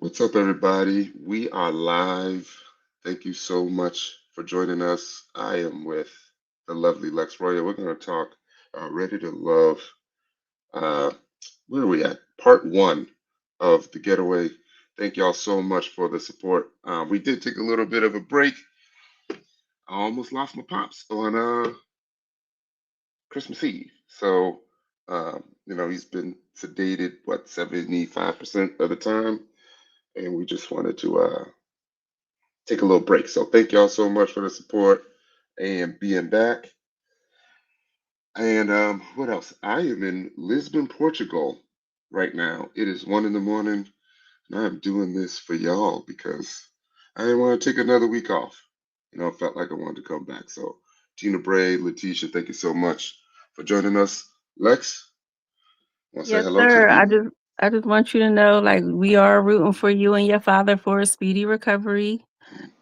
What's up, everybody? We are live. Thank you so much for joining us. I am with the lovely Lex Roya. We're going to talk Ready to Love. Uh, where are we at? Part one of the Getaway. Thank y'all so much for the support. We did take a little bit of a break. I almost lost my pops on Christmas Eve. So, he's been sedated, 75% of the time. And we just wanted to take a little break. So thank y'all so much for the support and being back. And what else? I am in Lisbon, Portugal right now. It is 1 in the morning, and I'm doing this for y'all because I didn't want to take another week off. I felt like I wanted to come back. So Tina Bray, Letitia, thank you so much for joining us. Lex, want to say Yes, hello to the sir. I people? just I just want you to know, like, we are rooting for you and your father for a speedy recovery.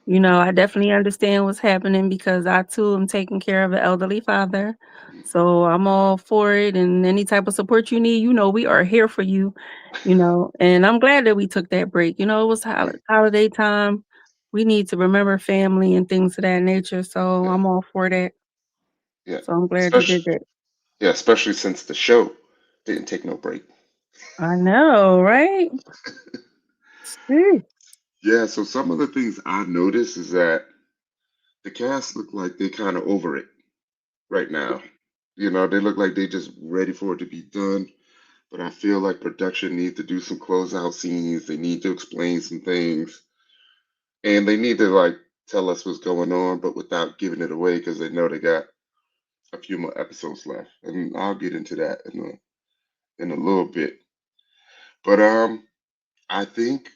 I definitely understand what's happening because I too am taking care of an elderly father. So I'm all for it, and any type of support you need, we are here for you. And I'm glad that we took that break. It was holiday time. We need to remember family and things of that nature. So Yeah, I'm all for that. yeah. So I'm glad you did Especially, that. yeah, especially since the show didn't take no break. I know, right? Sheesh. Yeah, so some of the things I noticed is that the cast look like they kind of over it right now. They look like they just ready for it to be done. But I feel like production needs to do some closeout scenes. They need to explain some things, and they need to like tell us what's going on, but without giving it away because they know they got a few more episodes left. And I'll get into that in a little bit. But I think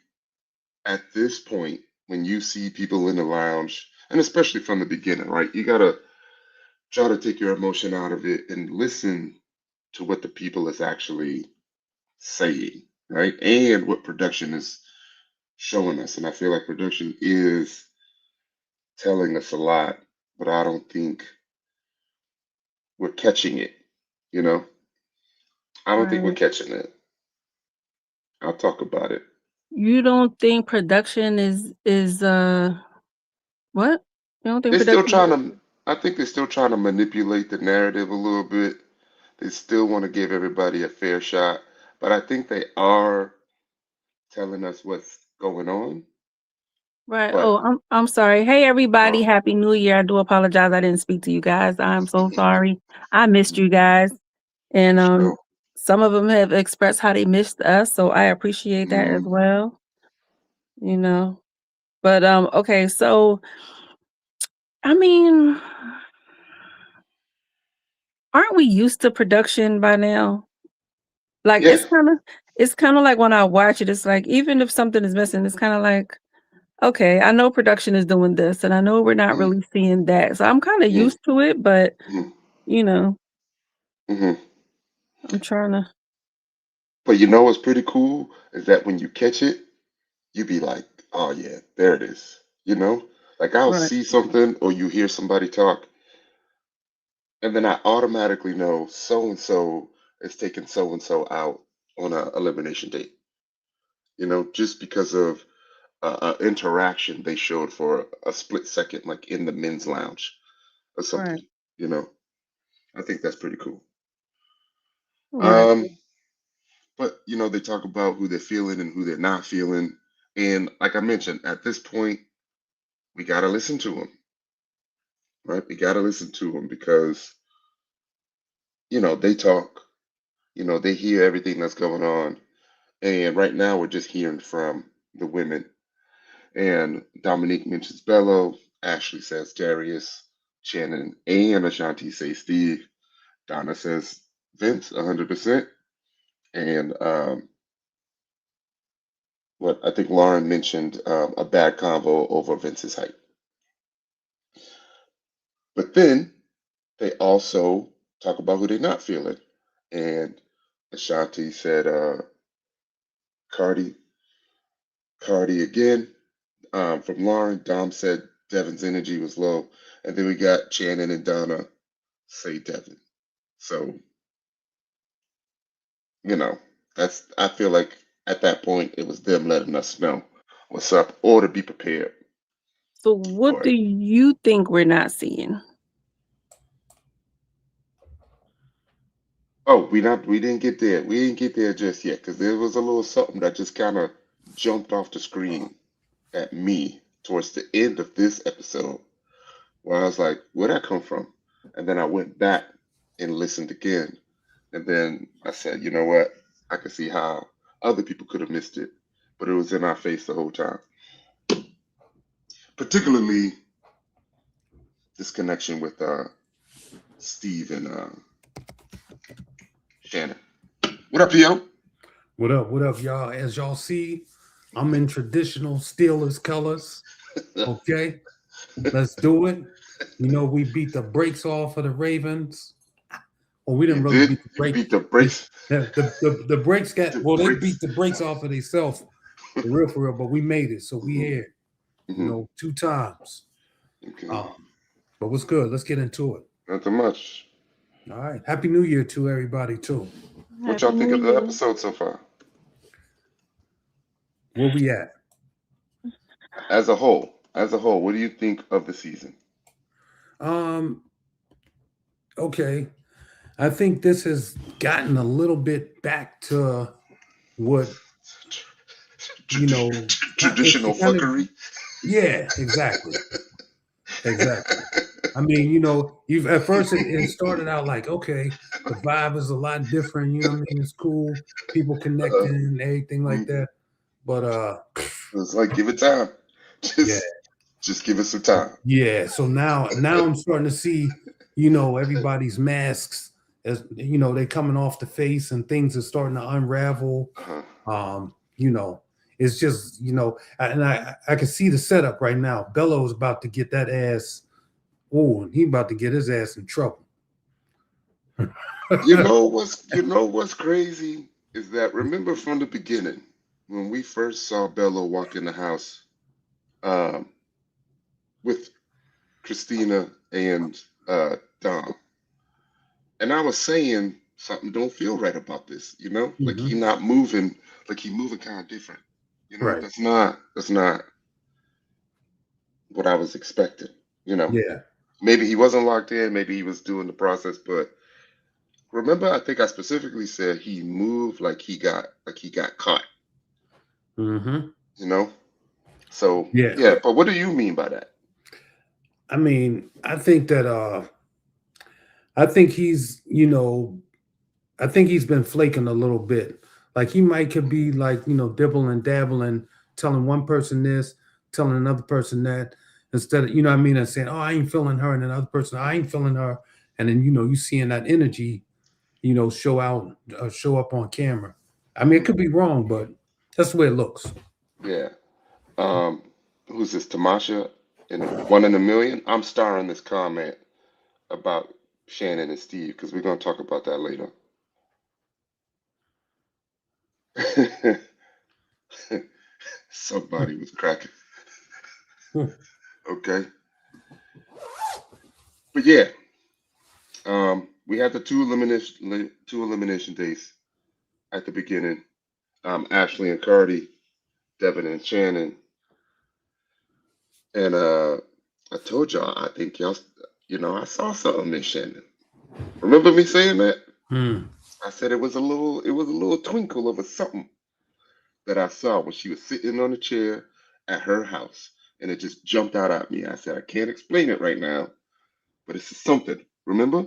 at this point, when you see people in the lounge, and especially from the beginning, right, you gotta try to take your emotion out of it and listen to what the people is actually saying, right? And what production is showing us. And I feel like production is telling us a lot, but I don't think we're catching it, you know? I don't think we're Right. catching it. I'll talk about it. You don't think production is what? You don't think They're still production. trying to, I think they're still trying to manipulate the narrative a little bit. They still want to give everybody a fair shot, but I think they are telling us what's going on. Right. But Oh, I'm sorry. Hey everybody, um, happy new year. I do apologize. I didn't speak to you guys. I'm so sorry. I missed you guys. And for sure. some of them have expressed how they missed us, so I appreciate that as Mm, well, you know. But okay, so I mean, aren't we used to production by now? Like yeah. it's kind of like when I watch it, it's like even if something is missing, it's kind of like, okay, I know production is doing this, and I know we're not Mm, really seeing that. So I'm kind of mm, used to it, but mm, you know, mm. I'm trying to. But you know what's pretty cool is that when you catch it, you be like, oh yeah, there it is. Like I'll Right, see something or you hear somebody talk, and then I automatically know so and so is taking so and so out on a elimination date. Just because of interaction they showed for a split second, like in the men's lounge or right, something. You know, I think that's pretty cool. right, Um, but they talk about who they're feeling and who they're not feeling, and like I mentioned, at this point, we gotta listen to them, right? We gotta listen to them because they talk, they hear everything that's going on, and right now we're just hearing from the women. And Dominique mentions Bello, Ashley says Darius, Channon and Ashanti say Steve, Donnah says Vince, 100%, and what I think Lauren mentioned a bad convo over Vince's height. But then they also talk about who they're not feeling. And Ashanti said Cardi, Cardi again. From Lauren, Dom said Devon's energy was low. And then we got Channon and Donna say Devon. So, you know, I feel like At that point, it was them letting us know what's up or to be prepared So what for do it. you think we're not seeing? Oh, we didn't get there. We didn't get there just yet because there was a little something that just kind of jumped off the screen at me towards the end of this episode where I was like, where'd that come from? And then I went back and listened again. And then I said, you know what? I could see how other people could have missed it, but it was in our face the whole time. Particularly this connection with Steve and Shannon. What up, yo? What up, y'all? As y'all see, I'm in traditional Steelers colors. Okay, let's do it. You know, we beat the brakes off of the Ravens. Well, we You didn't really did? beat the You brakes. beat the brakes? The brakes got, The well, they beat brakes? the brakes off of themselves, for real, but we made it. So we Hmm. here, Hmm. 2 times. Okay. Um, but what's good? Let's get into it. Nothing much. All right. Happy New Year to everybody, too. What y'all Happy think New of the Year. episode so far? Where we at? As a whole, what do you think of the season? Um, okay. I think this has gotten a little bit back to what you know. Traditional It kind of, fuckery? yeah, exactly. I mean, you've at first it started out like, okay, the vibe is a lot different. You know what I mean? It's cool, people Uh, connecting and everything like mm, that. But it's like give it time. yeah, Just give it some time. yeah. So now I'm starting to see, everybody's masks as they coming off the face and things are starting to unravel. Uh-huh. Um, you know, it's just and I can see the setup right now. Bello's about to get that ass. Oh, and he about to get his ass in trouble. You know what's crazy is that remember from the beginning when we first saw Bella walk in the house um, with Christina and Dom, and I was saying something don't feel right about this, like he Mhm. not moving, like he moving kind of different. Right. That's not what I was expecting. You know, Yeah. maybe he wasn't locked in, maybe he was doing the process, but remember, I think I specifically said he moved like he got caught. Hmm. You know, so Yeah. yeah. But what do you mean by that? I mean, I think I think he's been flaking a little bit. Like he might could be like, dibble and dabbling, telling one person this, telling another person that, instead of, what I mean, and saying, oh, I ain't feeling her, and another person, I ain't feeling her. And then, you seeing that energy, show up on camera. I mean, it Mhm. could be wrong, but that's the way it looks. Yeah. Um, who's this? Tamasha in One in a Million. I'm starring this comment about Shannon and Steve because we're gonna talk about that later. Somebody was cracking. Okay, but yeah, we had the two elimination days at the beginning. Ashley and Cardi, Devon and Channon, and I told y'all I think y'all, I saw something in Shannon. Remember me saying that? Hmm. I said it was a little twinkle of a something that I saw when she was sitting on a chair at her house, and it just jumped out at me. I said I can't explain it right now, but it's something. Remember?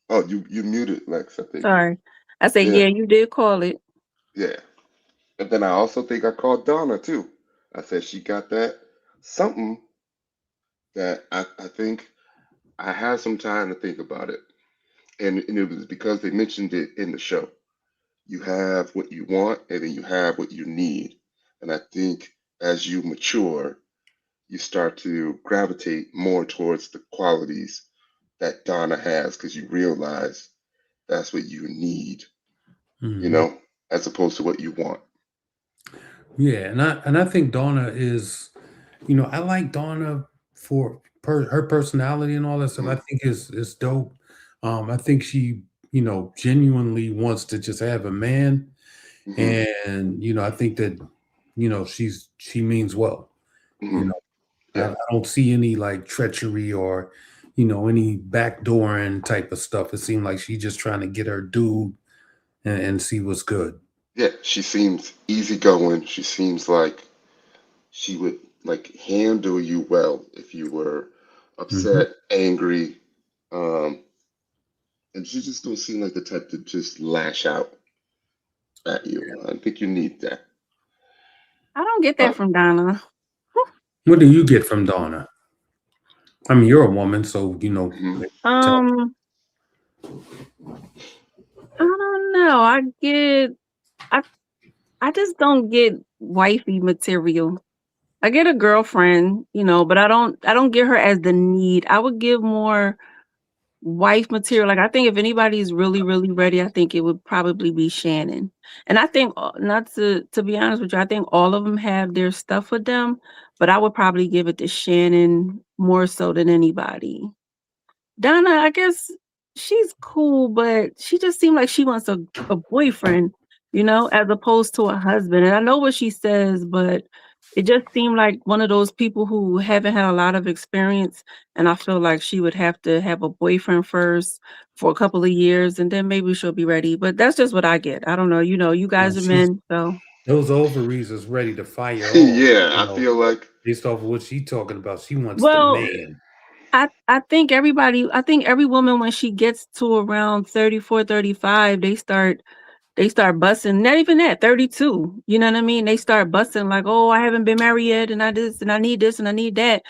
Oh, you muted, Lex. I think. Sorry. I said, Yeah, yeah, you did call it. yeah. And then I also think I called Donna too. I said she got that something that I think I had some time to think about it, and it was because they mentioned it in the show. You have what you want, and then you have what you need. And I think as you mature, you start to gravitate more towards the qualities that Donna has because you realize that's what you need, you Hmm. know, as opposed to what you want. Yeah, and I think Donna is, I like Donna for her personality and all that stuff. I Mm, think is dope. I think she, genuinely wants to just have a man, Hmm. and I think that she means well. You Hmm. know, Yeah. I don't see any like treachery or any backdooring type of stuff. It seemed like she's just trying to get her dude and see what's good. Yeah. She seems easygoing. She seems like she would like handle you well if you were Hmm. upset, angry, um, and she just don't seem like the type to just lash out at you. I think you need that. I don't get Uh, that from Donna. What do you get from Donna? I mean, you're a woman, so mhm. tell. Um, I don't know. I I just don't get wifey material. I get a girlfriend, but I don't get her as the need. I would give more wife material. Like I think if anybody's really, really ready, I think it would probably be Channon. And I think not to be honest with you, I think all of them have their stuff with them, but I would probably give it to Channon more so than anybody. Donna, I guess she's cool, but she just seemed like she wants a boyfriend, as opposed to a husband. And I know what she says, but it just seemed like one of those people who haven't had a lot of experience. And I feel like she would have to have a boyfriend first for a couple of years and then maybe she'll be ready. But that's just what I get. I don't know. You Well, guys are she's men, so those ovaries is ready to fire off. Yeah, I feel like Based off of what she talking about, she wants the well, man. I think every woman when she gets to around 34, 35, they start busting, not even that, 32. You know what I mean? They start busting like, oh, I haven't been married yet, and I need this and I need that.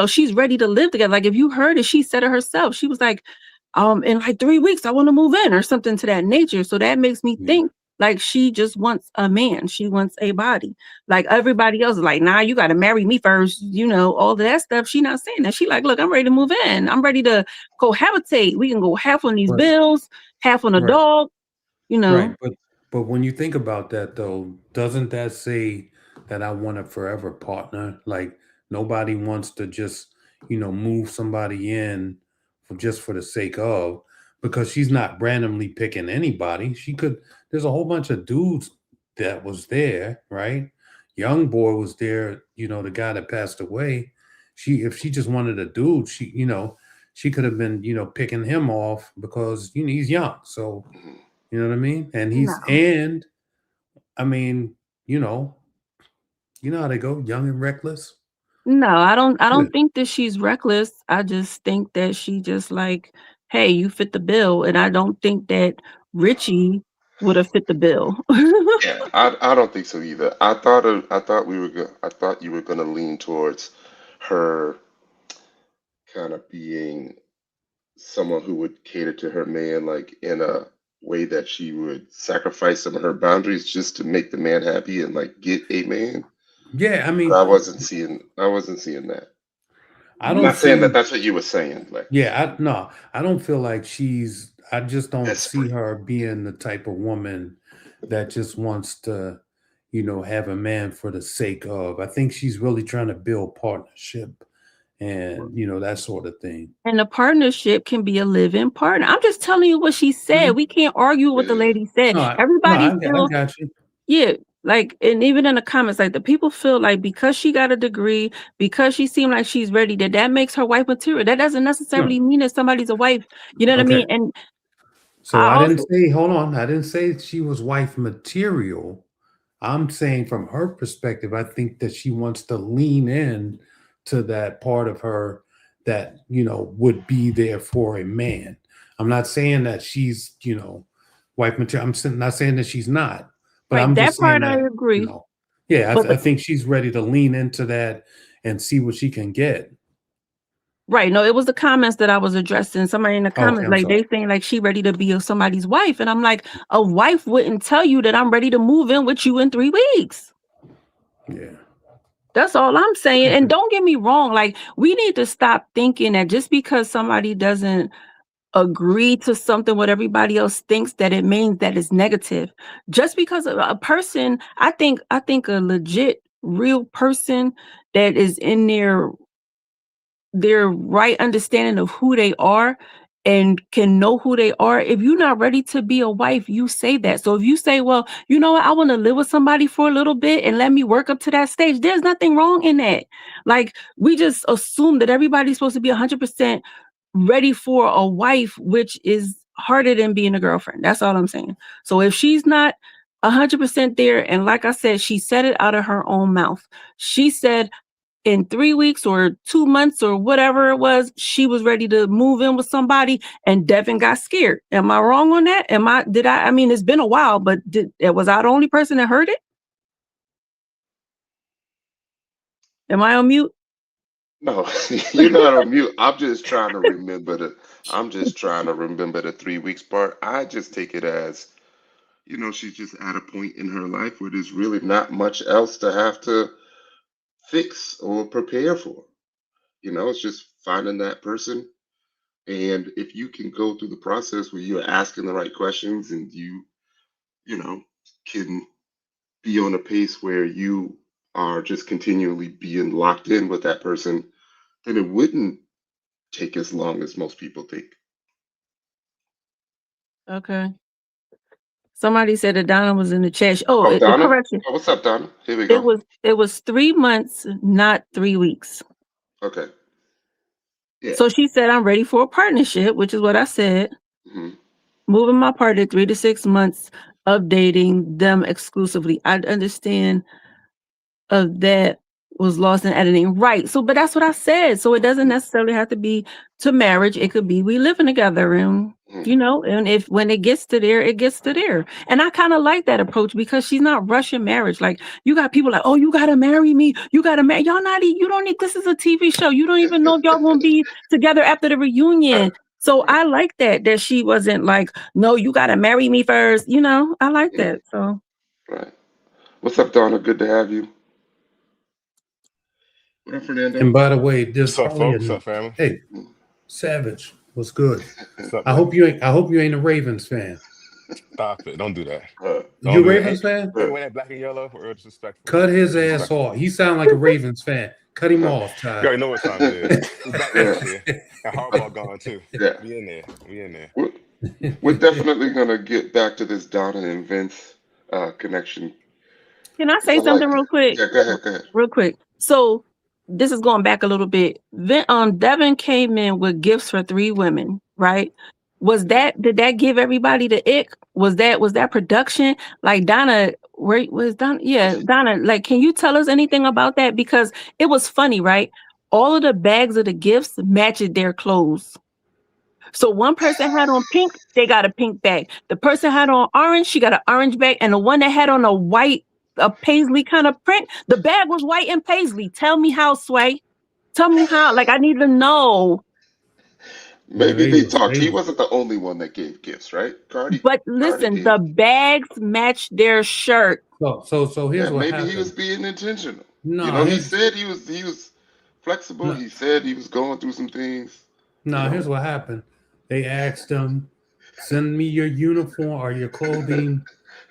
She's ready to live together. Like if you heard it, she said it herself. She was like, in like 3 weeks, I want to move in or something to that nature. So that makes me Yeah. think like she just wants a man. She wants a body. Like everybody else is like, nah, you gotta marry me first, all of that stuff. She not saying that. She like, look, I'm ready to move in. I'm ready to cohabitate. We can go half on these But bills, half on a right. dog, you Right, know. but when you think about that though, doesn't that say that I want a forever partner? Like nobody wants to just, move somebody in for the sake of, because she's not randomly picking anybody. There's a whole bunch of dudes that was there, right? Young boy was there, the guy that passed away. If she just wanted a dude, she could have been, picking him off because he's young. So mhm. you know what I mean? No. I mean, you know, how they go, young and reckless. No, I Yeah. don't think that she's reckless. I just think that she just like, hey, you fit the bill. And I don't think that Richie would have fit the bill. Yeah, I don't think so either. I thought we were I thought you were gonna lean towards her kind of being someone who would cater to her man, like in a way that she would sacrifice some of her boundaries just to make the man happy and like get a man. Yeah, I But mean, I wasn't seeing that. I I'm don't not saying that see that's what you were saying, like yeah, no, I don't feel like I just don't see desperate. her being the type of woman that just wants to, have a man for the sake of. I think she's really trying to build partnership and, that sort of thing. And the partnership can be a live-in partner. I'm just telling you what she said. Mhm. We can't argue what the Yeah. lady said. No, Everybody I feels got you. yeah, like, and even in the comments, like the people feel like because she got a degree, because she seemed like she's ready, that makes her wife material. That doesn't No, necessarily mean that somebody's a wife. You know what I okay. mean? And So I I didn't also say, hold on, I didn't say she was wife material. I'm saying from her perspective, I think that she wants to lean in to that part of her that, would be there for a man. I'm not saying that she's, wife material. Not saying that she's not, but right, I'm that just saying part I that, agree. yeah, But I think she's ready to lean into that and see what she can get. right, no, it was the comments that I was addressing. Somebody in the Oh, okay, comments, I'm like sorry. they saying like she ready to be somebody's wife. And I'm like, a wife wouldn't tell you that I'm ready to move in with you in 3 weeks. Yeah. That's all I'm saying. And Okay. don't get me wrong, like we need to stop thinking that just because somebody doesn't agree to something what everybody else thinks that it means that it's negative. Just because a person, I think a legit real person that is in their right understanding of who they are and can know who they are. If you're not ready to be a wife, you say that. So if you say, well, you know what, I want to live with somebody for a little bit and let me work up to that stage, there's nothing wrong in that. Like, we just assume that everybody's supposed to be 100% ready for a wife, which is harder than being a girlfriend. That's all I'm saying. So if she's not 100% there, and like I said, she said it out of her own mouth. She said in 3 weeks or 2 months or whatever it was, she was ready to move in with somebody, and Devon got scared. Am I wrong on that? I mean, it's been a while, but was I the only person that heard it? Am I on mute? No, you're not on mute. I'm just trying to remember the 3 weeks part. I just take it as, she's just at a point in her life where there's really not much else to have to fix or prepare for. It's just finding that person. And if you can go through the process where you're asking the right questions and you know, can be on a pace where you are just continually being locked in with that person, then it wouldn't take as long as most people think. Okay. Somebody said that Donna was in the chat. Oh, Donna? Correction. Oh, what's up, Donna? Here we It go. was 3 months, not 3 weeks. Okay. Yeah. So she said, I'm ready for a partnership, which is what I said. hmm Moving my partner 3 to 6 months of dating them exclusively. I understand of that was lost in editing. Right. So, but that's what I said. So it doesn't necessarily have to be to marriage. It could be we living together, and and if when it gets to there, it gets to there. And I kind of like that approach because she's not rushing marriage. Like, you got people like, oh, you gotta marry me. You gotta marry. Y'all not. You don't need. This is a TV show. You don't even know if y'all gonna be together after the reunion. So I like that she wasn't like, no, you gotta marry me first. I like that. So Right. What's up, Donna? Good to have you. What up, Fernando? And by the way, there's What's up, probably folks? What's up, family? Hey, Savage, what's good? What's up, I hope you ain't a Ravens fan. Stop it. Don't do that. Uh, Don't You do Ravens that. fan? Ain't wearing that black and yellow or disrespectful. Cut his ass Disrespectful. off. He sound like a Ravens fan. Cut him off, You Ty. already know what time it is. We back Yeah. next year. And Harbaugh gone too. yeah. We in there. We in there. We're definitely gonna get back to this Donna and Vince connection. can I 'Cause say I something like real it. quick? Yeah, go ahead, go ahead. Real quick. So this is going back a little bit. Devon came in with gifts for 3 women, right? Did that give everybody the ick? Was that production? Like, Donna, where was Donna? Yeah, Donna, like, can you tell us anything about that? Because it was funny, right? All of the bags of the gifts matched their clothes. So one person had on pink, they got a pink bag. The person had on orange, she got an orange bag. And the one that had on a paisley kind of print, the bag was white and paisley. Tell me how, Sway. Tell me how. Like, I need to know. Maybe they talked. He wasn't the only one that gave gifts, right? Carde But listen, gave. the bags matched their shirt. So here's what Maybe happened. he was being intentional. No, He said he was flexible. No. He said he was going through some things. No, here's what happened. They asked him, send me your uniform or your clothing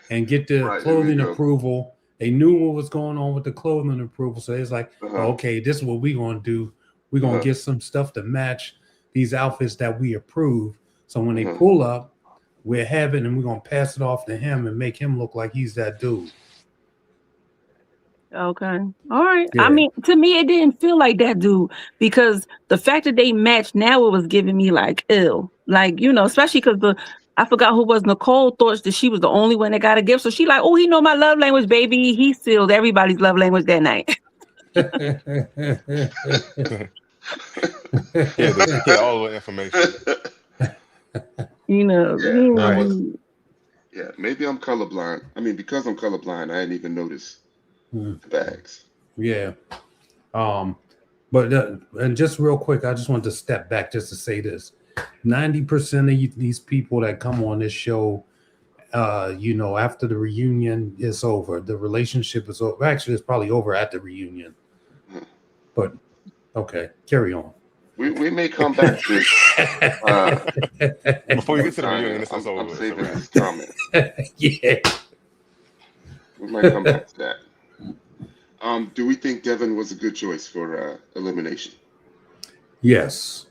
and get the Right, clothing there we go. approval. They knew what was going on with the clothing approval. So it's like, okay, this is what we're going to do. We're going to get some stuff to match these outfits that we approve. So when they pull up, we'll have it and we're going to pass it off to him and make him look like he's that dude. Okay. All right. Yeah. I mean, to me, it didn't feel like that, dude, because the fact that they matched now, it was giving me like, ill. Like, especially because I forgot who was Nicole thought that she was the only one that got a gift. So she like, oh, he know my love language, baby. He sealed everybody's love language that night. Yeah, all the information. Yeah, maybe I'm colorblind. I mean, because I'm colorblind, I didn't even notice the bags. Yeah. But and just real quick, I just wanted to step back just to say this. 90% of these people that come on this show, after the reunion is over, the relationship is over. Actually, it's probably over at the reunion. But okay, carry on. We may come back to this. Before you get to the reunion, this is over. I'm saving this comment. Yeah. We might come back to that. Do we think Devon was a good choice for elimination? Yes.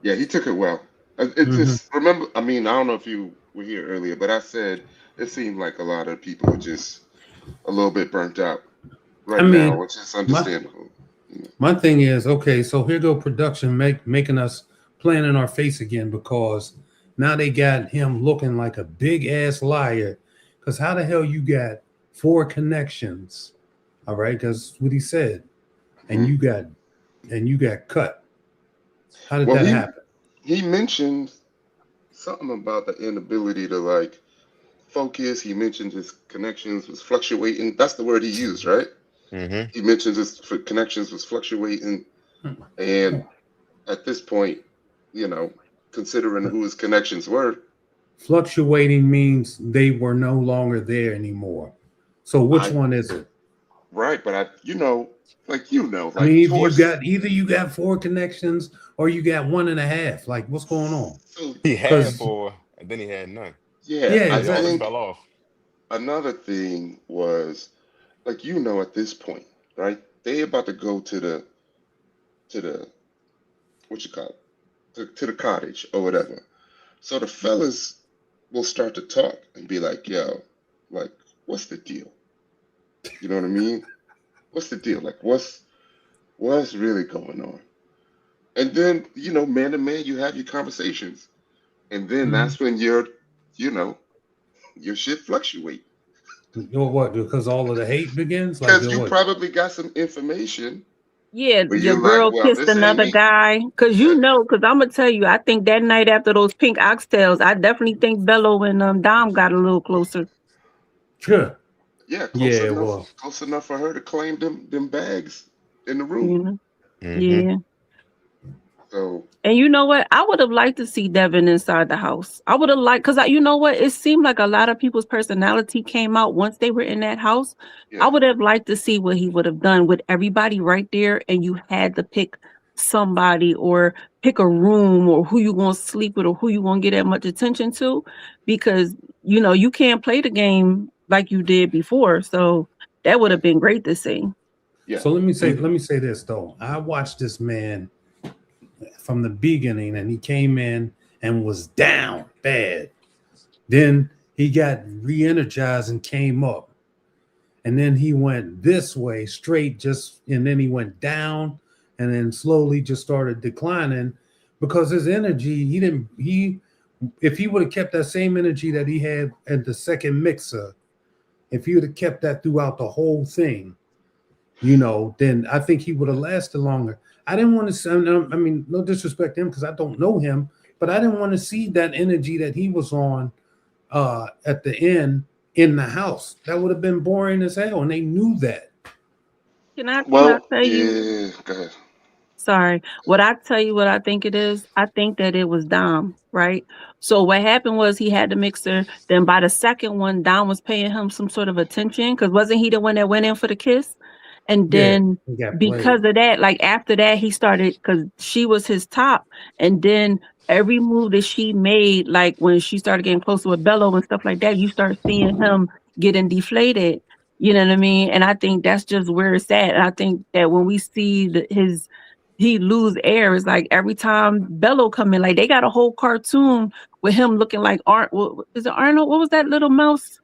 Yeah, he took it well. It Hmm. just remember. I mean, I don't know if you were here earlier, but I said it seemed like a lot of people were just a little bit burnt out I right now, mean, which is my understandable. You know. my thing is okay. So here go production making us playing in our face again because now they got him looking like a big ass liar. Because how the hell you got 4 connections? All right, because what he said, and Mhm. you got cut. How did Well, that he happen? he mentioned something about the inability to like focus. He mentioned his connections was fluctuating. That's the word he used, right? Mm-hmm. He mentions his connections was fluctuating, and at this point, you know, considering who his connections were, Fluctuating means they were no longer there anymore. So which I one is it? right, but I mean, like if you towards got either you got 4 connections or you got 1.5. Like, what's going on? so He had Because 4, and then he had none. yeah, yeah, I They all just exactly. think fell off. another thing was like at this point, right? They about to go to the what you call it to the cottage or whatever. So the fellas will start to talk and be like, "Yo, like, what's the deal? You know what I mean? What's the deal? Like, what's really going on?" And then man to man, you have your conversations, and then Mhm. that's when you know, your shit fluctuate Or what? Because all of the hate begins. Like, because you what? probably got some information Yeah, where your you're like, girl "Well, kissed this ain't another me." guy. Cause Yeah, cause I'm gonna tell you, I think that night after those pink oxtails, I definitely think Bello and Dom got a little closer. Sure. yeah, Yeah. Well. close enough for her to claim them bags in the room. You know? Mm-hmm. Yeah. So And you know what? I would have liked to see Devon inside the house. I would have liked, because you know what? It seemed like a lot of people's personality came out once they were in that house. I yeah, would have liked to see what he would have done with everybody right there, and you had to pick somebody or pick a room or who you going to sleep with or who you going to get that much attention to, because you can't play the game like you did before. So that would yeah, have been great to see. yeah. So Mm-hmm. let me say this though. I watched this man from the beginning, and he came in and was down bad. Then he got re-energized and came up. And then he went this way straight, just and then he went down and then slowly just started declining because his energy, he didn't he if he would have kept that same energy that he had at the second mixer, if he would have kept that throughout the whole thing, then I think he would have lasted longer. I didn't want to say, I mean, no disrespect to him because I don't know him, but I didn't want to see that energy that he was on at the end in the house. That would have been boring as hell, and they knew that. Can I Well, tell you? yeah, go ahead. Sorry. What I tell you what I think it is, I think that it was Dom, right? So what happened was he had the mixer. Then by the second one, Dom was paying him some sort of attention because wasn't he the one that went in for the kiss? And Yeah, then he got because played. of that, like after that, he started because she was his top. And then every move that she made, like when she started getting closer with Bello and stuff like that, you start seeing him getting deflated. You know what I mean? And I think that's just where it's at. And I think that when we see his he lose air. It's like every time Bello come in, like they got a whole cartoon with him looking like is it Arnold? What was that little mouse?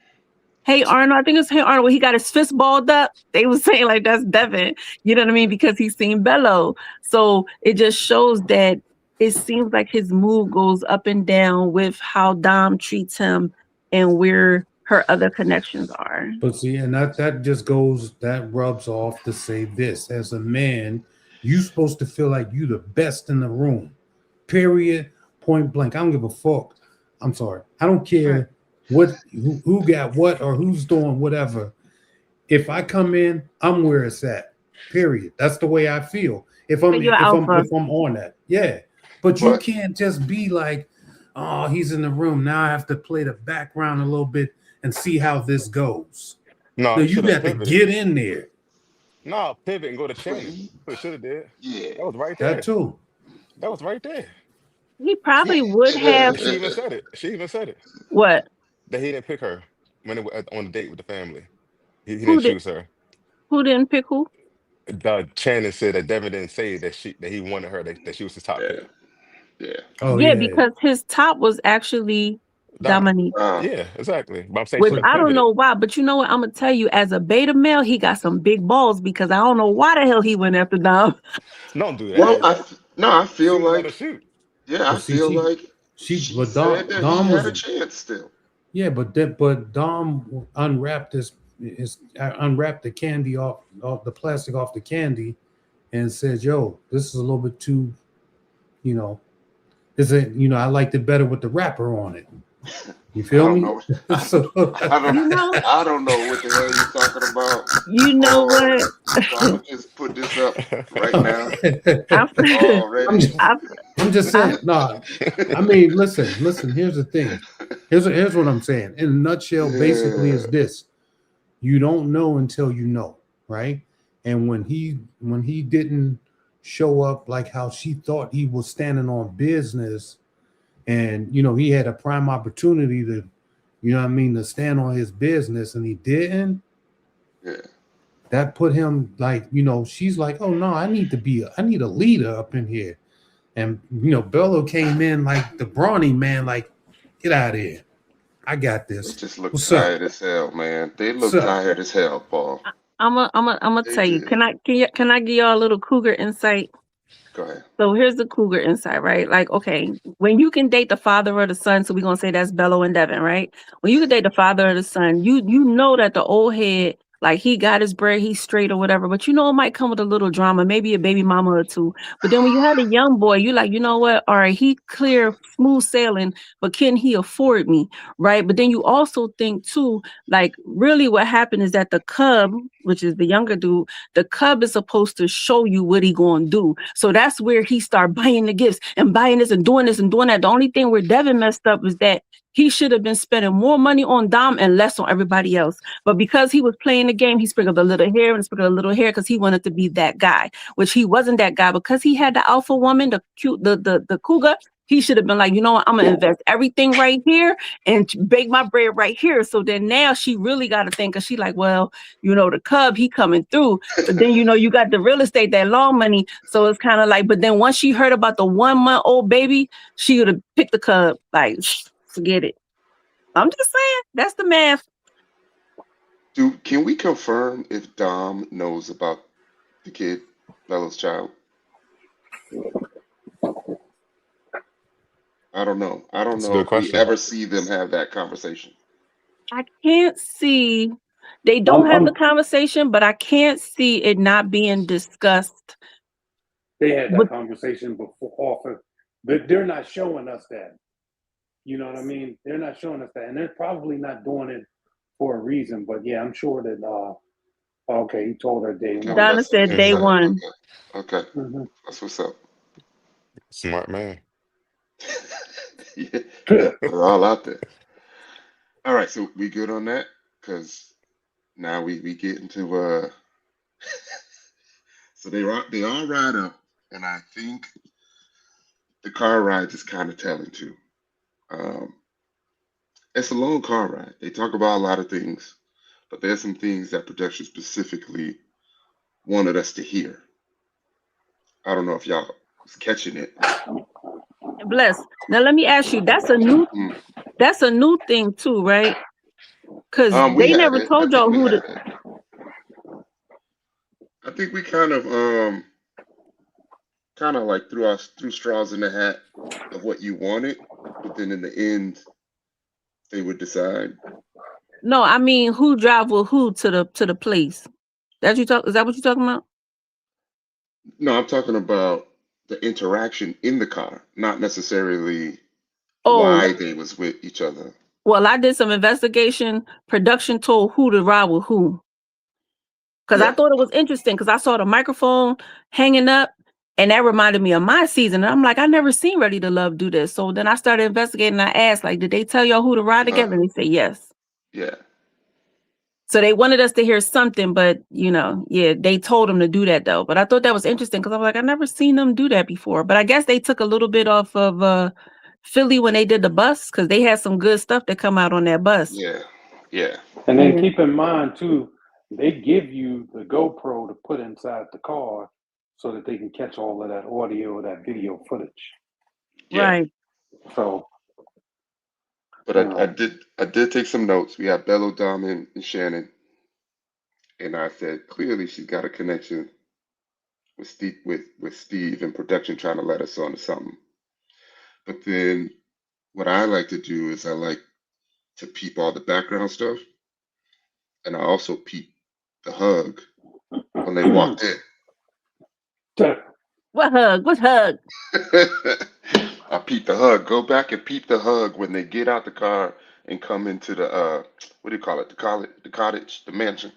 Hey Arnold, I think it's Hey Arnold. Where he got his fist balled up. They was saying like that's Devon. You know what I mean? Because he's seen Bello. So it just shows that it seems like his mood goes up and down with how Dom treats him and where her other connections are. But see, and that just goes that rubs off to say this: as a man, you supposed to feel like you the best in the room. Period. Point blank. I don't give a fuck. I'm sorry. I don't Right. care who got what or who's doing whatever. If I come in, I'm where it's at. Period. That's the way I feel. If So I'm you're if I'm alpha. if I'm on that, yeah. But you But can't just be like, oh, he's in the room. Now I have to play the background a little bit and see how this goes. No, No, he you should have got to pivoted. get in there. No, pivot and go to but Channon. What he should have did. yeah, That was right That there. too. That was right there. He probably would have She even said it. She even said it. what? That he didn't pick her when on the date with the family. He Who didn't did choose her. who didn't pick who? The Channing said that Devin didn't say that he wanted her, that she was his top yeah. pick. Yeah. Oh Yeah, yeah. because his top was actually Dom. Dominique. Yeah, exactly. But I'm saying Which she I don't pivoted. know why, but you know what? I'm gonna tell you, as a beta male, he got some big balls because I don't know why the hell he went after Dom. Don't do Well, that. I As feel soon as let her like, shoot. yeah, I But see, feel like she but said that he Dom had was a chance still. yeah, but Dom unwrapped his unwrapped the candy off the plastic off the candy and says, "Yo, this is a little bit too, you know, I liked it better with the wrapper on it." You I feel don't me? know. I So You know, don't know what the hell you're talking about. you know what? So I'm gonna just put this up right now I, I'm already. just, I, I'm just I, saying. No, I mean, listen. Here's the thing. Here's what I'm saying. In a nutshell, basically, Yeah. is this: you don't know until you know, right? And when he didn't show up like how she thought he was standing on business, and he had a prime opportunity to, to stand on his business, and he didn't. Yeah. That put him like, she's like, oh no, I need a leader up in here. And Bello came in like the brawny man, like, get out of here. I got They this. just look What's up? tired as hell, man. They What's look up? tired as hell, Paul. I'm gonna They tell you. did. Can I give y'all a little cougar insight? Go ahead. So here's the cougar insight, right? Like, okay, when you can date the father or the son, so we're gonna say that's Bello and Devon, right? When you can date the father or the son, you know that the old head, like he got his bread, he's straight or whatever, but it might come with a little drama, maybe a baby mama or two. But then when you had a young boy, you like, you know what? All right, he clear, smooth sailing, but can he afford me? Right. But then you also think too, like really what happened is that the cub, which is the younger dude, the cub is supposed to show you what he gonna do. So that's where he start buying the gifts and buying this and doing this and doing that. The only thing where Devin messed up is that he should have been spending more money on Dom and less on everybody else. But because he was playing the game, he sprinkled a little here and sprinkled a little here because he wanted to be that guy, which he wasn't that guy because he had the alpha woman, the cute, the cougar. He should have been like, you know what, I'm gonna invest everything right here and bake my bread right here. So then now she really got to think, because she like, well, the cub, he coming through. So then, you got the real estate, that long money. So it's kind of like, but then once she heard about the 1-month-old baby, she would have picked the cub. Like, forget it. I'm just saying, that's the math. Can we confirm if Dom knows about the kid, Bella's child? I don't know. I don't That's a know good if we question. ever see them have that conversation. I can't see, they I'm, don't have the I'm conversation, but I can't see it not being discussed. they had But that conversation before, but they're not showing us that. You know what I mean? They're not showing us that, and they're probably not doing it for a reason. But yeah, I'm sure that. Okay, he told her day Okay, we one. got Donna some said day insight. one. Okay. Okay. Mm-hmm. That's what's up. Smart man. Yeah, they're all out there. All right, so we good on that? Because now we get into so they all ride up, and I think the car ride is kind of telling too. Um, it's a long car ride. They talk about a lot of things, but there's some things that production specifically wanted us to hear. I don't know if y'all was catching it. Bless. Now let me ask you, Mm. that's a new thing too, right? Because We they had never it. I told think y'all we who had the it. I think we kind of like threw straws in the hat of what you wanted, but then in the end they would decide. no, I mean who drive with who to the place. Is that what you're talking about? No, I'm talking about the interaction in the car, not necessarily Oh, why they was with each other. well, I did some investigation. Production told who to ride with who. Because I Yeah, thought it was interesting because I saw the microphone hanging up and that reminded me of my season. And I'm like, I never seen Ready to Love do this. So then I started investigating and I asked, like, did they tell y'all who to ride uh-huh. together? And they said yes. Yeah. So they wanted us to hear something, but yeah, they told them to do that though. But I thought that was interesting because I was like, I never seen them do that before. But I guess they took a little bit off of Philly when they did the bus because they had some good stuff that come out on that bus. Yeah. Yeah. And then Yeah. keep in mind too, they give you the GoPro to put inside the car so that they can catch all of that audio, that video footage. Yeah. Right. So, But you I know, did take some notes. We have Bello, Dom, and Shannon, and I said clearly she's got a connection with Steve and production trying to let us on to something. But then what I like to do is I like to peep all the background stuff, and I also peep the hug when they walked in. What hug? What hug? I peep the hug. Go back and peep the hug when they get out the car and come into the what do you call it? The cottage, the mansion,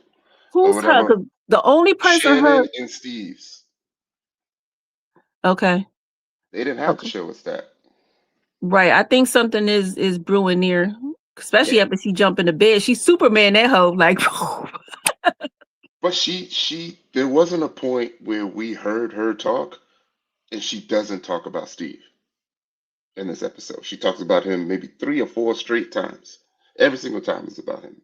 or Who's hug? whatever. 'Cause the only person Shannon hug. and Steve's. Okay. They didn't have to Okay. show us that. Right. I think something is brewing near, Yeah. especially after she jump into bed. She's Superman that hoe. Like But there wasn't a point where we heard her talk and she doesn't talk about Steve in this episode. She talks about him maybe 3 or 4 straight times. Every single time is about him.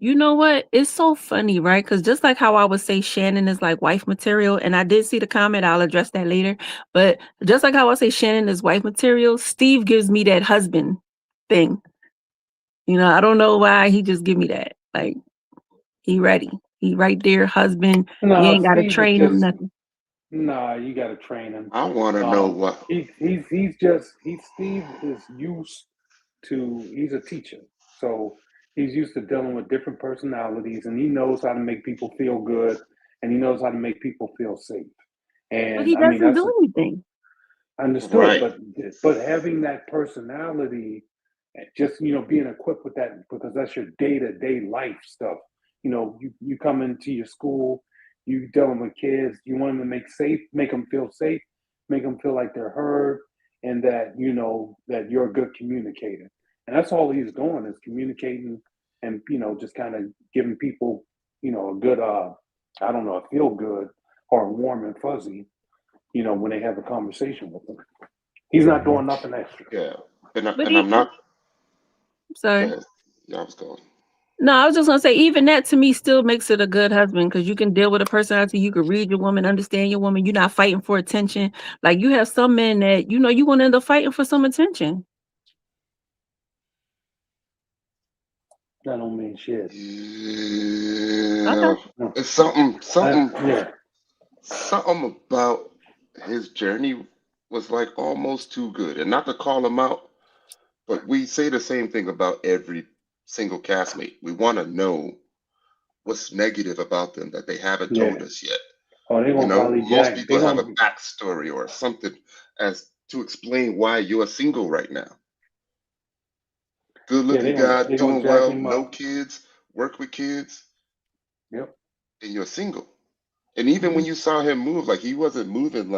you know what? It's so funny, right? Because just like how I would say Shannon is like wife material, and I did see the comment, I'll address that later. But just like how I say Shannon is wife material, Steve gives me that husband thing. You know, I don't know why he just give me that. Like he ready. He right there, husband. You no, ain't gotta Steve is train him just nothing. nah. You got to train him. I want to know what. Steve is used to. He's a teacher, so he's used to dealing with different personalities, and he knows how to make people feel good, and he knows how to make people feel safe. But And he I mean, doesn't that's do anything. understood. Right. But having that personality, just being equipped with that, because that's your day-to-day life stuff. You come into your school, you dealing with kids, you want them to make them feel safe, make them feel like they're heard, and that that you're a good communicator. And that's all he's doing is communicating, and just kind of giving people a good I don't know, a feel good or warm and fuzzy when they have a conversation with him. He's not Hmm. doing nothing extra. Yeah. But And I'm not. Go sorry. ahead. Yeah, I was going. No, I was just gonna say, even that to me still makes it a good husband because you can deal with a personality, you can read your woman, understand your woman. You're not fighting for attention. Like you have some men that you want to end up fighting for some attention. That don't mean shit. Yeah. Okay. No. It's Yeah. something about his journey was like almost too good. And not to call him out, but we say the same thing about every single castmate. We want to know what's negative about them that they haven't Yeah. told us yet. Oh, they You gonna know, probably most jack. They people have a gonna. backstory or something as to explain why you're single right now. Good Yeah. looking guy, They gonna doing jack well, him no up. kids, work with kids, Yep. and you're single. And even when Hmm. you saw him move, like he wasn't moving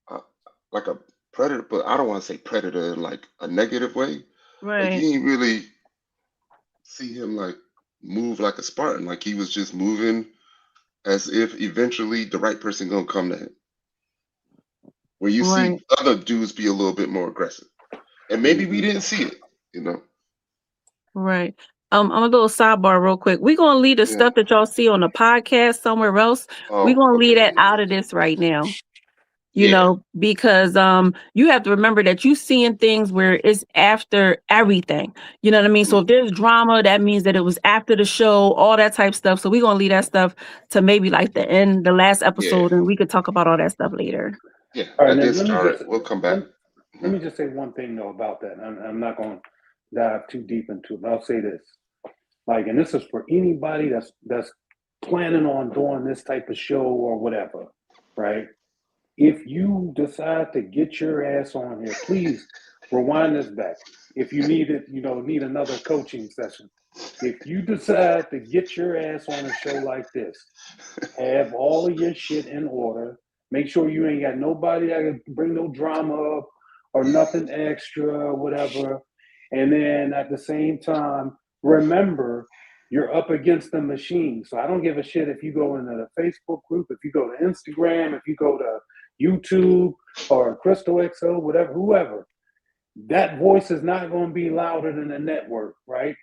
uh, like a predator, but I don't want to say predator in like a negative way. Like Right. you ain't really see him like move like a Spartan. Like he was just moving as if eventually the right person gonna come to him. Where you Right. see other dudes be a little bit more aggressive, and maybe we Hmm. didn't see it. You know? Right. I'm a little sidebar real quick. We're gonna leave the Yeah. stuff that y'all see on the podcast somewhere else. We're Oh, gonna leave okay. that Yeah. out of this right now. Yeah. Because you have to remember that you seeing things where it's after everything. You know what I mean? So Mm, if there's drama, that means that it was after the show, all that type stuff. So we're gonna leave that stuff to maybe like the last yeah. episode, and we could talk about all that stuff later. Yeah. All right. That Now did start it. We'll come back. let, let Mhm. me just say one thing though about that. I'm not gonna dive too deep into it, but I'll say this. Like, and this is for anybody that's planning on doing this type of show or whatever, right? If you decide to get your ass on here, please rewind this back. If you need it, need another coaching session. If you decide to get your ass on a show like this, have all of your shit in order. Make sure you ain't got nobody that can bring no drama up or nothing extra or whatever. And then at the same time, remember you're up against the machine. So I don't give a shit if you go into the Facebook group, if you go to Instagram, if you go to YouTube or Crystal XO, whatever, whoever. That voice is not going to be louder than the network, right?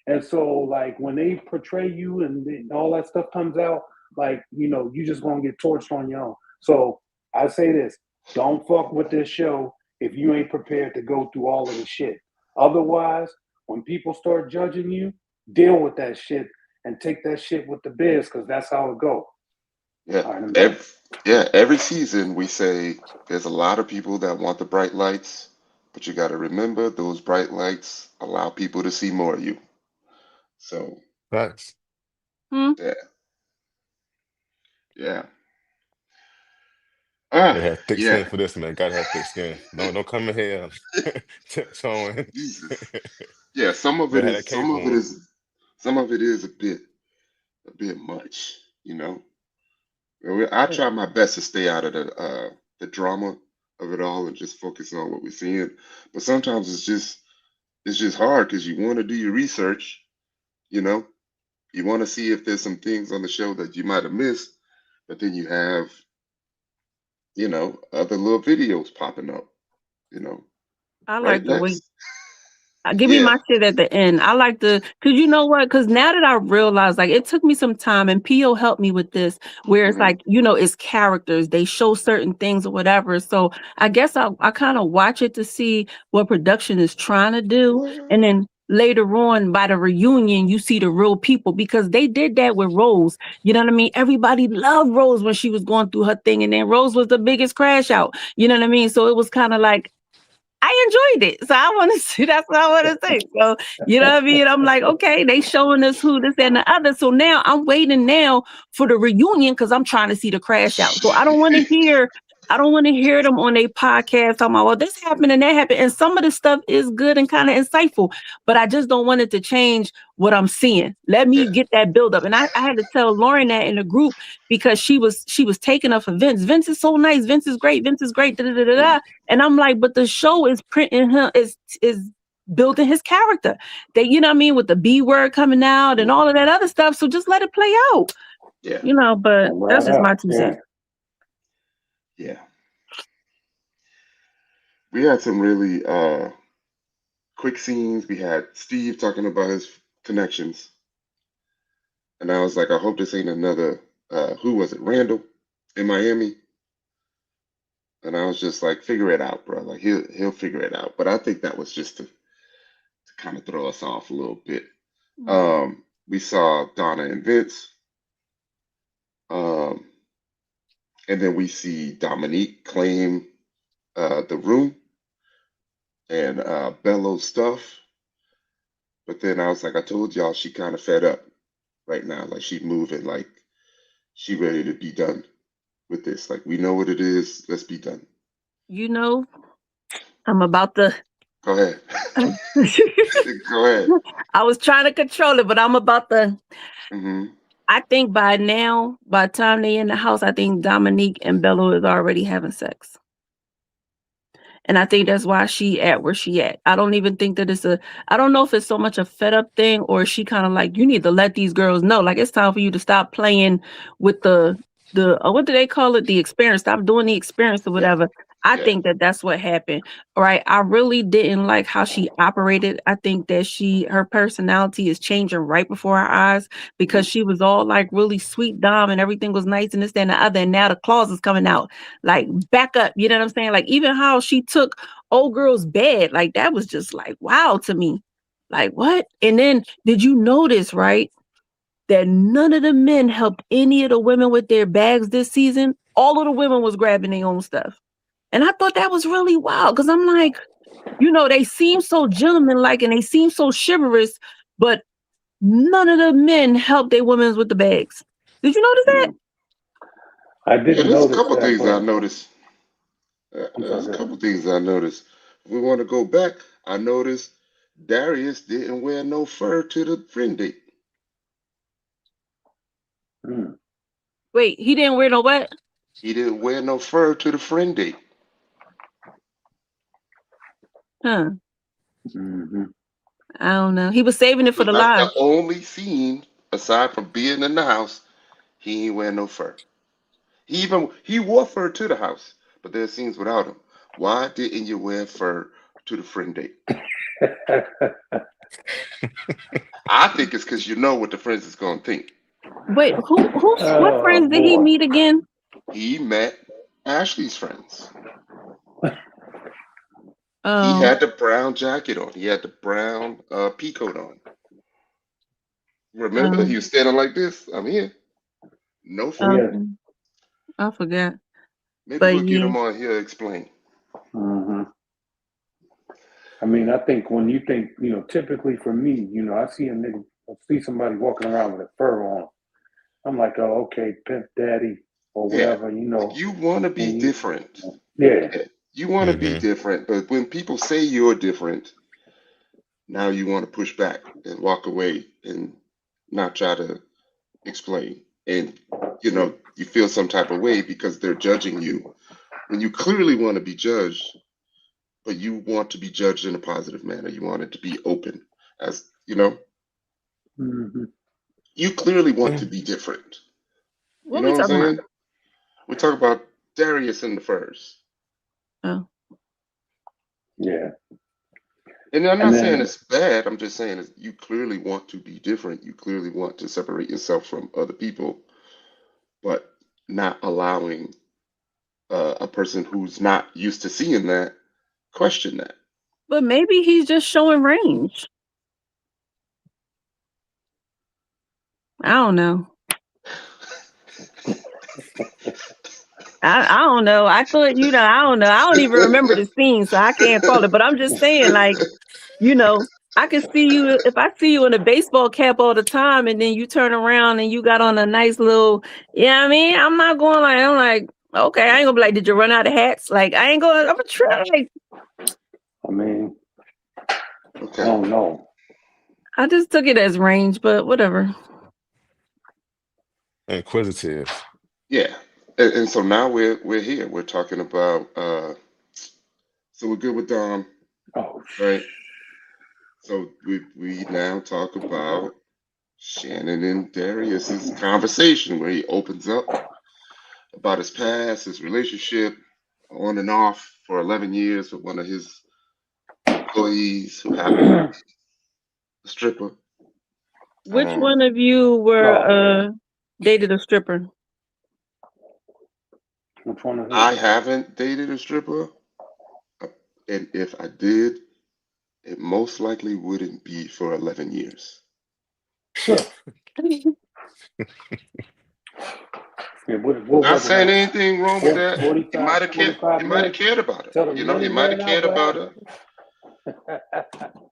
And so, like, when they portray you and all that stuff comes out, like, you just going to get torched on your own. So, I say this: don't fuck with this show if you ain't prepared to go through all of the shit. Otherwise, when people start judging you, deal with that shit and take that shit with the biz, because that's how it go. Yeah. All right, I'm done. Every season we say there's a lot of people that want the bright lights, but you got to remember those bright lights allow people to see more of you. So, Facts. yeah. Yeah. They had thick Yeah. skin for this, man. Gotta have thick skin. Don't come in here showing. Jesus. Yeah, some of They it had that is cape on. a bit much, you know. I try my best to stay out of the drama of it all and just focus on what we're seeing. But sometimes it's just hard because you want to do your research, you know. You want to see if there's some things on the show that you might have missed, but then you have, other little videos popping up, you know. I Right, like to wait. Lex? Give me Yeah. my shit at the end. I like to, cause you know what? Cause now that I realize, like, it took me some time, and Pio helped me with this, where it's Mhm. like, it's characters. They show certain things or whatever. So I guess I kind of watch it to see what production is trying to do, and then later on by the reunion, you see the real people, because they did that with Rose. You know what I mean? Everybody loved Rose when she was going through her thing, and then Rose was the biggest crash out. You know what I mean? So it was kind of like, I enjoyed it. So I want to see, that's what I want to say. So, you know what I mean? I'm like, okay, they showing us who, this, and the other. So now I'm waiting now for the reunion, because I'm trying to see the crash out. So I don't want to hear them on their podcast talking about, well, this happened and that happened. And some of the stuff is good and kind of insightful, but I just don't want it to change what I'm seeing. Let me Yeah. get that build up. And I had to tell Lauren that in the group, because she was taking up for Vince. Vince is so nice. Vince is great. Vince is great. Da, da, da, da, da. And I'm like, but the show is printing him, is building his character. That, you know what I mean, with the B word coming out and all of that other stuff. So just let it play out. Yeah. But that's just my 2 cents. Yeah. We had some really quick scenes. We had Steve talking about his connections. And I was like, I hope this ain't another who was it, Randall in Miami? And I was just like, figure it out, bro. Like he'll figure it out. But I think that was just to kind of throw us off a little bit. We saw Donnah and Vince. And then we see Dominique claim the room and Bello's stuff. But then I was like, I told y'all she kind of fed up right now. Like she's moving, like she ready to be done with this. Like we know what it is. Let's be done. I'm about to. Go ahead. Go ahead. I was trying to control it, but I'm about to. Mm-hmm. I think by the time they in the house, I think Dominique and Bello is already having sex. And I think that's why she at where she at. I don't even think that I don't know if it's so much a fed up thing, or she kind of like, you need to let these girls know, like, it's time for you to stop playing with the what do they call it? The experience. Stop doing the experience or whatever. I think that's what happened. Right. I really didn't like how she operated. I think that her personality is changing right before our eyes, because she was all like really sweet Dom and everything was nice and this, that, and the other. And now the claws is coming out. Like, back up. You know what I'm saying? Like, even how she took old girl's bed, like that was just like, wow to me. Like, what? And then did you notice, right, that none of the men helped any of the women with their bags this season? All of the women was grabbing their own stuff. And I thought that was really wild, because I'm like, they seem so gentlemanlike and they seem so chivalrous, but none of the men helped their women with the bags. Did you notice that? I didn't There's notice a couple that, things I but noticed. There's a couple things I noticed. If we want to go back, I noticed Darius didn't wear no fur to the friend date. Wait, he didn't wear no what? He didn't wear no fur to the friend date. Huh. I don't know. He was saving it for the That's live. the only scene, aside from being in the house, he ain't wear no fur. He wore fur to the house, but there's scenes without him. Why didn't you wear fur to the friend date? I think it's because you know what the friends is gonna think. Wait, what friends did he meet again? He met Ashley's friends. He Oh, had the brown jacket on. He had the brown pea coat on. Remember, he was standing like this. I'm here. No phone. Yeah. okay. I forgot. Maybe But we'll get yeah, him on here to explain. hmm I mean, I think when you think, typically for me, I see somebody walking around with a fur on. I'm like, oh, okay, pimp daddy or Yeah, whatever, you want to be and you, different. yeah. Yeah, you want to be Mm-hmm. different, but when people say you're different, now you want to push back and walk away and not try to explain. And you feel some type of way because they're judging you when you clearly want to be judged, but you want to be judged in a positive manner. You want it to be open, as hmm you clearly want Yeah. to be different. You what know we what I'm talking about? saying? We talk about Darius in the first. Oh, Yeah. And I'm And not saying then, it's bad. I'm just saying is you clearly want to be different. You clearly want to separate yourself from other people, but not allowing a person who's not used to seeing that question that. but maybe he's just showing range. I don't know. I don't know. I thought, I don't know. I don't even remember the scene, so I can't fault it. But I'm just saying, like, you know, I can see you if I see you in a baseball cap all the time, and then you turn around and you got on a nice little, I mean, I'm not going like, I'm like, okay, I ain't gonna be like, did you run out of hats? Like, I ain't going. I'm a try. Like, I mean, I Okay. don't know. I just took it as range, but whatever. Inquisitive. Yeah. And so now we're here. We're talking about so we're good with Dom, Oh, right? So we now talk about Shannon and Darius's conversation where he opens up about his past, his relationship on and off for 11 years with one of his employees who happened to be a stripper. Which Um, one of you were oh man, dated a stripper? which one of I who? haven't dated a stripper, uh, and if I did, it most likely wouldn't be for 11 years. Sure. Yeah, what Not was it saying like? anything wrong with that. He 45, might have cared. He 45 might have minutes cared about her. till the He money might have ran out. cared What about her happened?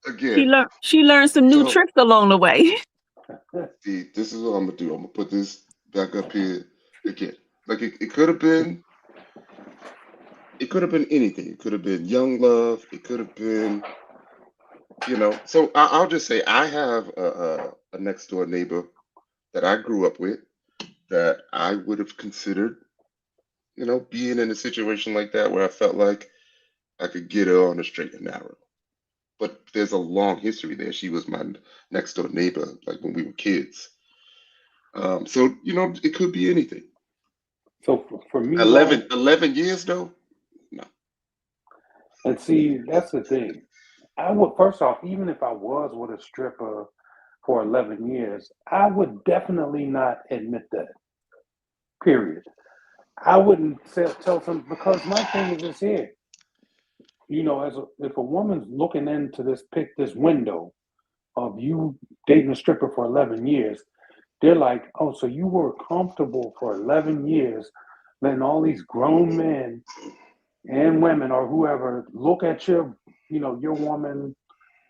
again. She learned some new So tricks along the way. see, this is what I'm gonna do. I'm gonna put this back up here again. Like it could have been. It could have been anything. It could have been young love. It could have been. So I'll just say I have a next door neighbor that I grew up with that I would have considered, being in a situation like that where I felt like I could get her on the straight and narrow. But there's a long history there. She was my next door neighbor, like when we were kids. So it could be anything. So for me, 11, though, 11 years though, no. and see, that's the thing. I would, first off, even if I was with a stripper for 11 years, I would definitely not admit that. Period. I wouldn't tell some, because my thing is this here. If a woman's looking into this window of you dating a stripper for 11 years, they're like, oh, so you were comfortable for 11 years letting all these grown men and women or whoever look at your woman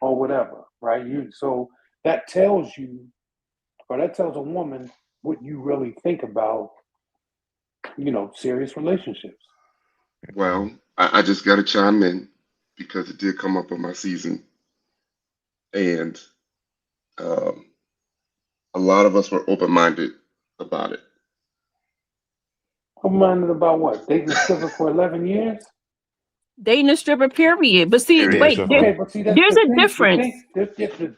or whatever, right? So that tells you, or that tells a woman what you really think about, serious relationships. Well, I just got to chime in because it did come up on my season, and um, a lot of us were open-minded about it. I'm minded about what? Dating a stripper for 11 years? Dating a stripper, period. But see, Period. Dating wait, Okay, stripper. but see, that's there's the a thing. difference. The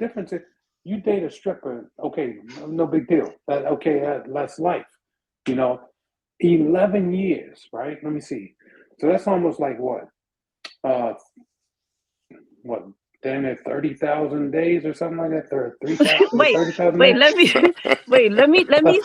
difference is you date a stripper. Okay, no big deal. That's life. You know, 11 years, right? Let me see. So that's almost like what? Uh, what? damn it, 30,000 days or something like that. 3,000, Wait, 30,000 wait, days.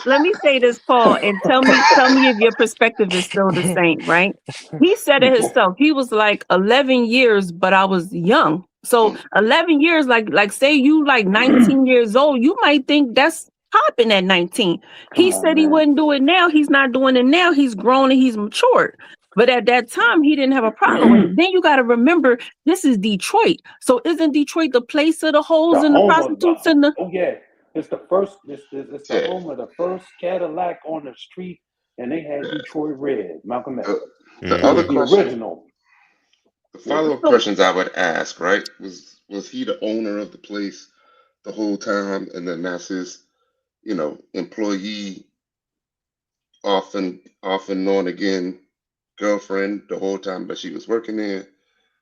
let me say this, Paul, and tell me if your perspective is still the same, right? He said it himself. He was like 11 years, but I was young. So 11 years, like say you like 19 years old, you might think that's popping at 19. He said he wouldn't do it now. He's not doing it now. He's grown and he's matured. But at that time, he didn't have a problem with it. Then you got to remember, this is Detroit. So isn't Detroit the place of the hoes and the prostitutes and the? Oh yeah, it's the first. It's the home of the first Cadillac on the street, and they had Detroit Red, Malcolm X. The other The question, original. the follow-up questions I would ask, right? Was he the owner of the place the whole time, and then that's his, employee, off and on again girlfriend the whole time that she was working there?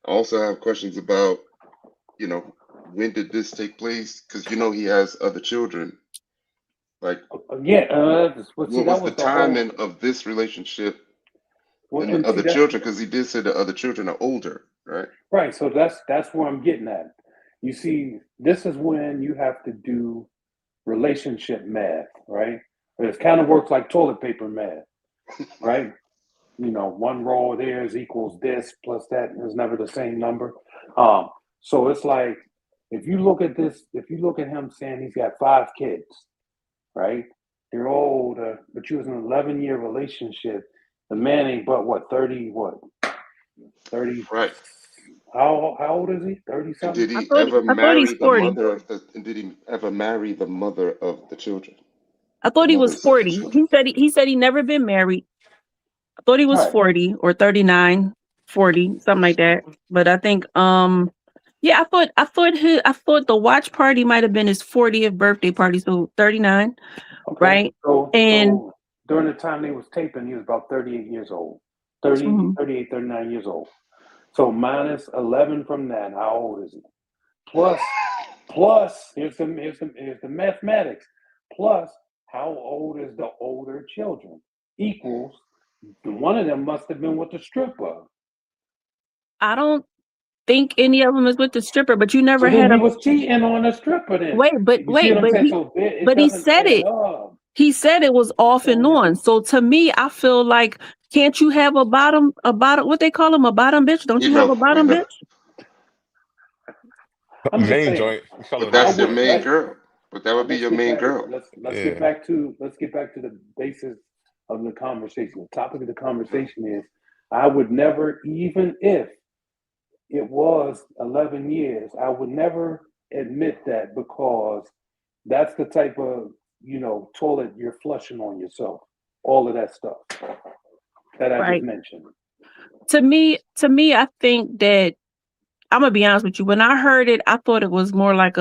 I also have questions about, when did this take place? Because he has other children. Like, what was the timing of this relationship and the other children? Because he did say the other children are older, right? Right. So that's where I'm getting at. You see, this is when you have to do relationship math, right? It kind of works like toilet paper math, right? One roll there is equals this plus that is never the same number. So it's like if you look at him saying he's got 5 kids, right? They're all older, but you was in an 11-year relationship. The man ain't but what 30? 30? Right. How old is he? 30 And something. did he I ever thought he's marry the 40. mother of the? And did he ever marry the mother of the children? I thought he was Mothers of the 40. children. He said he never been married. I thought he was 40 or 39, 40, something like that. But I think yeah, I thought the watch party might have been his 40th birthday party, so 39, right? So And during the time they was taping, he was about 38 years old. 38, 39 years old. So minus 11 from that, how old is he? Plus, here's the mathematics. Plus, how old is the older children? Equals, one of them must have been with the stripper. I don't think any of them is with the stripper, but you never So then had he a was cheating on the stripper then. wait, but You see what I'm saying? he So it but he doesn't said add it. up. He said it was off and on. So to me, I feel like can't you have a bottom what they call them, a bottom bitch? Don't you have a bottom bitch? I'm just Main saying. joint. You call it But a main that's your joint. main girl. But that would be Let's your get main back. girl. Let's Yeah. get back to the basis of the conversation. The topic of the conversation is I would never, even if it was 11 years, I would never admit that because that's the type of toilet you're flushing on yourself. All of that stuff that I just Right. mentioned. To me, I think that I'm gonna be honest with you. When I heard it, I thought it was more like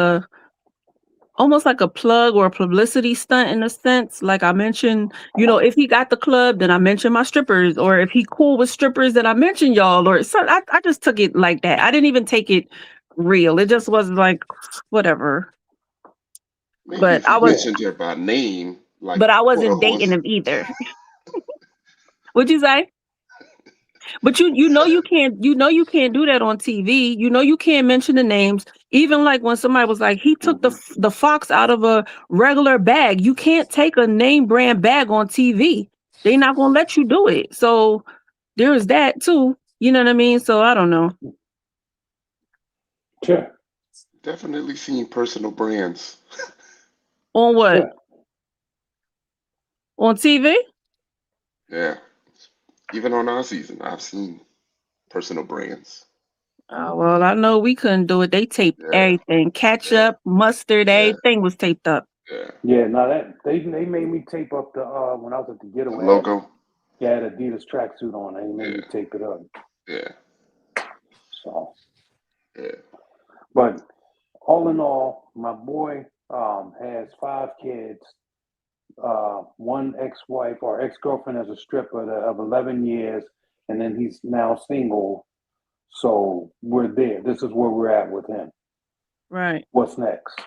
almost like a plug or a publicity stunt in a sense. Like I mentioned, if he got the club, then I mentioned my strippers, or if he cool with strippers, then I mentioned y'all, or so. I just took it like that. I didn't even take it real. It just was like whatever. Maybe But if he mentioned her by name, like but I quarter wasn't dating horse. him either. What'd you say? But you can't do that on TV. You can't mention the names. Even like when somebody was like, he took the fox out of a regular bag. You can't take a name brand bag on TV. They're not gonna let you do it. So there is that too. You know what I mean? So I don't know. Sure. Definitely seen personal brands. On what? Sure. On TV? Yeah. Even on our season, I've seen personal brands. Oh, well, I know we couldn't do it. They taped everything. Ketchup, mustard, everything was taped up. Yeah, no, that they made me tape up the when I was at the Getaway. The logo. I had Adidas tracksuit on. They made me tape it up. Yeah. So. Yeah. But all in all, my boy has 5 kids. One ex-wife or ex-girlfriend as a stripper of 11 years, and then he's now single. So we're there. This is where we're at with him. Right. What's next?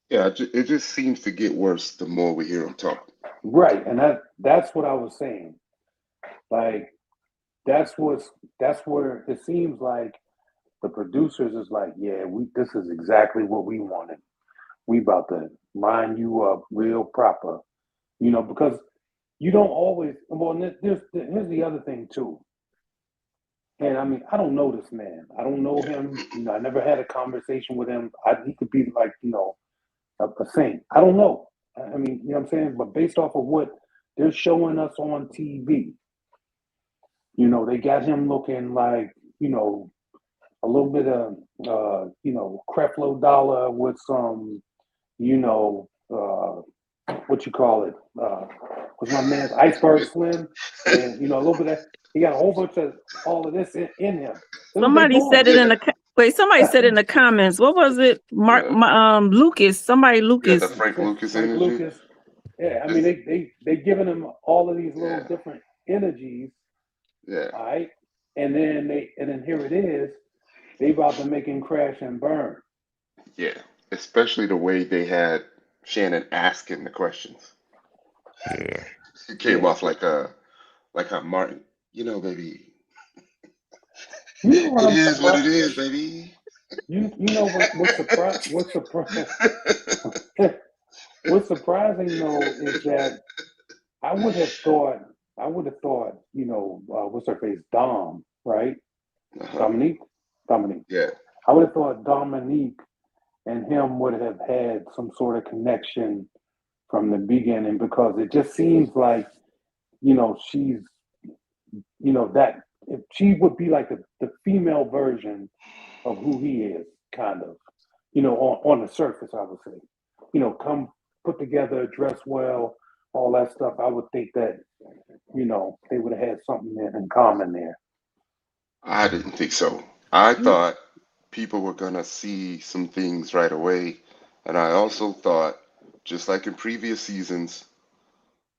Yeah, it just seems to get worse the more we hear him talk. Right, and that's what I was saying. Like that's where it seems like the producers is like, yeah, this is exactly what we wanted. We about to line you up real proper, because you don't always. Well, here's the other thing too. And I mean, I don't know this man. I don't know him. I never had a conversation with him. He could be like, a saint. I don't know. I mean, you know what I'm saying? But based off of what they're showing us on TV, they got him looking like, a little bit of, Creflo Dollar with some, what you call it? What's my man's Iceberg Slim? And, a little bit of, he got a whole bunch of all of this in him. Somebody said it in the somebody said in the comments. What was it? Lucas. Somebody Lucas. Yeah, the Frank Lucas energy. Lucas. Yeah, I mean they giving him all of these little different energies. Yeah. All right. And then here it is. They about to make him crash and burn. Yeah. Especially the way they had Channon asking the questions. Yeah. It came off like how Martin, baby. It is what it is, baby. You know what's surprising though is that I would have thought, what's her face? Dom, right? Dominique. Yeah. I would have thought Dominique and him would have had some sort of connection from the beginning, because it just seems like, she's, that if she would be like the female version of who he is, kind of, on the surface, I would say, come put together, dress well, all that stuff. I would think that, they would have had something in common there. I didn't think so. I thought people were going to see some things right away. And I also thought, just like in previous seasons,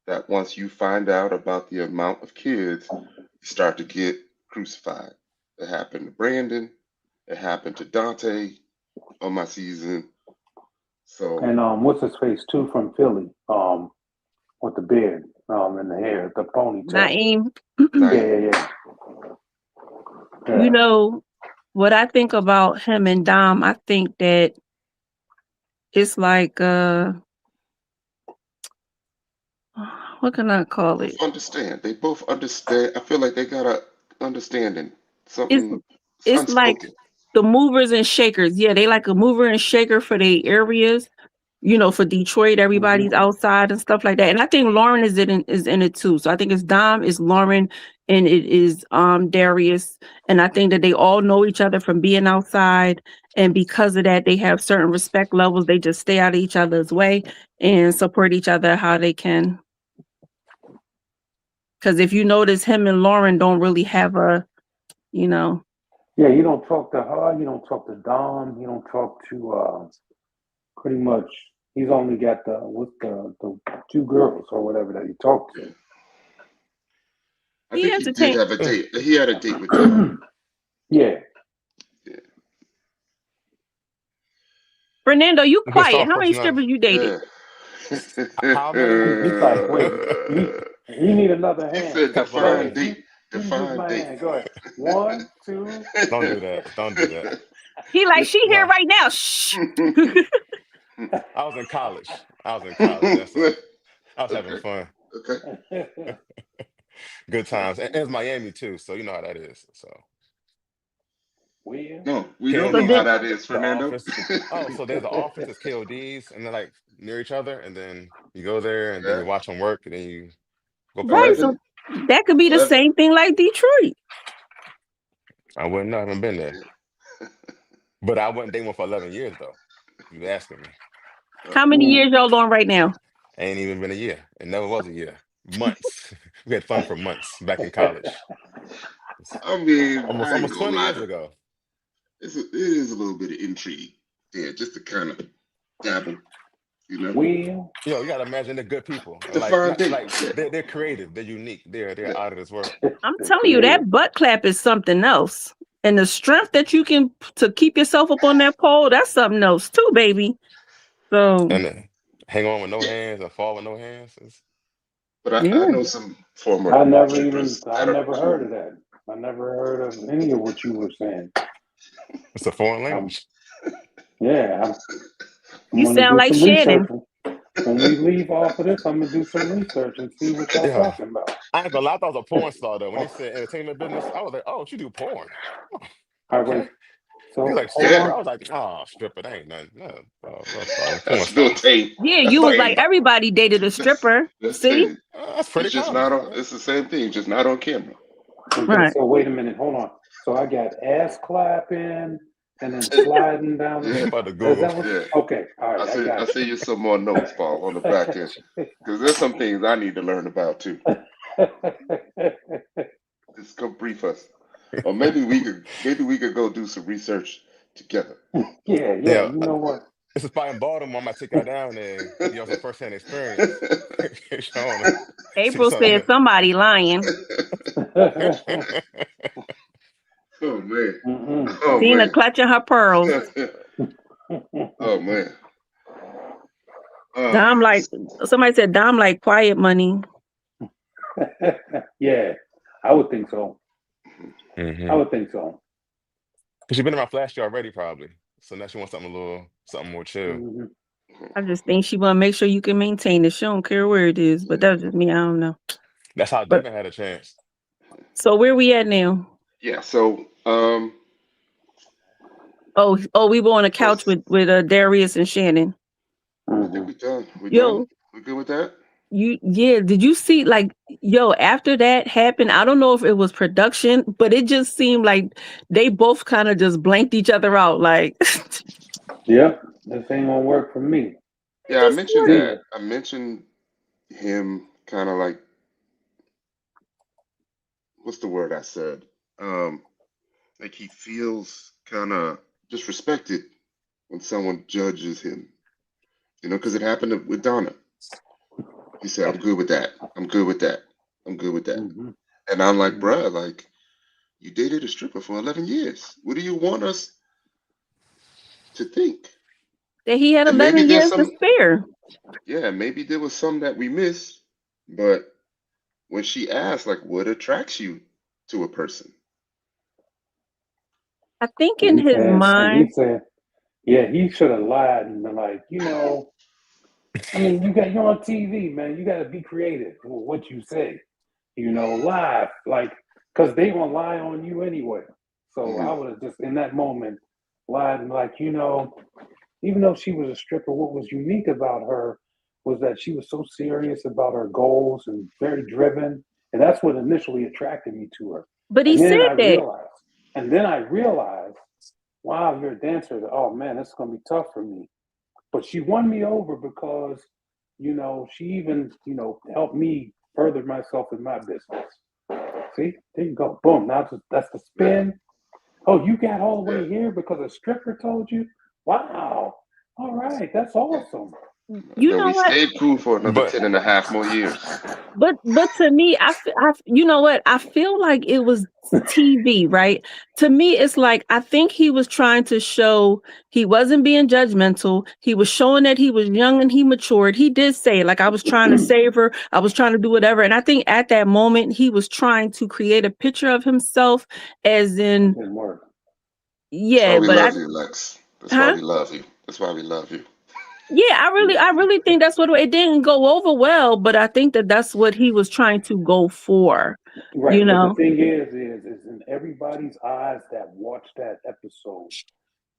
that once you find out about the amount of kids, you start to get crucified. It happened to Brandon. It happened to Dante on my season. So, and what's his face too from Philly, with the beard, and the hair, the ponytail. Naeem. Yeah. What I think about him and Dom, I think that it's like what can I call it? They both understand. I feel like they got a understanding. Something it's like the movers and shakers. Yeah, they like a mover and shaker for their areas. For Detroit, everybody's outside and stuff like that. And I think Lauren is in it too. So I think it's Dom, it's Lauren, and it is Darius. And I think that they all know each other from being outside. And because of that, they have certain respect levels. They just stay out of each other's way and support each other how they can. Because if you notice, him and Lauren don't really have a, Yeah, you don't talk to her. You don't talk to Dom. You don't talk to pretty much. He's only got the two girls or whatever that he talked to. I think he did have a date. He had a date with them. Yeah. Fernando, you quiet. How many strippers you dated? How many? He's like, wait, he need another hand. He said define date. Define date. Hand. Go ahead. 1, 2. Don't do that. He like, she here right now. Shh. I was in college. That's it. I was having fun. Okay. Good times. And it's Miami too, so you know how that is. So. No, we don't know how that is, Fernando. So there's the office, there's KODs, and they're like near each other, and then you go there and then you watch them work, and then you go. Right, so that could be the same thing like Detroit. I wouldn't know. I haven't been there. But I wasn't dating one for 11 years, though. You asking me. How many years y'all on right now? Ain't even been a year. It never was a year. Months. We had fun for months back in college. I mean, almost 20 years ago. It is a little bit of intrigue there, just to kind of dabble, Well, you gotta imagine they're good people. They're creative, they're unique, they're out of this world. I'm telling you, that butt clap is something else. And the strength that you can to keep yourself up on that pole, that's something else too, baby. So and hang on with no hands and fall with no hands. But I know some former. I never heard of that. I never heard of any of what you were saying. It's a foreign I'm, language. yeah, I'm You going to sound do like some Channon. research. When we leave off of this, I'm going to do some research and see what y'all Yeah. talking about. I ain't gonna lie, I thought it was a porn star though. When he said entertainment business, I was like, oh, she do porn. Oh, All right, wait. okay. He was So like hold stripper. Yeah, I on. was like, oh, stripper, that ain't nothing. No, porn that's still star. tape. Yeah, That's you was tape. like everybody dated a That's stripper. that's See? tape. That's It's pretty just common. not on. It's the same thing, just not on camera. Okay, Right. so wait a minute. Hold on. So I got ass clapping and then sliding down Yeah, the. about to Is Google. that what? Yeah. Okay. All right. I I got see you some more notes, Paul, on the you. back end, because there's some things I need to learn about too. Just come brief us, or maybe we could go do some research together. Yeah. Yeah, You know what? it's a spot in Baltimore. I might take y'all down there, give y'all some firsthand experience. Showing see April said something. somebody lying. Oh man. Mm-mm. Oh Tina man. clutching her pearls. Oh man. Dom like somebody said Dom like quiet money. Yeah, I would think so. Mm-hmm. I would think so. Cause you've been around Flash already, probably. So now she wants something more chill. Mm-hmm. I just think she want to make sure you can maintain it. She don't care where it is, but that's just me. I don't know. That's how But Devon had a chance. so where we at now? Yeah. So Oh, we were on a couch let's. with Darius and Channon. I think Mm-hmm. we done. We done. Yo, We good with that? did you see like after that happened? I don't know if it was production, but it just seemed like they both kind of just blanked each other out. Like Yep, this ain't gonna work for me. it Yeah, I just mentioned See, that. I mentioned him kind of like, what's the word I said? Um, like he feels kind of disrespected when someone judges him. Because it happened with Donnah. He said, "I'm good with that. I'm good with that. I'm good with that." mm-hmm. And I'm like, Mm-hmm. bruh, like you dated a stripper for 11 years. What do you want us to think? that he had And maybe 11 there's years to some, spare. yeah, maybe there was some that we missed. But when she asked, like, what attracts you to a person? I think And in he his said, mind, yeah, he should have lied and been like, I mean, you're on TV, man. You got to be creative with what you say. Live, like, because they gonna lie on you anyway. So I Mhm. would have just in that moment lied and like, even though she was a stripper, what was unique about her was that she was so serious about her goals and very driven, and that's what initially attracted me to her. but he And then said I that. realized, and then I realized, wow, you're a dancer. Oh man, this is gonna be tough for me. But she won me over because, she even, helped me further myself in my business. See, there you go. Boom. Now that's the Yeah, spin. Oh, you got all the yeah, way here because a stripper told you? Wow. All right. That's yeah. awesome. And You then know we what? stayed cool for another But 10 and a half more years. But to me, you know what? I feel like it was TV, right? To me, it's like I think he was trying to show he wasn't being judgmental. He was showing that he was young and he matured. He did say, like, I was trying to save her, I was trying to do whatever. And I think at that moment, he was trying to create a picture of himself as in, Didn't work. That's why yeah, we but love you, Lex. That's why huh? we love you. That's why we love you. Yeah, I really think that's what it didn't go over well, but I think that that's what he was trying to go for, you Right. But the know. thing is in everybody's eyes that watched that episode,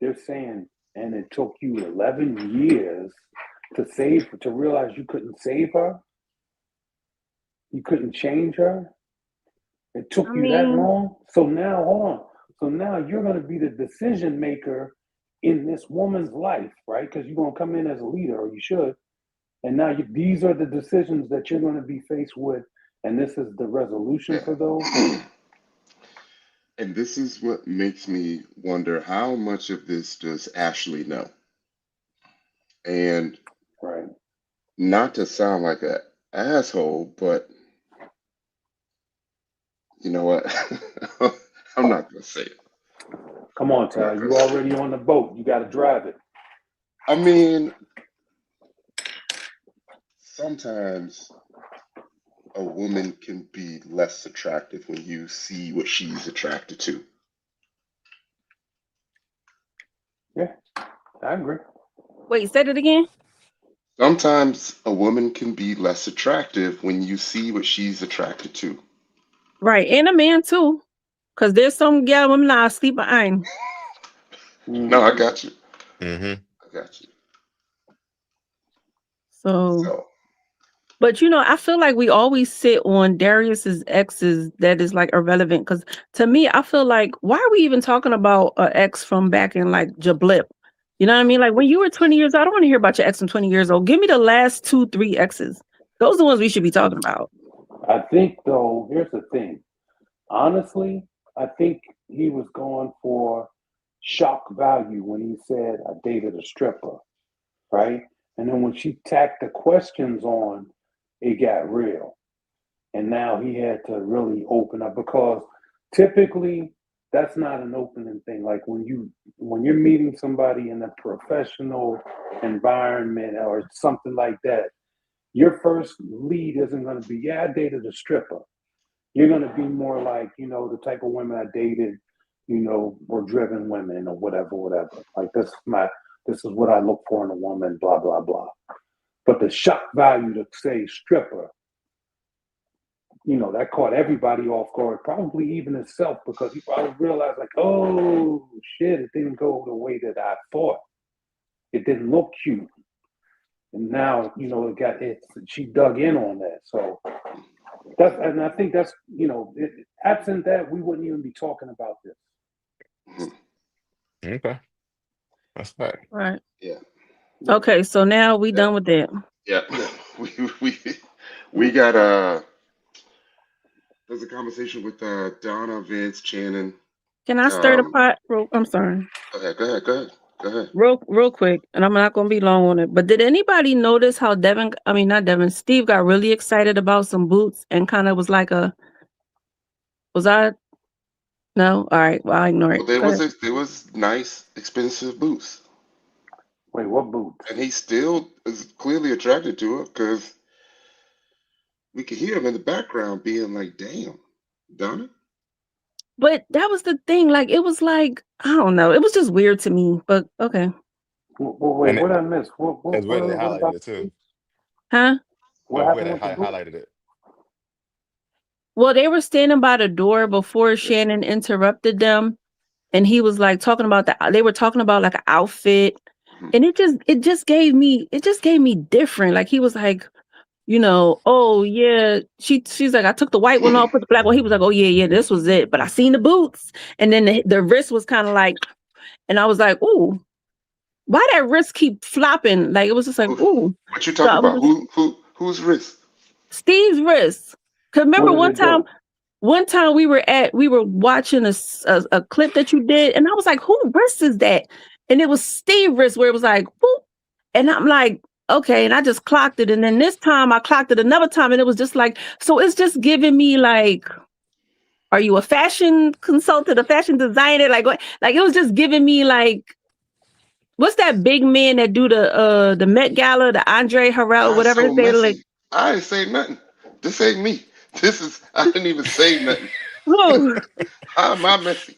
they're saying, and it took you 11 years to realize you couldn't save her, you couldn't change her. It took I you that mean, long. So now, hold on. So now you're going to be the decision maker in this woman's life, right? Because you're going to come in as a leader, or you should. And now these are the decisions that you're going to be faced with. And this is the resolution for those. Yeah. And this is what makes me wonder how much of this does Ashley know? And Right. not to sound like an asshole, but you know what? I'm not going to say it. Come on, I'm not Ty. going to You say it. already on the boat. You got to drive it. I mean, sometimes a woman can be less attractive when you see what she's attracted to. I agree. Wait, say it again. Sometimes a woman can be less attractive when you see what she's attracted to. Right, and a man too, because there's some gal women now sleep behind. No, I got you. Mm-hmm. I got you. So, So, but I feel like we always sit on Darius's exes that is like irrelevant. Because to me, I feel like why are we even talking about an ex from back in like Jablip? You know what I mean? Like when you were 20 years old, I don't want to hear about your ex from 20 years old. Give me the last 2, 3 exes. Those are the ones we should be talking about. I think though, here's the thing. Honestly, I think he was going for shock value when he said, I dated a stripper, right? And then when she tacked the questions on, it got real. And now he had to really open up because typically that's not an opening thing. Like when you're meeting somebody in a professional environment or something like that, your first lead isn't going to be, yeah, I dated a stripper. You're going to be more like, the type of women I dated, were driven women or whatever. Like this is what I look for in a woman, blah, blah, blah. But the shock value to say stripper, that caught everybody off guard, probably even himself, because he probably realized like, oh shit, it didn't go the way that I thought. It didn't look cute. And now, she dug in on that. So and I think that's, absent that, we wouldn't even be talking about this. Okay. That's right. Right. yeah. Okay, so now we done with that. Yeah. we got there's a conversation with Donnah, Vince, Channon. Can I stir the pot? I'm sorry. Go ahead. Real quick, and I'm not gonna be long on it. But did anybody notice how not Devon, Steve got really excited about some boots and kind of was like was I? No? All right. Well, I'll ignore it. Well, Go ahead. there was nice, expensive boots. Wait, what boots? And he still is clearly attracted to her because we could hear him in the background being like, damn, Donnah? But that was the thing. Like, it was like, I don't know. It was just weird to me. But okay. Wait, And what I missed? it's weird they What highlighted about it too. Huh? What It's weird happened they with the boots? highlighted it. Well, they were standing by the door before Channon interrupted them. And he was like talking about they were talking about like an outfit. And it just gave me different. Like he was like, oh yeah, she's like, I took the white one off, put the black one. He was like, oh yeah, this was it. But I seen the boots, and then the wrist was kind of like, and I was like, ooh, why that wrist keep flopping? Like it was just like, ooh. What you talking about? Whose wrist? Steve's wrist. Cause remember one time we were watching a clip that you did, and I was like, who wrist is that? And it was Steve's wrist where it was like, whoop, and I'm like, okay, and I just clocked it. And then this time I clocked it another time, and it was just like, so it's just giving me like, are you a fashion consultant, a fashion designer? Like what? Like it was just giving me like, what's that big man that do the Met Gala, the Andre Harrell, whatever So his name? Like, I ain't say nothing. This ain't me. I didn't even say nothing. whoa, How am I messy?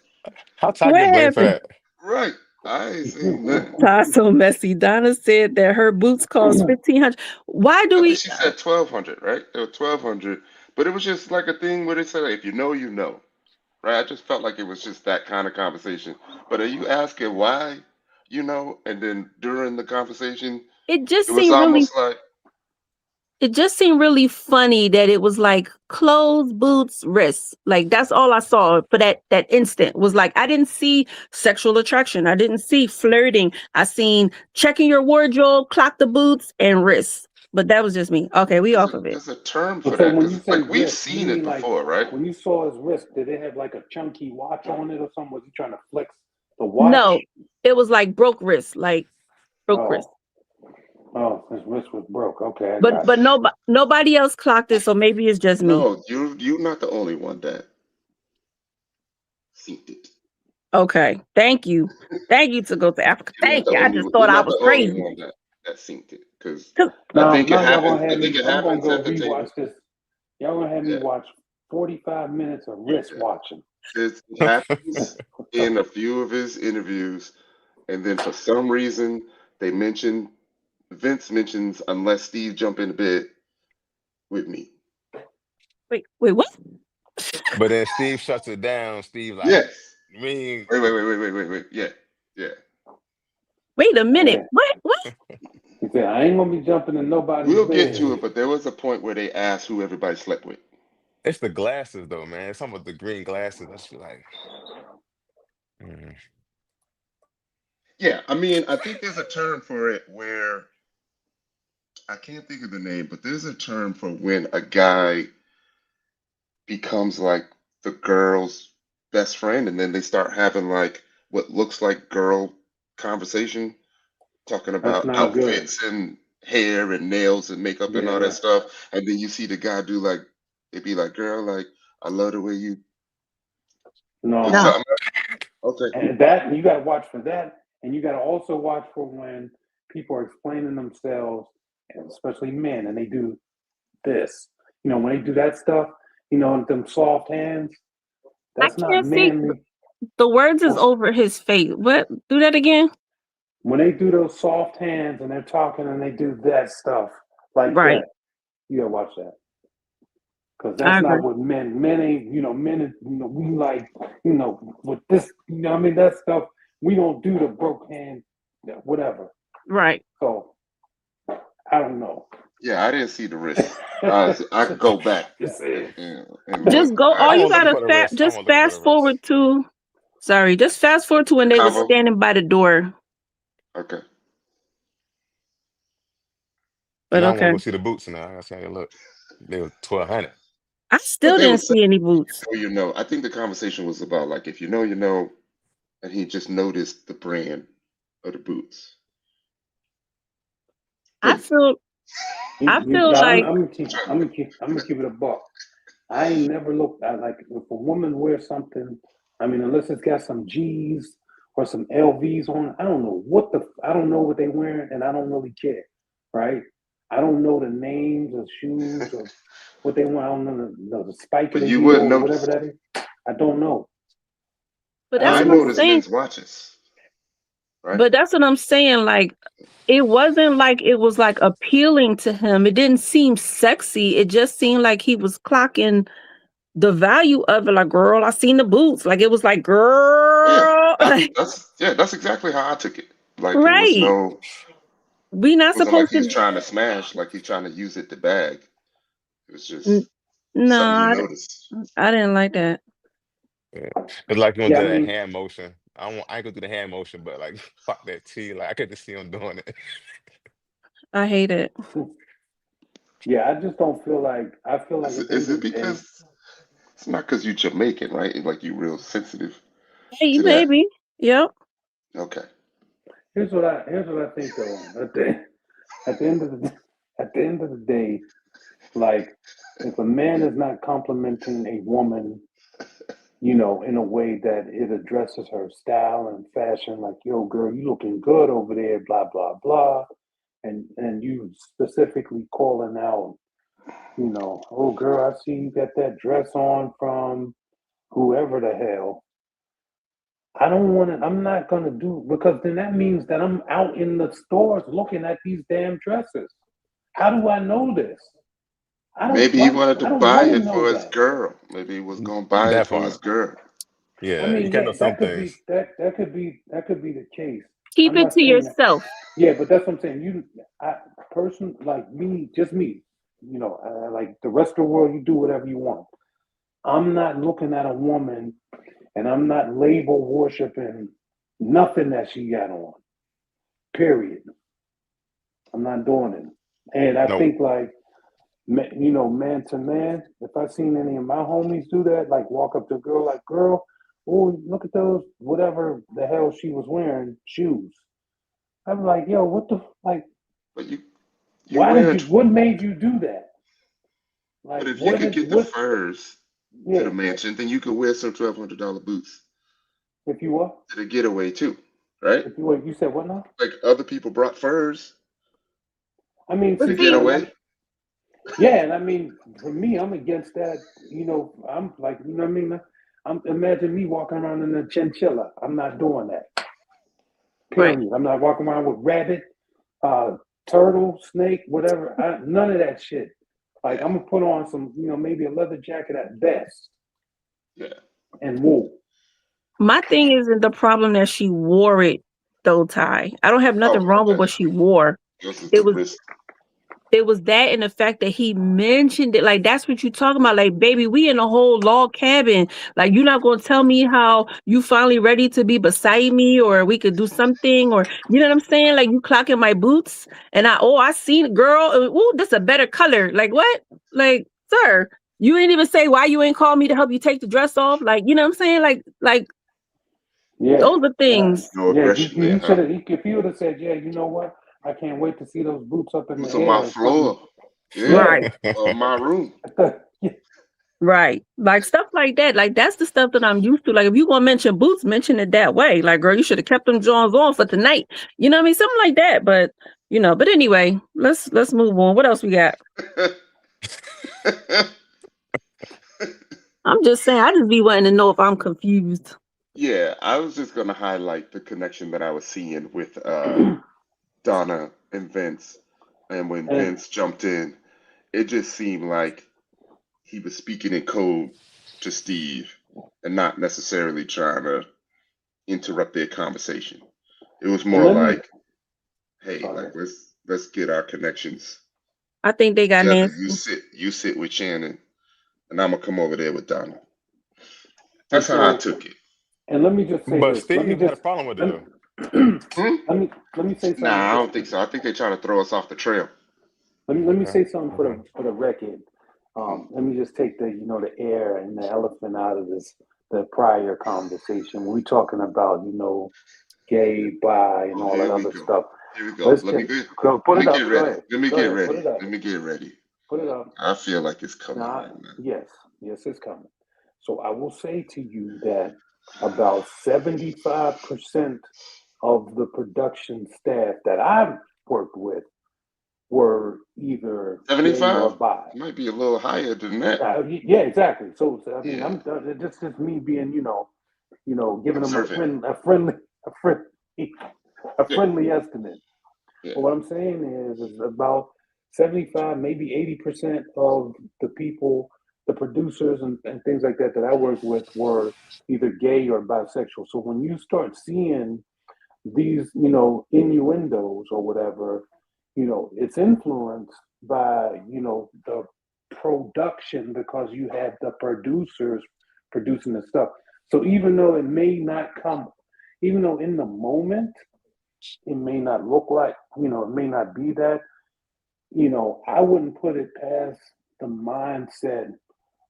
How Ty what get blamed for happened? that? Right. I ain't saying nothing. Todd so messy. Donnah said that her boots cost $1,500. Why do I we? think she said 1,200, right? They were 1,200, but it was just like a thing where they said, if you know, you know, right? I just felt like it was just that kind of conversation. But are you asking why, and then during the conversation, It just it was seemed really. almost like, It just seemed really funny that it was like clothes, boots, wrists. Like that's all I saw for that instant was like I didn't see sexual attraction. I didn't see flirting. I seen checking your wardrobe, clock the boots, and wrists. But that was just me. Okay, we off of it. there's a term for So that when you because say like we've wrist, you seen it mean like before, right? when you saw his wrist, did it have like a chunky watch on it or something? Was he trying to flex the watch? No, it was like broke wrist, like broke wrist. Oh, his wrist was broke. Okay, But nobody else clocked it, so maybe it's just me. No, you're not the only one that seen it. Okay, thank you to go to Africa. Thank you. I just thought You're I not was the only crazy. one that seen it because Now, I think y'all it gonna have me. I'm gonna happens go at the table. rewatch this. Y'all gonna have me watch 45 minutes of wrist watching. It happens in a few of his interviews. and then for some reason Vince mentions unless Steve jump in the bed with me. Wait, what? But then Steve shuts it down. Steve like, Yes. me. Wait. Yeah. Wait a minute. Yeah. What? He said, I ain't gonna be jumping in nobody's We'll bed. get to it, but there was a point where they asked who everybody slept with. It's the glasses though, man. It's something with the green glasses. I just feel like, Yeah, I mean, I think there's a term for it where I can't think of the name, but there's a term for when a guy becomes like the girl's best friend, and then they start having like what looks like girl conversation, talking That's about not good. outfits and hair and nails and makeup and all Yeah. that stuff. And then you see the guy do like, it'd be like, girl, like, I love the way you No. or No. something. Okay. And that you gotta watch for that, and you gotta also watch for when people are explaining themselves, and especially men, and they do this. You know, when they do that stuff, you know, them soft hands, that's not can't see. manly. The words is over his face. What? Do that again? When they do those soft hands and they're talking and they do that stuff like Right. that, you gotta watch that. Because I that's agree. not what men ain't, we like, with this, I mean, that stuff, we don't do the broke hand, whatever. Right. So, I don't know. Yeah, I didn't see the wrist. I could go back. And Just look. go. All I you won't look gotta for the wrist. I just won't look for fast the wrist. forward to. Sorry, just fast forward to when they were Combo? standing by the door. Okay. But Now I want okay, to go see the boots now. I gotta see how they look. They were 1,200. I But still they didn't was saying, see any boots. you know, I think the conversation was about like if you know, you know, and he just noticed the brand of the boots. I feel I'm like gonna keep it a buck. I ain't never looked at like if a woman wears something. I mean, unless it's got some G's or some LVs on, I don't know what they wearing, and I don't really care, right? I don't know the names of shoes or what they want. I don't know the spike But of the you heel would or whatever notice. that is. I don't know. but Now that's I what I'm noticed saying. men's watches, right? But that's what I'm saying. Like it wasn't like it was like appealing to him. It didn't seem sexy. It just seemed like he was clocking the value of it. Like, girl, I seen the boots. Like it was like, Yeah, girl, like, that's exactly how I took it. Like it was right. no, We not wasn't like supposed he's to. trying to smash, like he's trying to use it to bag. It was N- just No, something you noticed. I didn't like that. Yeah. It's like you want Yeah, to I do that mean, hand motion. I ain't gonna do the hand motion, but like fuck that T. Like I could just see him doing it. I hate it. yeah, I just don't feel like. I feel like at the Is end it of the day, because it's not because you Jamaican, right? Like you real sensitive Hey, to that. maybe. Yep. Okay. here's what I think though. At the end of the day, like if a man is not complimenting a woman, in a way that it addresses her style and fashion, like, yo, girl, you looking good over there, blah, blah, blah. And you specifically calling out, oh girl, I see you got that dress on from whoever the hell. I'm not gonna do because then that means that I'm out in the stores looking at these damn dresses. How do I know this? Maybe he wanted to I don't buy want to it know for his that. girl. Maybe he was gonna buy it That for his part. girl. I Yeah, you mean, can't know yeah, some things. that could be the case. Keep I'm it not to saying that. yourself. Yeah, but that's what I'm saying. Like me, just me. Like the rest of the world, you do whatever you want. I'm not looking at a woman, and I'm not label worshiping nothing that she got on. Period. I'm not doing it. And I No, think like, man to man, if I seen any of my homies do that, like walk up to a girl, like, girl, oh, look at those, whatever the hell she was wearing, shoes. I'm like, yo, what the, like, But you wearing what made you do that? but Like, if you could get the furs to yeah, the mansion, then you could wear some $1,200 boots if you what? to the getaway too, right? You said what now? Like other people brought furs I mean, to But the see, see, getaway. yeah, and I mean, for me, I'm against that. I'm like, you know what I mean? Imagine me walking around in a chinchilla. I'm not doing that. Right. Period. I'm not walking around with rabbit, turtle, snake, whatever. None of that shit. Like I'm gonna put on some, maybe a leather jacket at best. Yeah. And wool. My thing isn't the problem that she wore it though, Ty. I don't have nothing wrong with what she wore. This is It the was risk. it was that and the fact that he mentioned it. Like, that's what you talking about. Like, baby, we in a whole log cabin. Like, you're not going to tell me how you finally ready to be beside me, or we could do something, or, you know what I'm saying? Like, you clocking my boots and I seen girl. Ooh, this a better color. Like, what? Like, sir, you ain't even say why you ain't call me to help you take the dress off. Like, you know what I'm saying? Like Yeah. those are things. No aggression He there, should huh? have. If he would have said, "Yeah, you know what? I can't wait to see those boots up in the Who's on my air." floor? Yeah. Right. Or my room. Right. Like stuff like that. Like that's the stuff that I'm used to. Like if you gonna mention boots, mention it that way. Like, girl, you should have kept them Johns on for tonight. You know what I mean? Something like that. But but anyway, let's move on. What else we got? I'm just saying, I just be wanting to know if I'm confused. Yeah, I was just gonna highlight the connection that I was seeing with Donna and Vince. And when Vince jumped in, it just seemed like he was speaking in code to Steve and not necessarily trying to interrupt their conversation. It was more like, hey, like let's get our connections I think they got together. nasty. You sit with Channon, and I'm gonna come over there with Donna. That's how I took it. And let me just say But this. Steve had a problem with it though. Let me say something. Nah, I don't think so. I think they're trying to throw us off the trail. Let me say something for the record. Let me just take the air and the elephant out of the prior conversation. We're talking about gay, bi, and all that other stuff. Here we go. Let's Let me put it up. get Go ready. ahead. Let me Go get ahead. ready. Put it up. Let me get ready. Put it up. I feel like it's coming right now. Yes, it's coming. So I will say to you that about 75% of the production staff that I've worked with were either gay or 75? bi. It might be a little higher than that. Yeah, exactly. So I mean, it's just me being, giving them Observant. a friendly estimate. Yeah. But what I'm saying is about 75, maybe 80% of the people, the producers and things like that I work with were either gay or bisexual. So when you start seeing these, innuendos or whatever, it's influenced by, the production because you have the producers producing the stuff. So even though even though in the moment, it may not look like, it may not be that, I wouldn't put it past the mindset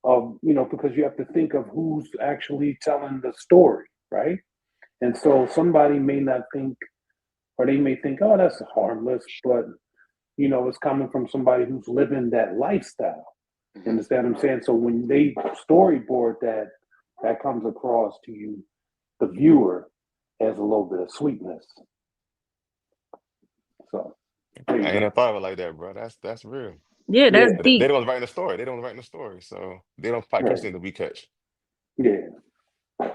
of, because you have to think of who's actually telling the story, right? And so somebody may not think, or they may think, oh, that's harmless, but, it's coming from somebody who's living that lifestyle. You understand what I'm saying? So when they storyboard that comes across to you, the viewer, as a little bit of sweetness. So I ain't never thought of it like that, bro. That's real. Yeah, that's deep. They don't write the story. They don't write the story, so they don't catch anything that we catch. Yeah,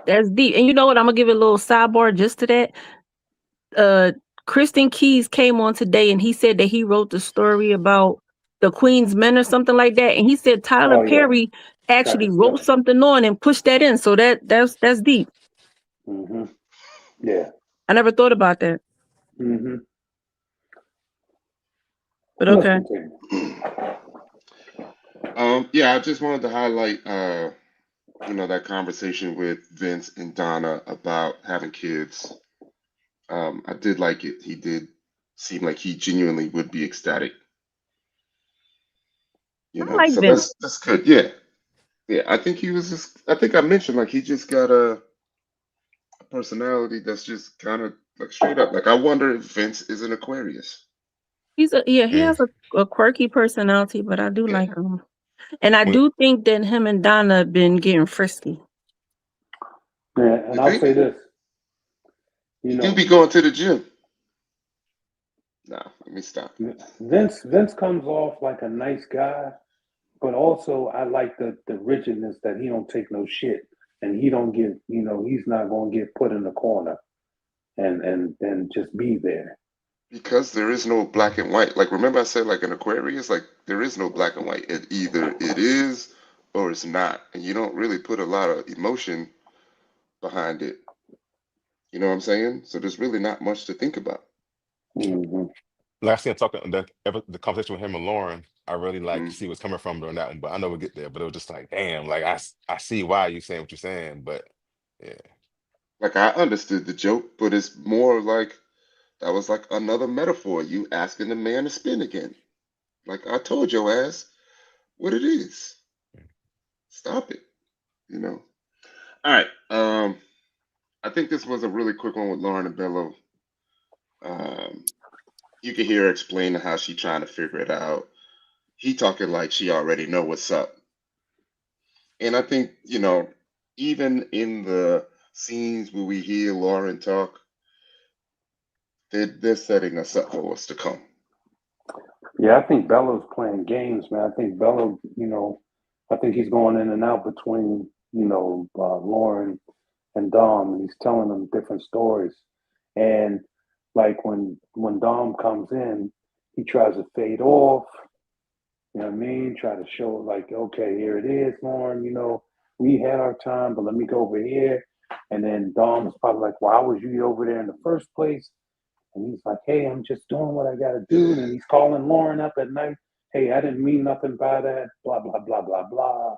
That's deep. And you know what? I'm gonna give it a little sidebar just to that. Kristen Keys came on today and he said that he wrote the story about the Queen's Men or something like that. And he said Tyler Perry actually wrote something on and pushed that in. So that's deep. Mm-hmm. Yeah. I never thought about that. Mm-hmm. But okay. Yeah, I just wanted to highlight that conversation with Vince and Donna about having kids. I did like it. He did seem like he genuinely would be ecstatic. I like so Vince. that's good. Yeah. Yeah, I think I think I mentioned like he just got a personality that's just kind of like straight up. Like I wonder if Vince is an Aquarius. He has a quirky personality, but I do like him. And I do think that him and Donna have been getting frisky. Yeah, and I'll say this. You do be going to the gym. Nah, let me stop. Vince comes off like a nice guy, but also I like the rigidness that he don't take no shit, and he don't get, he's not going to get put in the corner. and just be there. Because there is no black and white. Like remember I said like an Aquarius, like there is no black and white. Either it is or it's not. And you don't really put a lot of emotion behind it. You know what I'm saying? So there's really not much to think about. Mm-hmm. Like I see him talking the conversation with him and Lauren, I really like to Mhm. see what's coming from during that one, but I know we'll get there. But it was just like, damn, like I see why you saying what you're saying, but yeah. Like I understood the joke, but it's more like that was like another metaphor. You asking the man to spin again. Like I told your ass what it is. Stop it. You know. All right. I think this was a really quick one with Lauren and Bello. Um, you can hear her explaining how she trying to figure it out. He talking like she already know what's up. And I think, even in the scenes where we hear Lauren talk, they're setting us up for what's to come. Yeah, I think Bello's playing games, man. I think Bello, I think he's going in and out between, Lauren and Dom, and he's telling them different stories. And like when Dom comes in, he tries to fade off. You know what I mean? Try to show like, okay, here it is, Lauren. We had our time, but let me go over here. And then Dom is probably like, why was you over there in the first place? And he's like, hey, I'm just doing what I got to do. And Yeah, then he's calling Lauren up at night. Hey, I didn't mean nothing by that. Blah, blah, blah, blah, blah.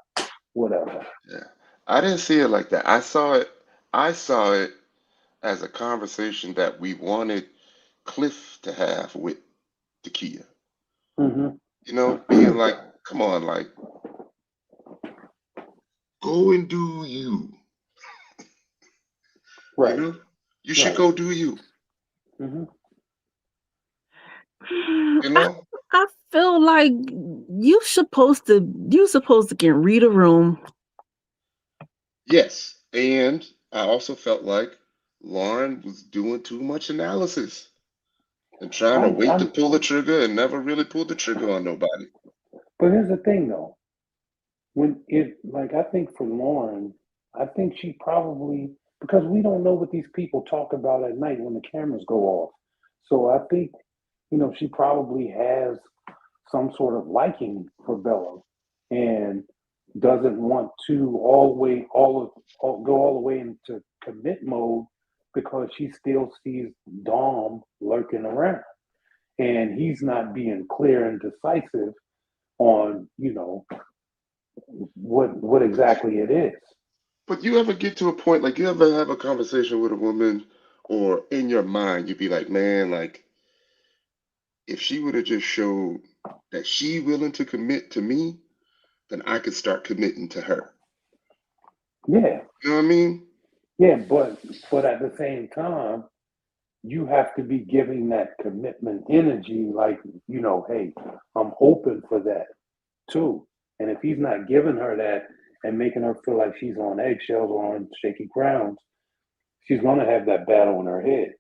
Whatever. yeah. I didn't see it like that. I saw it as a conversation that we wanted Cliff to have with Takia. Mm-hmm. Being like, come on, like, go and do you. You Right, know? You should right. go do you. Mm-hmm. You know? I feel like you supposed to can read a room. Yes. And I also felt like Lauren was doing too much analysis and trying to wait to I'm, pull the trigger and never really pulled the trigger on nobody. but here's the thing, though. I think for Lauren, I think she probably, because we don't know what these people talk about at night when the cameras go off. So I think, she probably has some sort of liking for Bella and doesn't want to go all the way into commit mode because she still sees Dom lurking around and he's not being clear and decisive on, what exactly it is. But you ever get to a point, like, you ever have a conversation with a woman, or in your mind, you'd be like, man, like, if she would have just showed that she willing to commit to me, then I could start committing to her. Yeah, You know what I mean? yeah, but at the same time, you have to be giving that commitment energy, like, hey, I'm open for that too. And if he's not giving her that and making her feel like she's on eggshells or on shaky ground, she's gonna have that battle in her head.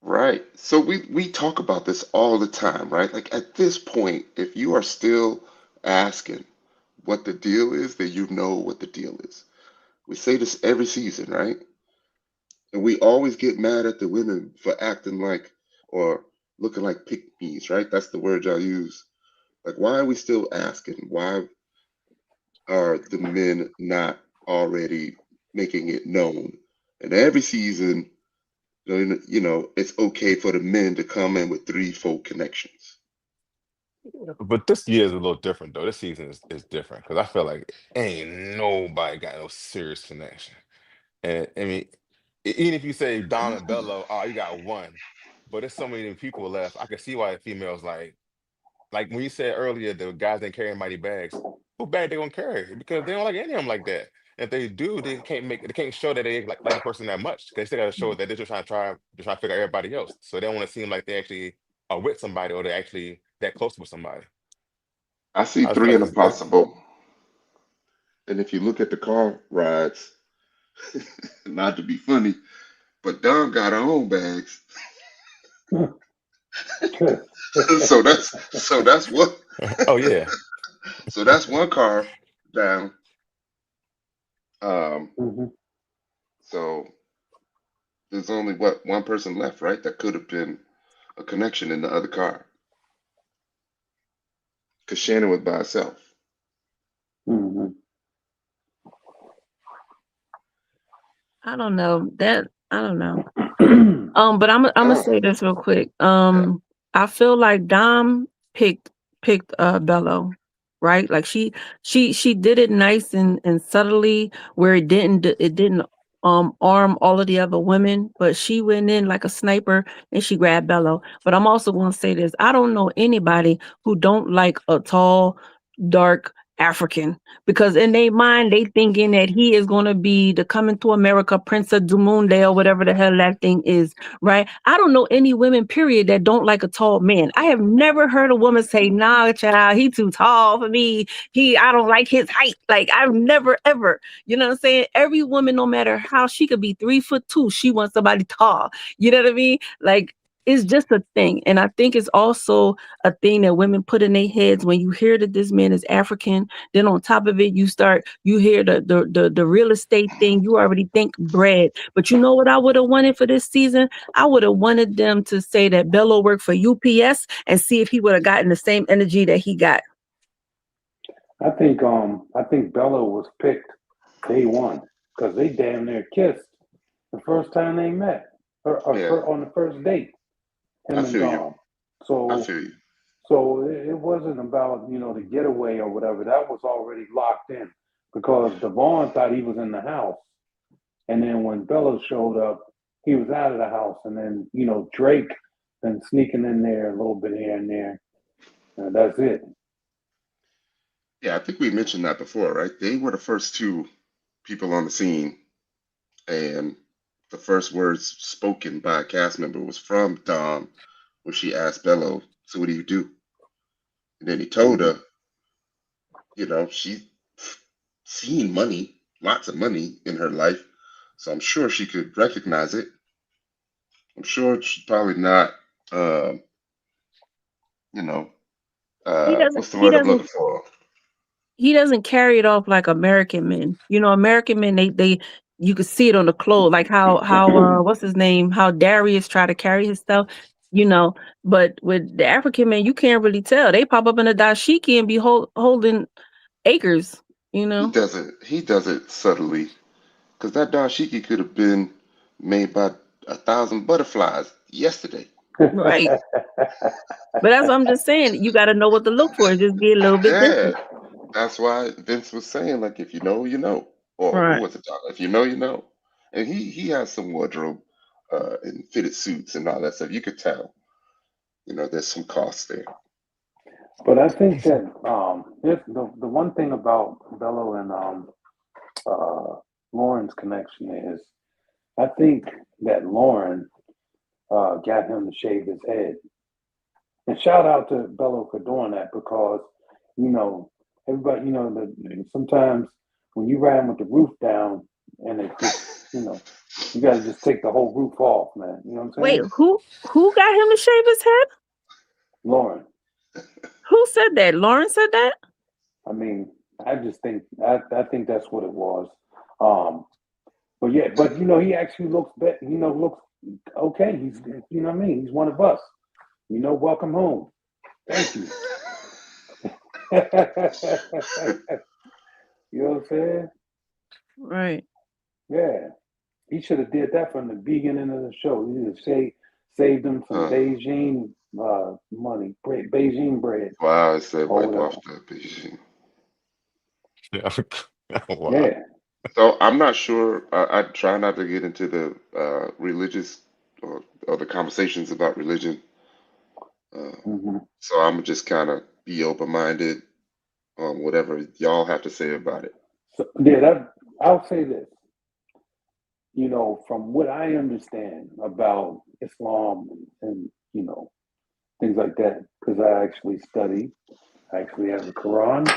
Right. So we talk about this all the time, right? Like at this point, if you are still asking what the deal is, then you know what the deal is. We say this every season, right? And we always get mad at the women for acting like or looking like pick me's, right? That's the word y'all use. Like, why are we still asking? Why are the men not already making it known? And every season, it's okay for the men to come in with three, four connections. But this year is a little different though. This season is different because I feel like ain't nobody got no serious connection. And I mean, even if you say Don and Bello, oh, you got one, but there's so many people left. I can see why the females like when you said earlier the guys didn't carry mighty bags. Who bag they gonna carry? Because they don't like any of them like that. If they do, they can't show that they like the person that much. They still gotta show that they're just trying to figure out everybody else. So they don't want to seem like they actually are with somebody or they're actually that close with somebody. I see I just three feel in like the possible. And if you look at the car rides, not to be funny, but Don got her own bags. So that's what oh yeah. so that's one car down. Um Mhm. so there's only one person left, right? That could have been a connection in the other car because Shannon was by herself. Mm-hmm. I don't know that. I don't know. But I'm gonna say this real quick. I feel like Dom picked Bello, right? Like she did it nice and subtly where it didn't arm all of the other women, but she went in like a sniper and she grabbed Bello. But I'm also gonna say this: I don't know anybody who don't like a tall, dark African, because in their mind they thinking that he is going to be the coming to America Prince of Dumunde or whatever the hell that thing is, right? I don't know any women, period, that don't like a tall man. I have never heard a woman say, "Nah, child, he too tall for me. I don't like his height." Like I've never ever, you know what I'm saying? Every woman, no matter how she could be 3'2", she wants somebody tall. You know what I mean? Like it's just a thing, and I think it's also a thing that women put in their heads when you hear that this man is African. Then on top of it, you hear the real estate thing. You already think bread. But you know what I would have wanted for this season? I would have wanted them to say that Bello worked for UPS and see if he would have gotten the same energy that he got. I think Bella was picked day one because they damn near kissed the first time they met, Yeah, on the first date, I him and feel you. Dom. I So feel you. it wasn't about the getaway or whatever. That was already locked in because Devon thought he was in the house, and then when Bella showed up, he was out of the house, and then Drake been sneaking in there a little bit here and there. And that's it. Yeah, I think we mentioned that before, right? They were the first two people on the scene, and the first words spoken by a cast member was from Dom, where she asked Bello, "So what do you do?" And then he told Mm-hmm. her, she's seen money, lots of money in her life, so I'm sure she could recognize it. I'm sure she's probably not, um, you know, He doesn't what's the he word I'm doesn't looking for? he doesn't carry it off like American men. American men, they you could see it on the clothes, like how what's his name? How Darius try to carry his stuff, you know. But with the African men, you can't really tell. They pop up in a dashiki and be holding acres, you He know. does it. He does it subtly, because that dashiki could have been made by 1,000 butterflies yesterday. Right. But that's what I'm just saying. You got to know what to look for. Just be a little bit Yeah, different. that's why Vince was saying, like, if you know, you know. Or who Right. was it, Donnah? If you know, you know. And he has some wardrobe and fitted suits and all that stuff. You could tell, there's some cost there. But I think that the one thing about Bello and Lauren's connection is I think that Lauren got him to shave his head. And shout out to Bello for doing that because, everybody, sometimes when you ride with the roof down and it just, you got to just take the whole roof off, man. You know what I'm Wait, saying? who got him to shave his head? Lauren. Who said that? Lauren said that? I mean, I just think I think that's what it was. Um, but yeah, but he actually looks looks okay. He's what I mean. He's one of us. Welcome home. Thank you. You know what I'm saying? Right. Yeah. He should have did that from the beginning of the show. He should have saved him some Uh, Beijing money, Beijing bread wow, I said or wipe whatever. off that Beijing. Yeah. Wow. Yeah. So I'm not sure. I try not to get into the religious or the conversations about religion. Uh, Hmm. so I'm just kind of be open-minded on whatever y'all have to say about it. So yeah, I'll say this. From what I understand about Islam and things like that, because I actually study, I actually have the Quran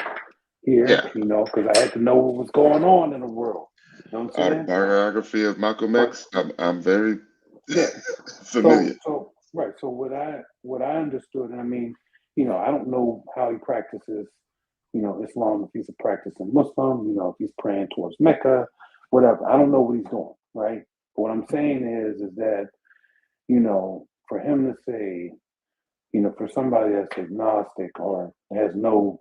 here, Yeah, because I had to know what was going on in the world. You know what I'm saying? autobiography of Malcolm But X. I'm very yeah, familiar. right. So what I understood, and I mean, I don't know how he practices, Islam, if he's a practicing Muslim, if he's praying towards Mecca, whatever. I don't know what he's doing, right? But what I'm saying is that, for him to say, for somebody that's agnostic or has no,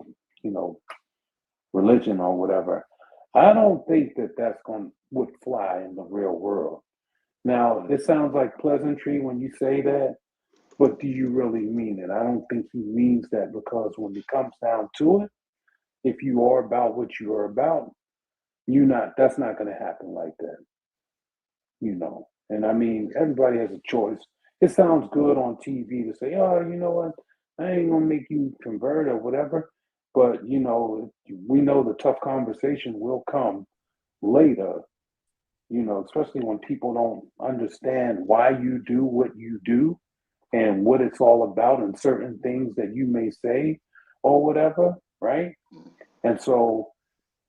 religion or whatever, I don't think that would fly in the real world. Now, it sounds like pleasantry when you say that, but do you really mean it? I don't think he means that, because when it comes down to it, if you are about what you are about, that's not going to happen like that, And I mean, everybody has a choice. It sounds good on TV to say, oh, you know what? I ain't going to make you convert or whatever. But, we know the tough conversation will come later, especially when people don't understand why you do what you do and what it's all about and certain things that you may say or whatever, right? And so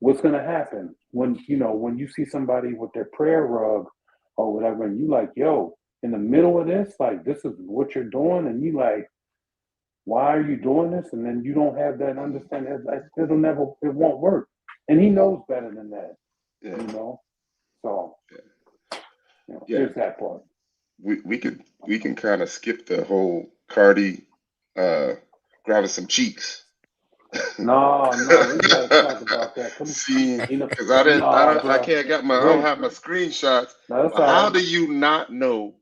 what's going to happen when you see somebody with their prayer rug or whatever, and you like, yo, in the middle of this, like, this is what you're doing, and you like, why are you doing this? And then you don't have that understanding. It won't work. And he knows better than that, So, there's that part. We can kind of skip the whole Cardi grabbing some cheeks. No, we gotta talk about that. See, because I can't got I don't have my screenshots. No, but how do you not know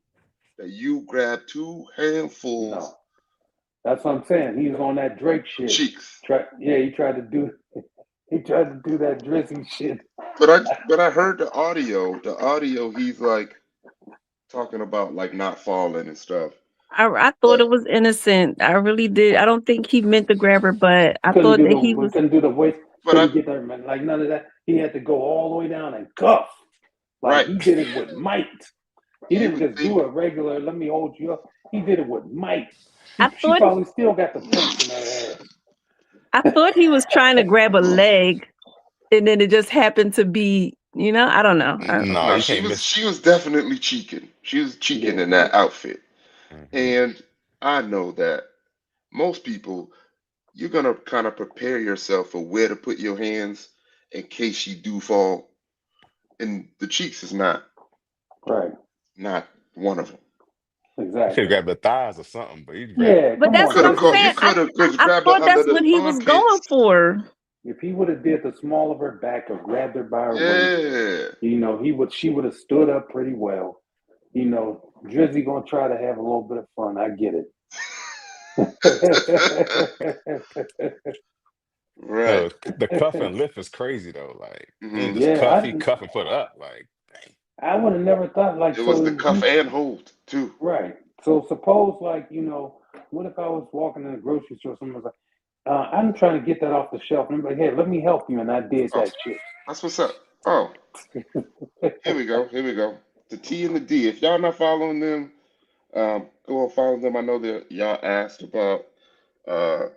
that you grabbed two handfuls? No, that's what I'm saying. He was on that Drake shit. Cheeks. He tried to do that Drizzy shit. But I heard the audio. The audio, he's like talking about like not falling and stuff. I thought it was innocent. I really did. I don't think he meant to grab her, but I thought that he was. Couldn't do the waist. Couldn't get there, man. Like none of that. He had to go all the way down and cuff. Like he did it with might. He didn't just do a regular. Let me hold you up. He did it with might. She probably still got the punch in her ass. I thought he was trying to grab a leg, and then it just happened to be. I don't know. No, she was definitely cheeking. She was cheeking in that outfit. And I know that most people, you're going to kind of prepare yourself for where to put your hands in case you do fall. And the cheeks is not one of them. Exactly. You could grab the thighs or something, but but that's what I'm saying. I thought that's what he was going for. If he would have did the small of her back or grabbed her by her waist, she would have stood up pretty well. Drizzy gonna try to have a little bit of fun. I get it. Right. The cuff and lift is crazy though. Like, just cuff and put up. Like, dang. I would have never thought like it was the cuff and hold too. Right. So suppose like what if I was walking in a grocery store? Someone was like, I'm trying to get that off the shelf. And I'm like, hey, let me help you. And I did that shit. That's what's up. Oh, here we go. The T and the D. If y'all not following them, go follow them. I know that y'all asked about the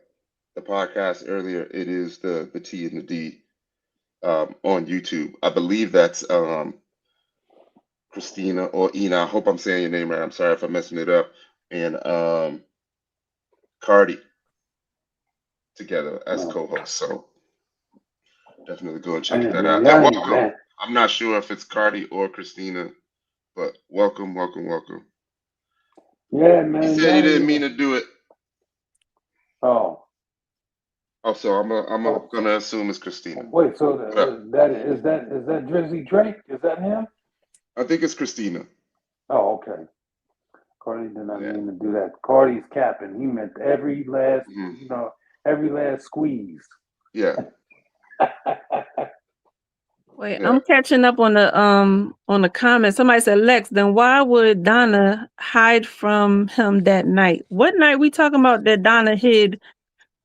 podcast earlier. It is the T and the D on YouTube. I believe that's Christina or Ina. I hope I'm saying your name right. I'm sorry if I'm messing it up. And Carde together as co-hosts. So definitely go and check that out. And welcome. I'm not sure if it's Carde or Christina, but welcome. Yeah, man. He said he didn't mean to do it. Oh, so I'm gonna assume it's Christina. Wait, so is that Drizzy Drake? Is that him? I think it's Christina. Oh, okay. Carde did not mean to do that. Carde's capping. He meant every last, every last squeeze. Yeah. Wait, I'm catching up on the comments. Somebody said, Lex, then why would Donnah hide from him that night? What night we talking about that Donnah hid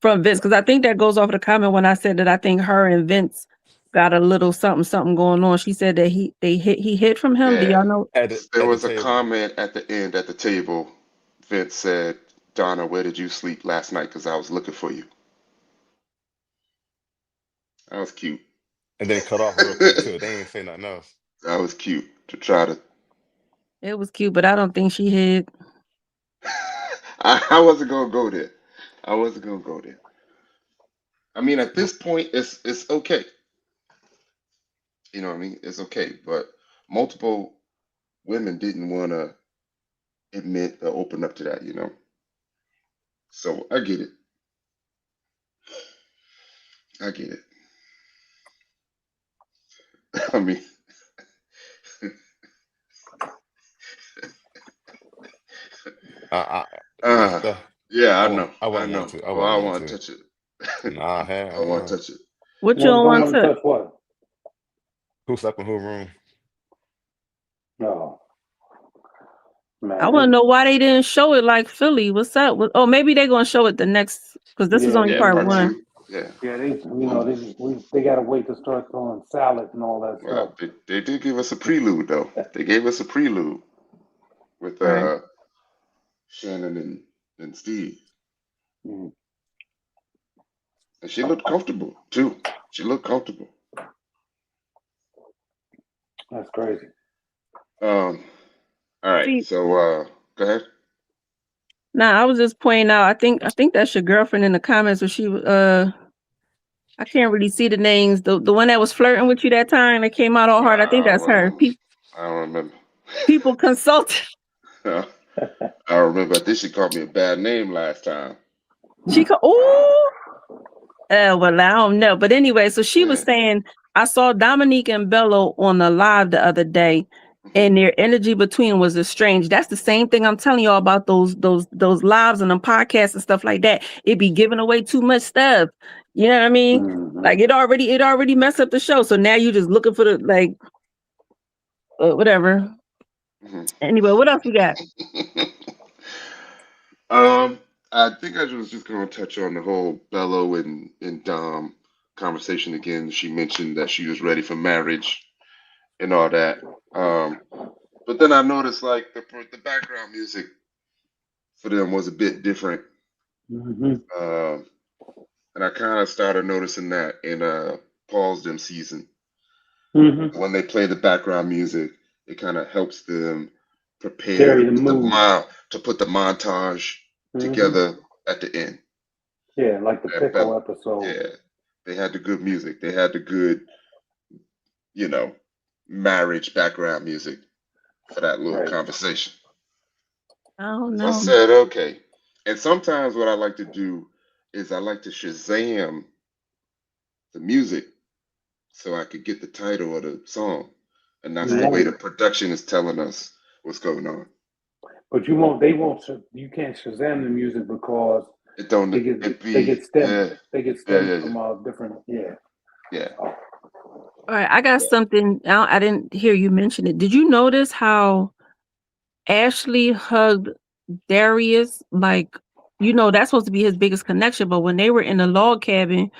from Vince? Because I think that goes off the comment when I said that I think her and Vince got a little something going on. She said that he hid from him. Do y'all know? There was a comment at the end at the table. Vince said, Donnah, where did you sleep last night? Because I was looking for you. That was cute. And then it cut off real quick too. They ain't say nothing else. That was cute to try to. It was cute, but I don't think she hid. I wasn't gonna go there. I mean, at this point, it's okay. You know what I mean? It's okay. But multiple women didn't want to admit or open up to that, you know. So I get it. I get it. I mean, I, uh, I, yeah, I I won't. know. I I wouldn't want know. to. I Oh, I wouldn't want want to to. touch it. Nah, I want to touch it. What you Well, don't don't want want to to? touch what? who slept in who room? No, I want to man. know why they didn't show it like Philly. What's up? Oh, maybe they're gonna show it the next because this is Yeah, only Yeah, part yeah, part one. two. Yeah. yeah. Well, They got to wait to start throwing salad and all that stuff. well, they did give us a prelude though. They gave us a prelude with Right. Shannon and Steve, Mm, and she looked comfortable too. She looked comfortable. that's crazy. All right. See, So go ahead. now I was just pointing out. I think that's your girlfriend in the comments. Where she I can't really see the names. The one that was flirting with you that time that came out all hard. I think I that's don't her. remember. I don't remember. People consult. I remember. I think she called me a bad name last time. Oh. Well, I don't know. But anyway, so she was Yeah. saying, I saw Dominique and Bello on the live the other day, and their energy between was estranged. That's the same thing I'm telling y'all about those lives and them podcasts and stuff like that. It be giving away too much stuff. You know what I mean? Mm-hmm. Like it already messed up the show. So now you just looking for the like whatever. Mhm. Anyway, what else we got? um, I think I was just going to touch on the whole Bello and Dom conversation again. She mentioned that she was ready for marriage and all that. But then I noticed like the background music for them was a bit different. Mm-hmm. Um, and I kind of started noticing that in Paul's them season. Mm-hmm. When they play the background music, it kind of helps them prepare Carry the mood. to put the montage Mm-hmm. together at the end. Yeah, like the And pickle episode. yeah, they had the good music. They had the good, you know, marriage background music for that little Right. conversation. I don't So I know. said, okay. And sometimes what I like to do is I like to Shazam the music so I could get the title of the song. And that's You the way won't, the production is telling us what's going on. but you won't. They won't. You can't Shazam the music because It don't they get it they be get stems. yeah, They get yeah, stems yeah, from different. Yeah. yeah. All right, I got Yeah. something. I didn't hear you mention it. Did you notice how Ashley hugged Darius? Like, that's supposed to be his biggest connection. But when they were in the log cabin,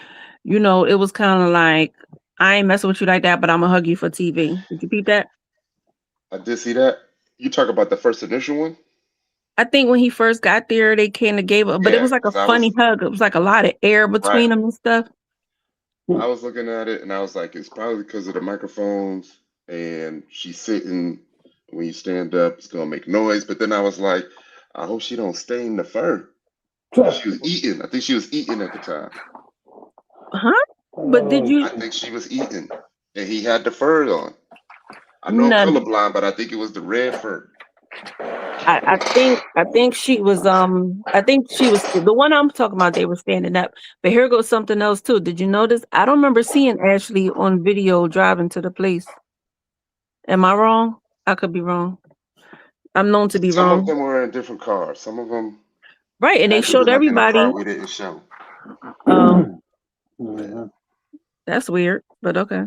it was kind of like, I ain't messing with you like that, but I'm gonna hug you for TV. Did you peep that? I did see that. You talk about the first initial one? I think when he first got there, they kind of gave up, but it Yeah, was like a because I was funny hug. It was like a lot of air right. between them and stuff. I was looking at it and I was like, it's probably because of the microphones and she's sitting. When you stand up, it's gonna make noise. But then I was like, I hope she don't stain the fur. She was eating. I think she was eating at the time. Huh? But did Oh you? I think she was eating, and he had the fur on. I know I'm No, colorblind, but I think it was the red fur. I think she was the one I'm talking about. They were standing up, but here goes something else too. Did you notice? I don't remember seeing Ashley on video driving to the place. Am I wrong? I could be wrong. I'm known to be Some of wrong. them were in different cars. Some of them Right, and they had to be showed like in a car everybody. we didn't show. Oh, hmm that's weird, but okay.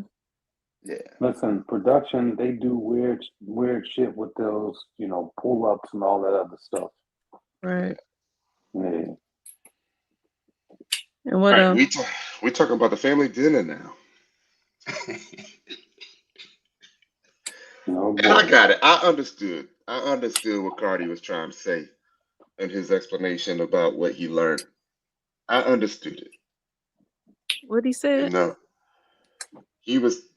Yeah. Listen, production, they do weird shit with those, pull ups and all that other stuff. Right. Yeah. And All what right, else? we talking about the family dinner now. Oh And I boy. got it. I understood. I understood what Cardi was trying to say in his explanation about what he learned. I understood it. What he You said? know,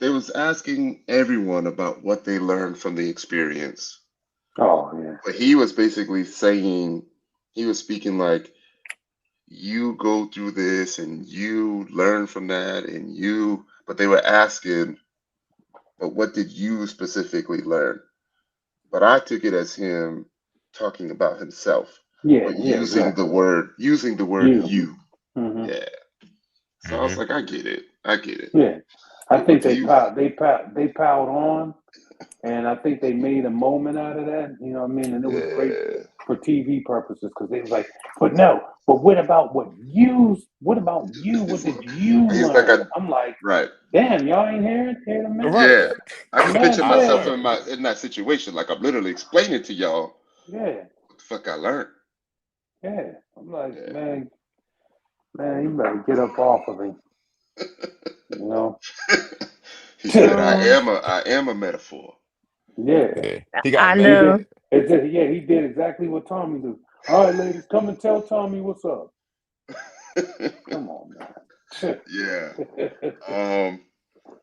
they was asking everyone about what they learned from the experience. Oh yeah. But he was basically saying he was speaking like you go through this and you learn from that and but they were asking, but what did you specifically learn? but I took it as him talking about himself, Yeah, but yeah, exactly. using the word You. you. hmm Yeah. So I was like, I get it. I get it. Yeah, I But what think do you? they piled on, and I think they made a moment out of that. You know what I mean? And it was great Yeah. for TV purposes because they was like, but no, but what about what you? What about you? What did you He's like, learn? I'm like, right. damn, y'all ain't hear the man. Right. Yeah. I The can man picture myself said, in that situation. Like I'm literally explaining to y'all yeah, what the fuck I learned. yeah. I'm like, Yeah. man, you better get up off of me. You know? He said, Um, I am a metaphor. Yeah. Yeah. He got I He mad. know. did. Yeah, he did exactly what Tommy do. All right, ladies, come and tell Tommy what's up. Come on, man. Yeah.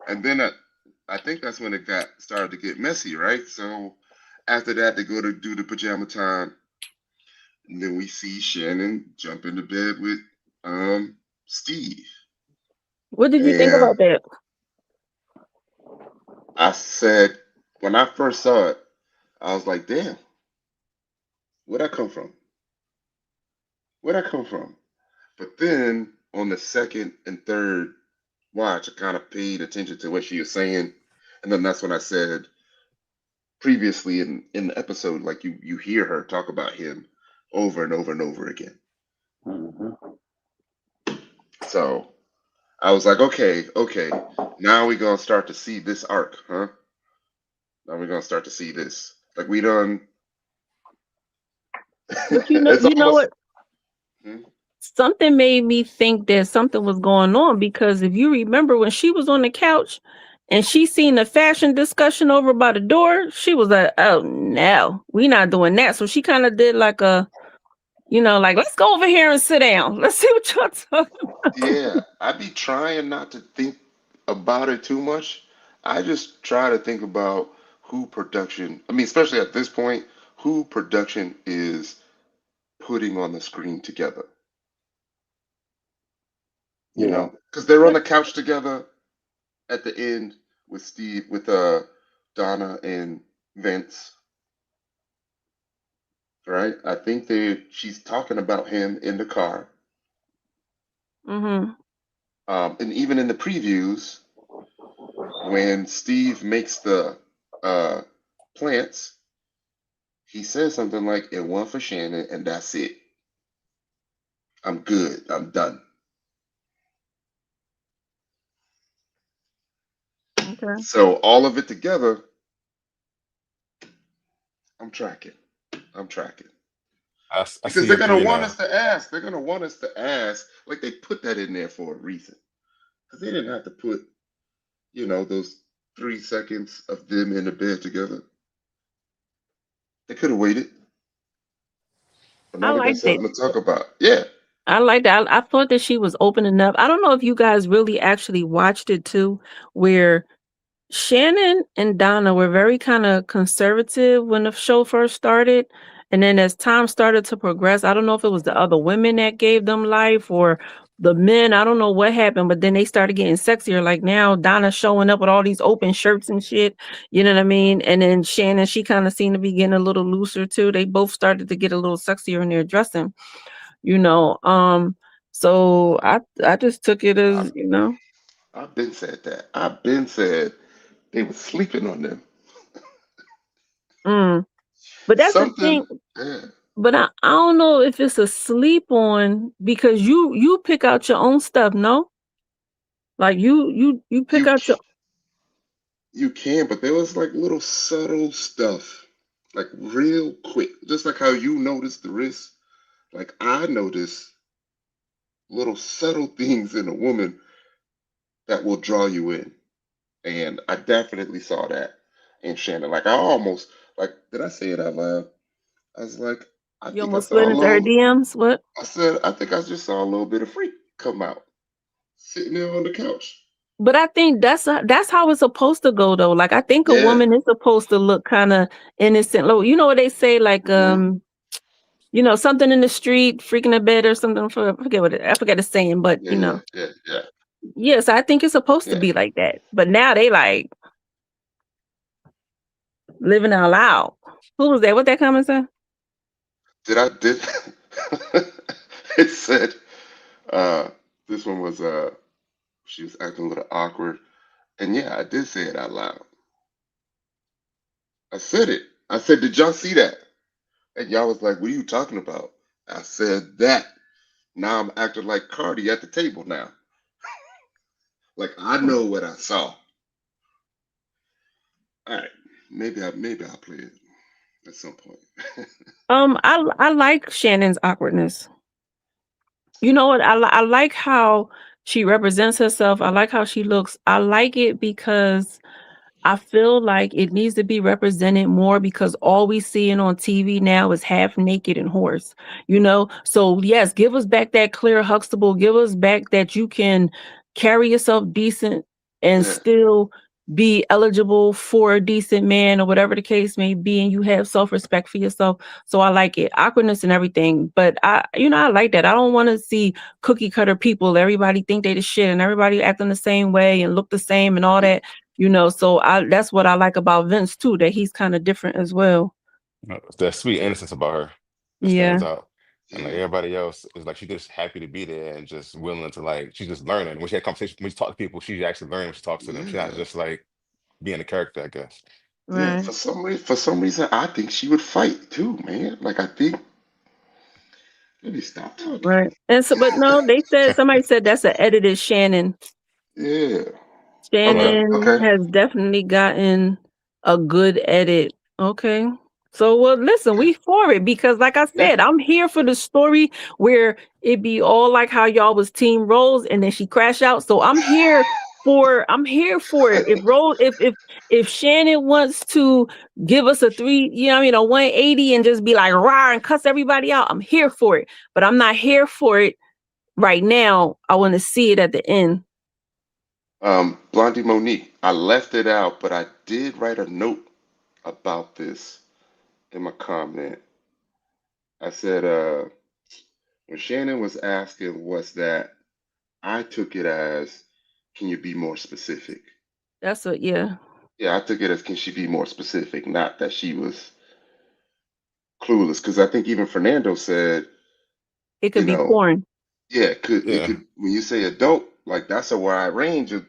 And then I think that's when it got started to get messy, right? So after that, they go to do the pajama time, and then we see Shannon jump into bed with Steve. What did you think And about that? I said, when I first saw it, I was like, damn, where'd I come from? Where'd I come from? But then on the second and third watch, I kind of paid attention to what she was saying. And then that's when I said previously in the episode, like you hear her talk about him over and over and over again. hmm So I was like, okay, now we're gonna start to see this arc, huh? Now we're gonna start to see this. Like we done But it's you know almost what? hmm? Something made me think that something was going on because if you remember when she was on the couch and she seen the fashion discussion over by the door, she was like, "Oh no, we not doing that." So she kind of did like a, like let's go over here and sit down. Let's see what y'all talking. Yeah, I be trying not to think about it too much. I just try to think about who production, I mean, especially at this point, who production is putting on the screen together, Yeah. Because they're on the couch together at the end with Steve, with Donna and Vince, right? I think she's talking about him in the car. Mm-hmm. And even in the previews, when Steve makes the uh, plants, he says something like, "It one for Shannon, and that's it. I'm good. I'm done." Okay. So all of it together, I'm tracking. I'm tracking. I Because see they're your gonna three want now. us to ask. They're gonna want us to ask. Like they put that in there for a reason. Because they didn't have to put, those 3 seconds of them in the bed together. They could have waited. But I now we got like that. something to talk about. Yeah. I like that. I thought that she was open enough. I don't know if you guys really actually watched it too, where Shannon and Donna were very kind of conservative when the show first started. And then as time started to progress, I don't know if it was the other women that gave them life or the men. I don't know what happened, but then they started getting sexier. Like now Donna showing up with all these open shirts and shit. You know what I mean? And then Shannon, she kind of seemed to be getting a little looser too. They both started to get a little sexier in their dressing, you know. So I just took it I've, as, I've been said that. I've been said they were sleeping on them. mm. But that's the Something. thing. Yeah. But I don't know if it's a sleep on because you pick out your own stuff, no? Like you pick You out your You can, but there was like little subtle stuff, like real quick. Just like how you noticed the wrist, like I noticed little subtle things in a woman that will draw you in. And I definitely saw that in Shannon. Like I almost, like, did I say it out loud? I was like, I you think I almost saw slid a into her little, DMs. What? I said, I think I just saw a little bit of freak come out, sitting there on the couch. But I think that's how it's supposed to go though. Like I think a Yeah. woman is supposed to look kind of innocent. Low. You know what they say, like hmm something in the street, freaking a bed or something. I forget the saying, but Yeah, yeah, yeah, yeah, yes, I think it's supposed to yeah. be like that. But now they like living out loud. Who was that? What that comment say? Did it said uh this one was she was acting a little awkward. And yeah, I did say it out loud. I said it. I said, did y'all see that? And y'all was like, what are you talking about? I said that. Now I'm acting like Cardi at the table now. Like I know what I saw. All right. Maybe I'll play it at some point. I like Shannon's awkwardness. You know what? I like how she represents herself. I like how she looks. I like it because I feel like it needs to be represented more because all we seeing on TV now is half naked and horse, you know? So yes, give us back that Claire Huxtable, give us back that you can carry yourself decent and Yeah. still be eligible for a decent man or whatever the case may be, and you have self-respect for yourself. So I like it. Awkwardness and everything. But I like that. I don't want to see cookie cutter people. Everybody think they the shit and everybody acting the same way and look the same and all that. So that's what I like about Vince too, that he's kind of different as well. That sweet innocence about her that Yeah, stands out. And like Yeah. everybody else is like she's just happy to be there and just willing to like she's just learning. When she had conversation, when she talks to people, she's actually learning when she talks to them. She's not Yeah. just like being a character, I guess. Yeah. right, For some reason I think she would fight too, man. Like I think let me stop talking. right. And so, but no, somebody said that's an edited Shannon. Yeah. Okay. Okay. Shannon Okay. has definitely gotten a good edit. Okay. So, well, listen, Yeah. we for it because, like I Yeah. said, I'm here for the story where it be all like how y'all was Team Rose and then she crash out. So I'm here for it. If Shannon wants to give us a 180 and just be like rah and cuss everybody out, I'm here for it. But I'm not here for it right now. I want to see it at the end. Blondie Monique, I left it out, but I did write a note about this in my comment. I said, when Shannon was asking, what's that? I took it as, can you be more specific? That's what, yeah. Yeah, I took it as, can she be more specific? Not that she was clueless. Because I think even Fernando said, It you could be know, porn. yeah, it Yeah. could, when you say adult, like that's a wide range of,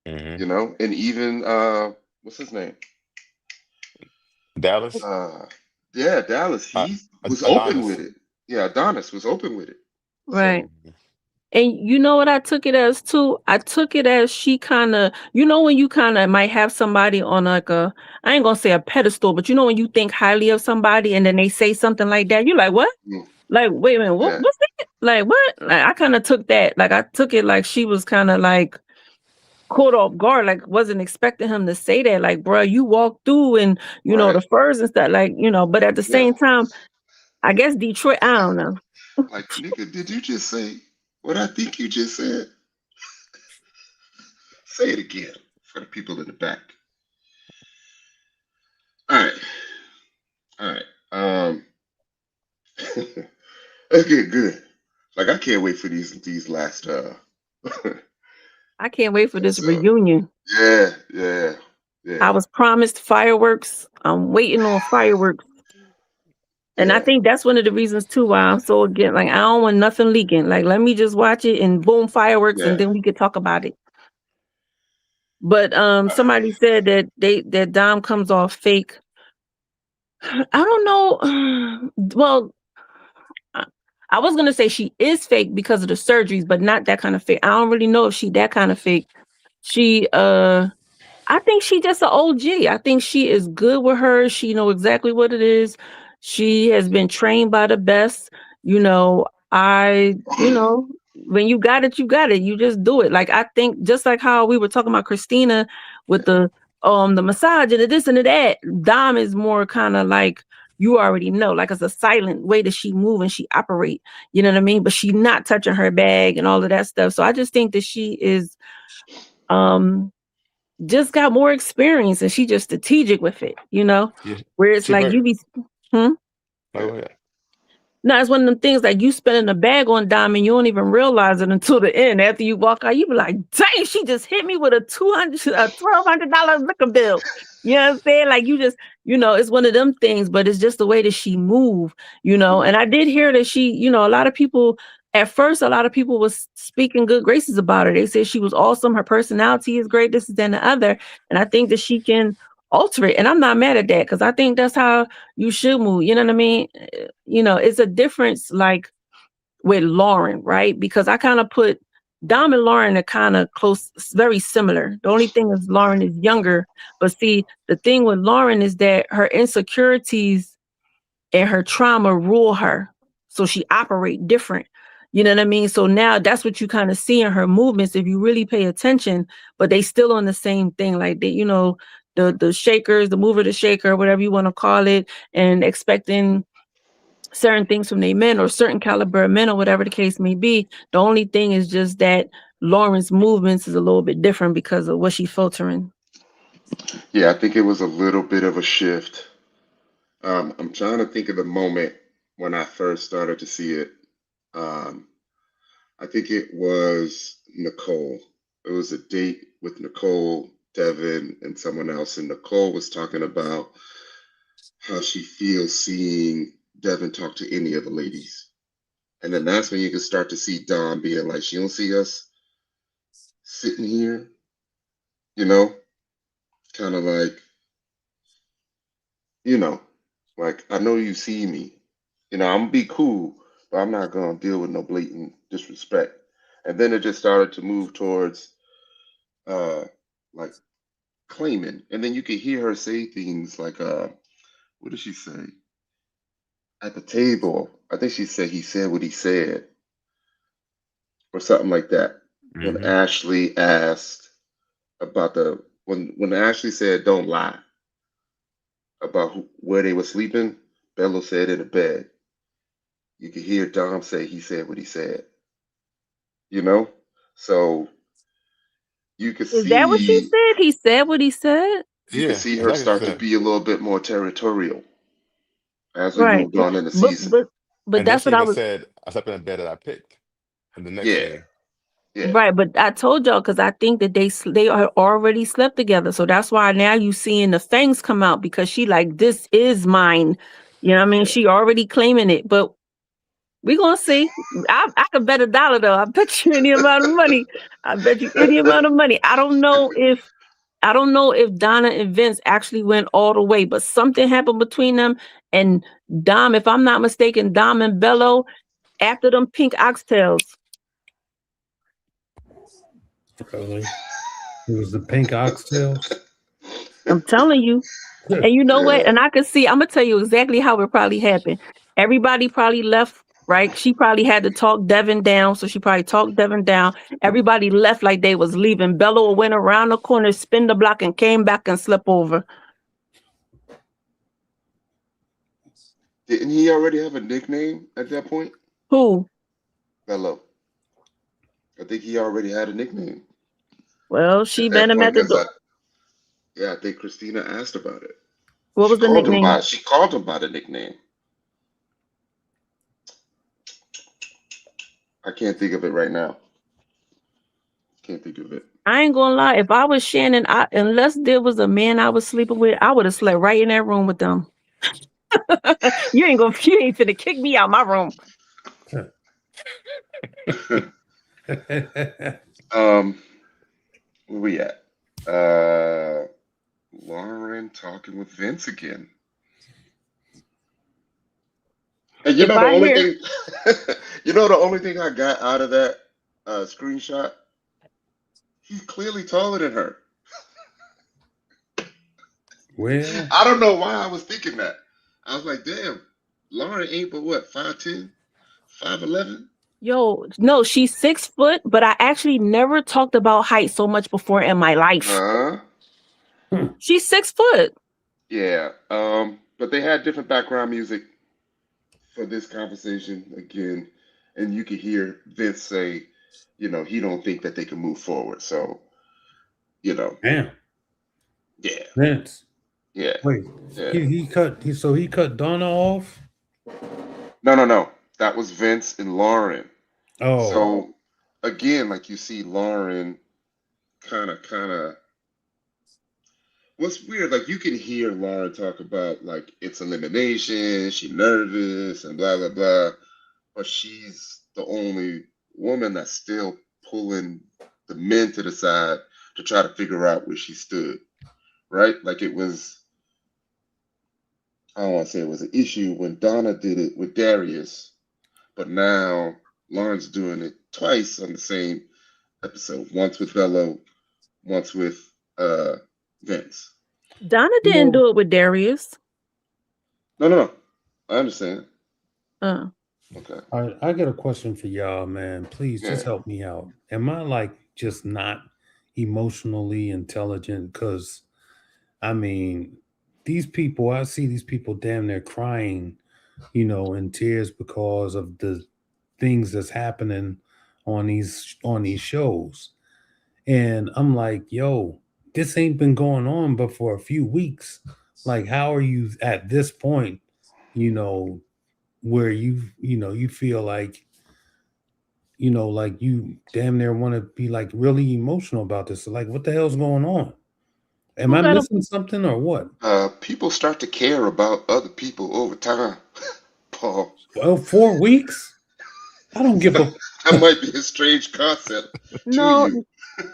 Hmm. and even, what's his name? Dallas, Uh, yeah, Dallas, uh, he was open with Adonis. it. Yeah, Adonis was open with it. Right. So, Mhm. And you know what I took it as too? I took it as she kind of, when you kind of might have somebody on like I ain't gonna say a pedestal, but when you think highly of somebody and then they say something like that, you're like, what? mm, Like, wait a minute, yeah, what's that? Like, what? Like, I kind of took that. Like, I took it like she was kind of like caught off guard, like wasn't expecting him to say that. Like, bro, you walk through and right, the furs and stuff, like, but at the yeah. same time, I guess Detroit, I don't know. Like, nigga, did you just say what I think you just said? Say it again for the people in the back. All right, all right. Okay, good. Like, I can't wait for these last I can't wait for this episode. reunion. Yeah, I yeah, was promised fireworks. I'm waiting on fireworks. And I yeah. think that's one of the reasons too why I'm so again, like I don't want nothing leaking. Like let me just watch it and boom, fireworks, and Yeah. then we could talk about it. But All right. somebody said that Dom comes off fake. I don't know. Well, I I was gonna say she is fake because of the surgeries, but not that kind of fake. I don't really know if she that kind of fake. She I think she just an OG. I think she is good with her. She know exactly what it is. She has been trained by the best. When you got it, you got it. You just do it. Like I think just like how we were talking about Christina with the massage and the this and the that, Dom is more kind of like you already know, like it's a silent way that she move and she operate. You know what I mean? But she not touching her bag and all of that stuff. So I just think that she is um just got more experience and she just strategic with it, Yeah, where it's she like very. you be hmm? Oh, yeah. No, it's one of them things like you spending a bag on Dom and you don't even realize it until the end. After you walk out, you be like, dang, she just hit me with a $1,200 liquor bill. You know what I'm saying? Like you just, it's one of them things, but it's just the way that she moved, And I did hear that she, a lot of people at first, a lot of people was speaking good graces about her. They said she was awesome. Her personality is great. This is and the other. And I think that she can alter it. And I'm not mad at that because I think that's how you should move. You know what I mean? It's a difference like with Lauren, right? Because I kind of put Dom and Lauren are kind of close, very similar. The only thing is Lauren is younger. But see, the thing with Lauren is that her insecurities and her trauma rule her. So she operate different. You know what I mean? So now that's what you kind of see in her movements if you really pay attention, but they still on the same thing. Like they, the shakers, the mover, the shaker, whatever you want to call it, and expecting certain things from their men or certain caliber of men or whatever the case may be. The only thing is just that Lauren's movements is a little bit different because of what she's filtering. Yeah, I think it was a little bit of a shift. I'm trying to think of the moment when I first started to see it. I think it was Nicole. It was a date with Nicole, Devon, and someone else. And Nicole was talking about how she feels seeing Devon talk to any of the ladies. And then that's when you can start to see Dom being like, she don't see us sitting here, kind of like, like, I know you see me. I'm going to be cool, but I'm not going to deal with no blatant disrespect. And then it just started to move towards, like, claiming. And then you could hear her say things like, what did she say? At the table, I think she said he said what he said, or something like that. When Ashley asked about when Ashley said, don't lie about where they were sleeping, Bello said in the bed. You could hear Dom say he said what he said. So you could Is that what she see said? He said what he said? you could Yeah, see that's her like I start to said. be a little bit more territorial as we Right. moved on in the But season. but but And then that's she what I even was said, I slept in the bed that I picked in the next Yeah, scene. yeah. right. But I told y'all because I think that they are already slept together. So that's why now you seeing the fangs come out because she like this is mine. You know what I mean? Yeah. She already claiming it. But we gonna see. I could bet $1 though. I bet you any amount of money. I bet you any amount of money. I don't know if Donnah and Vince actually went all the way, but something happened between them. And Dom, if I'm not mistaken, Dom and Bello after them pink oxtails. Really? It was the pink oxtails. I'm telling you. And you know what? Yeah. And I could see, I'm gonna tell you exactly how it probably happened. Everybody probably left, right? She probably had to talk Devon down. So she probably talked Devon down. Everybody left like they was leaving. Bello went around the corner, spin the block, and came back and slept over. Didn't he already have a nickname at that point? Who? Bello. I think he already had a nickname Well, she at met that him point at the because door. I think Christina asked about it. What was the nickname? She called him by the nickname. I can't think of it right now. Can't think of it. I ain't gonna lie. If I was Shannon, unless there was a man I was sleeping with, I would have slept right in that room with them. You ain't finna kick me out my room. Where we at? Lauren talking with Vince again. And If I hear the only thing I got out of that screenshot, he's clearly taller than her. Well, I don't know why I was thinking that. I was like, damn, Lauren ain't but what, 5'10", 5'11"? Yo, no, she's 6 foot, but I actually never talked about height so much before in my life. Huh? She's 6 foot. Yeah. But they had different background music for this conversation again, and you could hear Vince say, he don't think that they can move forward. So, damn. yeah, Vince. yeah, Wait, yeah. he cut Donnah off? No. That was Vince and Lauren. Oh, So again, like you see Lauren kind of what's weird, like you can hear Lauren talk about like it's elimination, she nervous and blah blah blah, but she's the only woman that's still pulling the men to the side to try to figure out where she stood, right? Like it was, I don't want to say it was an issue when Donnah did it with Darius, but now Lauren's doing it twice on the same episode, once with Bello, once with Vince. Donnah you didn't know, do it with Darius. No. I understand. Uh, Okay. I got a question for y'all, man. Please just Yeah. help me out. Am I like just not emotionally intelligent? Because I mean, these people, I see these people damn near crying, in tears because of the things that's happening on these shows. And I'm like, yo, this ain't been going on but for a few weeks. Like, how are you at this point, you know, where you feel like, like you damn near want to be like really emotional about this? Like, what the hell's going on? Am who I got a missing something or what? People start to care about other people over time, Paul. Well, 4 weeks? I don't give a That might be a strange concept to no? you.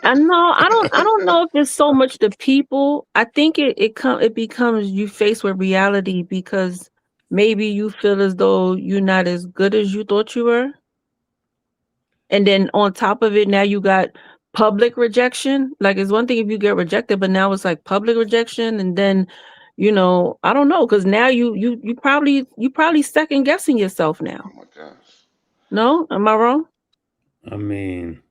I know. I don't know if it's so much the people. I think it becomes you faced with reality because maybe you feel as though you're not as good as you thought you were. And then on top of it, now you got public rejection. Like it's one thing if you get rejected, but now it's like public rejection. And then, I don't know, because now you probably second guessing yourself Oh now. my gosh. No? Am I wrong? I mean,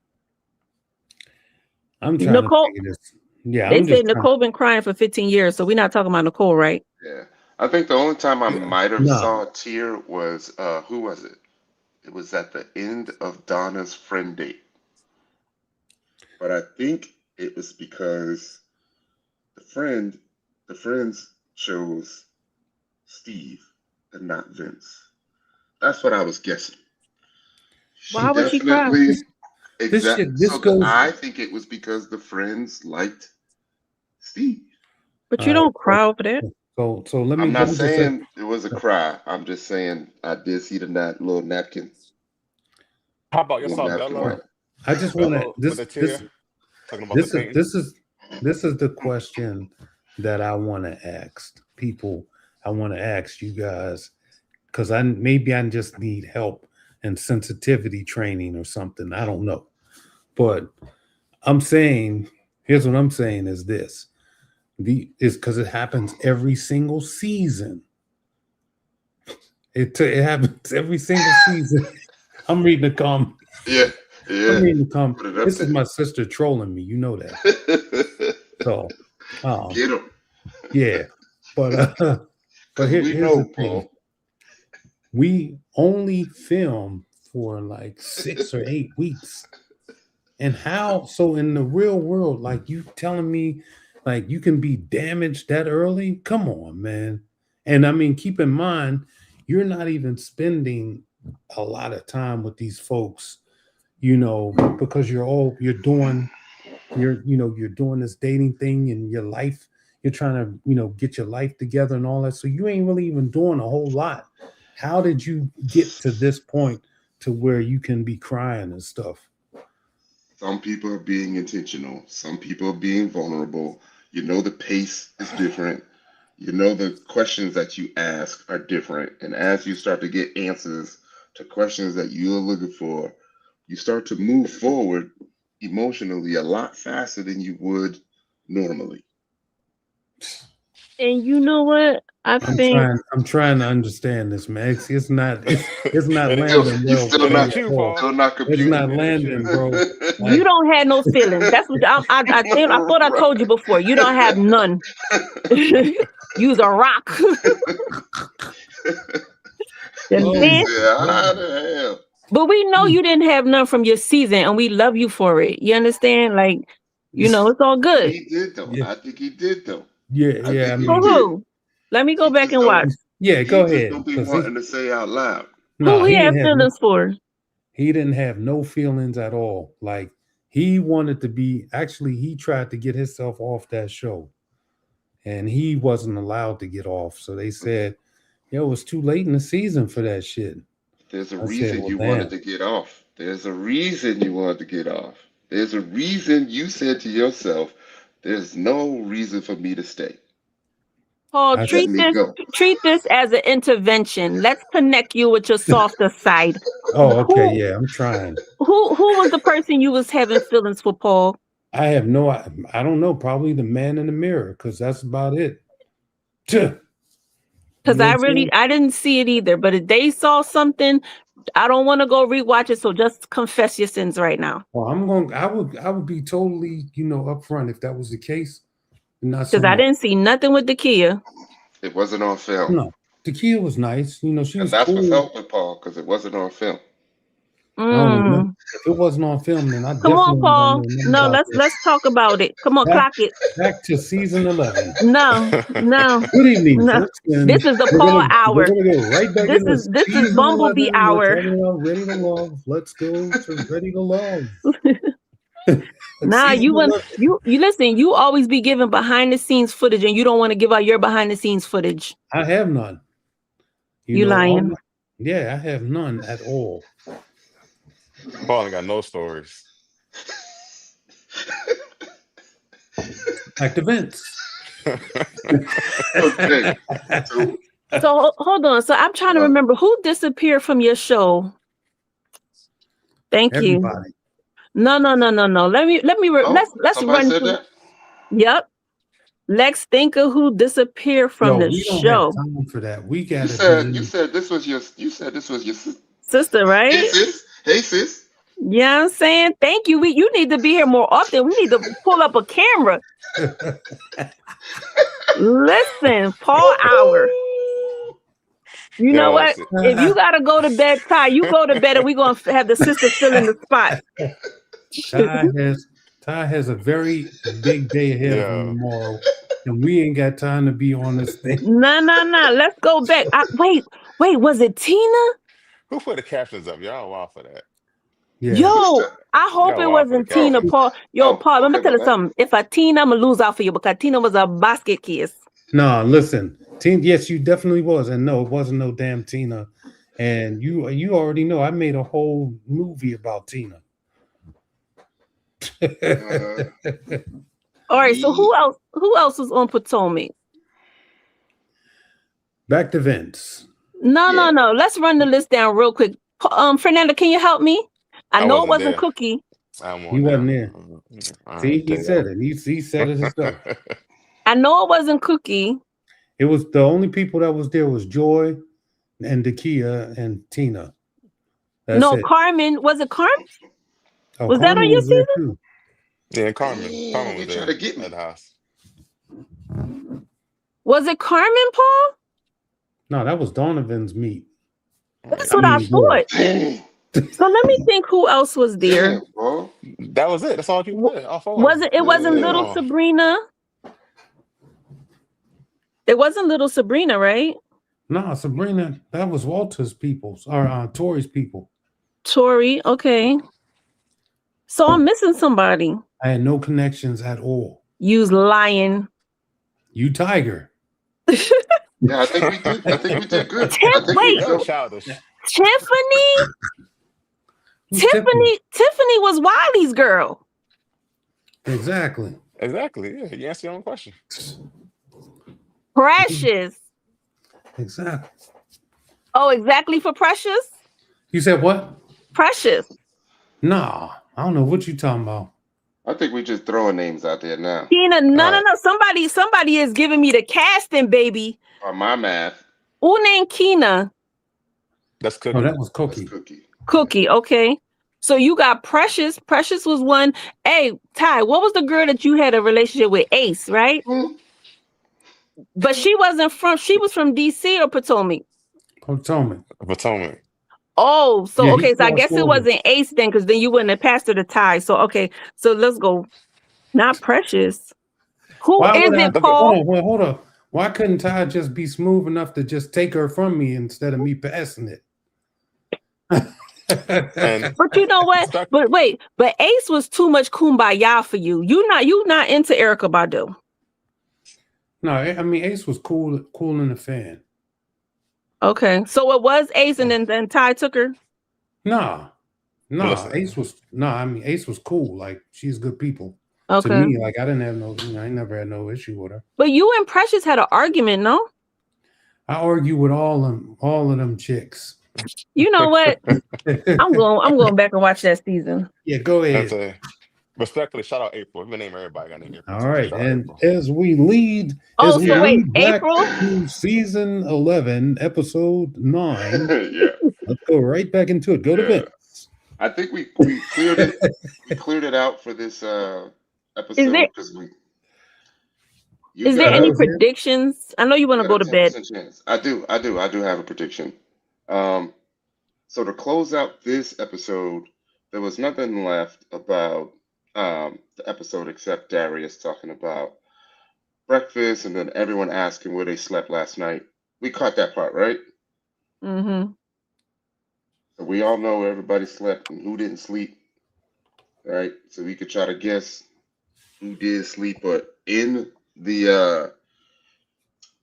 I'm trying to Nicole, figure this. Yeah, they I'm say just trying. Nicole been crying for 15 years, so we're not talking about Nicole, right? Yeah. I think the only time I might have No, saw a tear was who was it? It was at the end of Donna's friend date. But I think it was because the friend the friends chose Steve and not Vince. That's what I was guessing. She Why would she cry? definitely this exact. shit. This So goes. I think it was because the friends liked Steve. But All you right. don't cry over that. So let I'm me let not me just say. saying it was a cry. I'm just saying I did see the little napkin, How about you little saw napkin All Bello? right. wipe. I just want to. Bello with a tear, talking about the This is painting. this is this is the question that I want to ask people. I want to ask you guys because I just need help and sensitivity training or something. I don't know, but I'm saying here's what I'm saying is this. Is because it happens every single season. It happens every single season. I'm reading the comment. Yeah, I'm yeah. reading the comment. Put it up This is there. my sister trolling me. You know that. So, Get him. yeah. But but Because we here's the know, thing. Paul. We only film for like 6 or 8 weeks. And how so in the real world, like you telling me like you can be damaged that early? Come on, man. And I mean, keep in mind, you're not even spending a lot of time with these folks, because you're doing this dating thing and your life, you're trying to, get your life together and all that. So you ain't really even doing a whole lot. How did you get to this point to where you can be crying and stuff? Some people are being intentional. Some people are being vulnerable. You know the pace is different. You know the questions that you ask are different. And as you start to get answers to questions that you're looking for, you start to move forward emotionally a lot faster than you would normally. And you know what? I I'm think trying. I'm trying to understand this, Max. It's not. It's not It Still, landing you well still with me not ain't at you, all. Paul. still not It's computing. not It ain't landing, you. bro. you Like don't have no feelings. That's what I thought I told you before. You don't have none. Use a rock. You He oh understand? my said, "How god. the hell?" But we know you didn't have none from your season, and we love you for it. You understand? Like, it's all good. He did though. Yeah, I think he did though. yeah, I yeah. think I he For mean, did. who? Let me go He back just and don't. watch. yeah. He Go just ahead, don't be because he. wanting to say out loud. No, Who he he had didn't have feelings for? he didn't have no feelings at all. Like he wanted to be. Actually, he tried to get himself off that show, and he wasn't allowed to get off. So they said, "Yo, it was too late in the season for that shit." There's a I said, reason "Well, you wanted damn." to get off. There's a reason you wanted to get off. There's a reason you said to yourself, there's no reason for me to stay. Paul, I Let said, me go. treat this as an intervention. Let's connect you with your softer side. "Oh, okay, Who yeah, I'm trying." who was the person you was having feelings for, Paul? I have no. I don't know. Probably the man in the mirror, because that's about it. You Because know what I'm saying? I didn't see it either. But if they saw something, I don't want to go rewatch it. So just confess your sins right now. Well, I'm going. I would be totally, upfront if that was the case. Not so Because I much. didn't see nothing with the Kia. It wasn't on film. No, Takia was nice. She And was that's what's cool. helping Paul, because it wasn't on film. I don't know. Mm. If it wasn't on film, then I Come on, definitely don't Paul. know nothing No, about this. let's talk about it. Come on, Back, clock it. back to season 11. No. Good evening, No. folks. And This is the we're Paul gonna hour. go right back This into is season Bumblebee 11. We're hour. talking about Ready to Love. Let's go to Ready to Love. Nah, Season you want 11. you listen. You always be giving behind the scenes footage, and you don't want to give out your behind the scenes footage. I have none. You lying? Yeah, I have none at all. Paul ain't got no stories. Like the Vince. Okay. So hold on. So I'm trying to remember who disappeared from your show. Thank you. Everybody. No. Let me let's Somebody run said through. that? Yep. Let's think of who disappeared from the we don't show. have time for that. We You gotta said this was your Sister, right? Hey sis. Hey sis. Yeah, I'm saying thank you. You need to be here more often. We need to pull up a camera. Listen, Paul hour. You know what? If you gotta go to bed, Ty, you go to bed, and we're gonna have the sister fill in the spot. Ty has a very big day ahead of him tomorrow, and we ain't got time to be on this thing. No. Let's go back. Wait. Was it Tina? Who put the captions up? Y'all wild for that. Yeah. Yo, I hope Y'all it wild for wasn't the Tina, captions. Paul. Yo, Paul, let me okay, tell you my bad. something. If I Tina, I'm gonna lose out for you because Tina was a basket kiss. No, listen, Tina. Yes, you definitely was, and no, it wasn't no damn Tina. And you already know I made a whole movie about Tina. All right, so who else was on Potomac? Back to Vince. No. Let's run the list down real quick. Fernanda, can you help me? I know it wasn't there. Cookie. He wasn't there. See, he said it. He said it himself. I know it wasn't Cookie. It was the only people that was there was Joy and Dakia and Tina. That's No, it. Carmen. Was it Carmen? Oh, Was that Carmen on your was there season? too. Yeah, Carmen. Carmen was They there try to get me. at the house. Was it Carmen, Paul? No, that was Donovan's meat. That's what I thought. Dang. So let me think who else was there. Damn, bro. That was it. That's all people did. All four. Was it? It wasn't little Oh. Sabrina. It wasn't little Sabrina, right? No, Sabrina, that was Walter's people or Tori's people. Tori, okay. So I'm missing somebody. I had no connections at all. You's lying. You Tiger. Yeah, I think we did. I think we did good. Wait. That was childish. Tiffany? Tiffany was Wiley's girl. Exactly. Exactly. Yeah, you answered your own question. Precious. Exactly. Oh, exactly for Precious? You said what? Precious. Nah, I don't know what you talking about. I think we're just throwing names out there now. Tina, no. Somebody is giving me the casting, baby. On my math, Who named Keena? That's Cookie. Oh, that was that's Cookie. Cookie, okay. So you got Precious. Precious was one. Hey, Ty, what was the girl that you had a relationship with? Ace, right? But she was from DC or Potomac? Potomac. Oh, so Yeah, okay, so I guess it wasn't Ace then, because then you wouldn't have passed her to Ty. So okay, so let's go. Not Precious. Who is it, Paul? Hold on. Why couldn't Ty just be smooth enough to just take her from me instead of me passing it? And But you know what? spec- But wait, but Ace was too much kumbaya for you. You not into Erykah Badu. No, I mean Ace was cool in the fan. Okay, so it was Ace, and then Ty took her. No, listen, Ace was I mean Ace was cool. Like she's good people. Okay. To me, like I didn't have no, I never had no issue with her. But you and Precious had an argument, no? I argue with all of them chicks. You know what? I'm going back and watch that season. Yeah, go ahead. Respectfully, shout out April. We're gonna name everybody. Got named April. All right, Shout out and April. as we lead, back April to season 11, episode 9. Yeah. Let's go right back into it. Go to Vince. I think we cleared it. We cleared it out for this episode because Is there any predictions? I know you want to go to bed. Chance. I do have a prediction. So to close out this episode, there was nothing left about the episode except Darius talking about breakfast and then everyone asking where they slept last night. We caught that part, right? Mm-hmm. So we all know where everybody slept and who didn't sleep, right? So we could try to guess who did sleep. But in the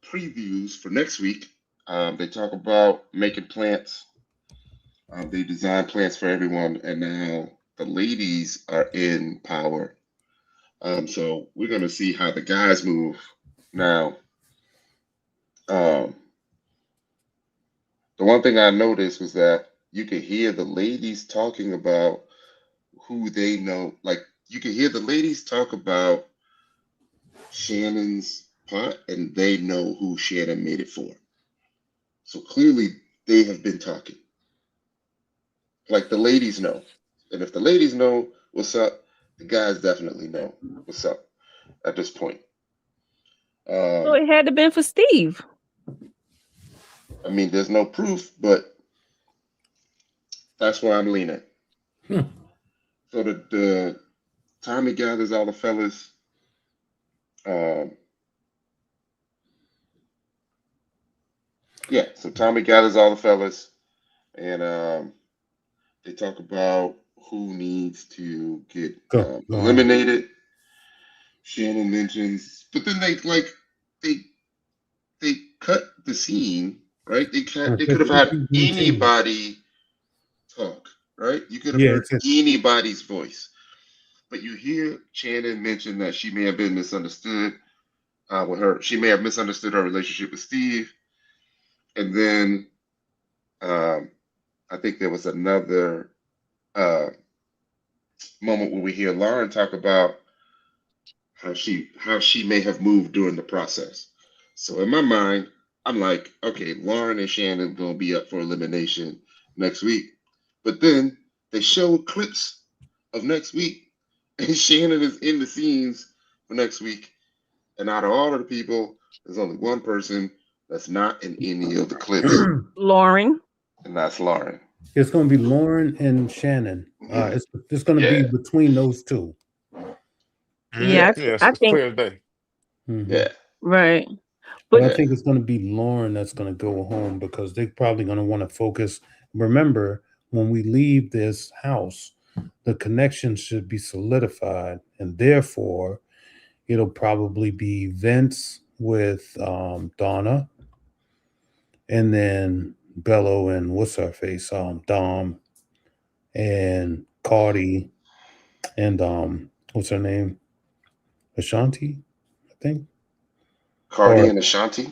previews for next week, they talk about making plants. They design plants for everyone, and now the ladies are in power. So we're going to see how the guys move. Now, the one thing I noticed was that you could hear the ladies talking about who they know. Like, you could hear the ladies talk about Shannon's pot, and they know who Shannon made it for. So clearly, they have been talking. Like, the ladies know. And if the ladies know what's up, the guys definitely know what's up at this point. So it had to been for Steve. I mean, there's no proof, but that's where I'm leaning. So the time he gathers all the fellas, so Tommy gathers all the fellas, and they talk about who needs to get eliminated. Shannon mentions, but then they cut the scene, right? They could have had anybody talk, right? You could have heard anybody's voice, but you hear Channon mention that she may have been misunderstood with her. She may have misunderstood her relationship with Steve, and then I think there was another moment where we hear Lauren talk about how she may have moved during the process. So in my mind, I'm like, okay, Lauren and Shannon gonna be up for elimination next week. But then they show clips of next week, and Shannon is in the scenes for next week. And out of all of the people, there's only one person that's not in any of the clips. Lauren. And that's Lauren. It's going to be Lauren and Shannon. It's going to be between those two. Yeah, I think clear as day. Yeah. Right. But I think it's going to be Lauren that's going to go home because they're probably going to want to focus. Remember, when we leave this house, the connection should be solidified, and therefore it'll probably be Vince with Donnah, and then Bello and what's her face, Dom, and Carde, and what's her name, Ashanti, I think. Carde and Ashanti,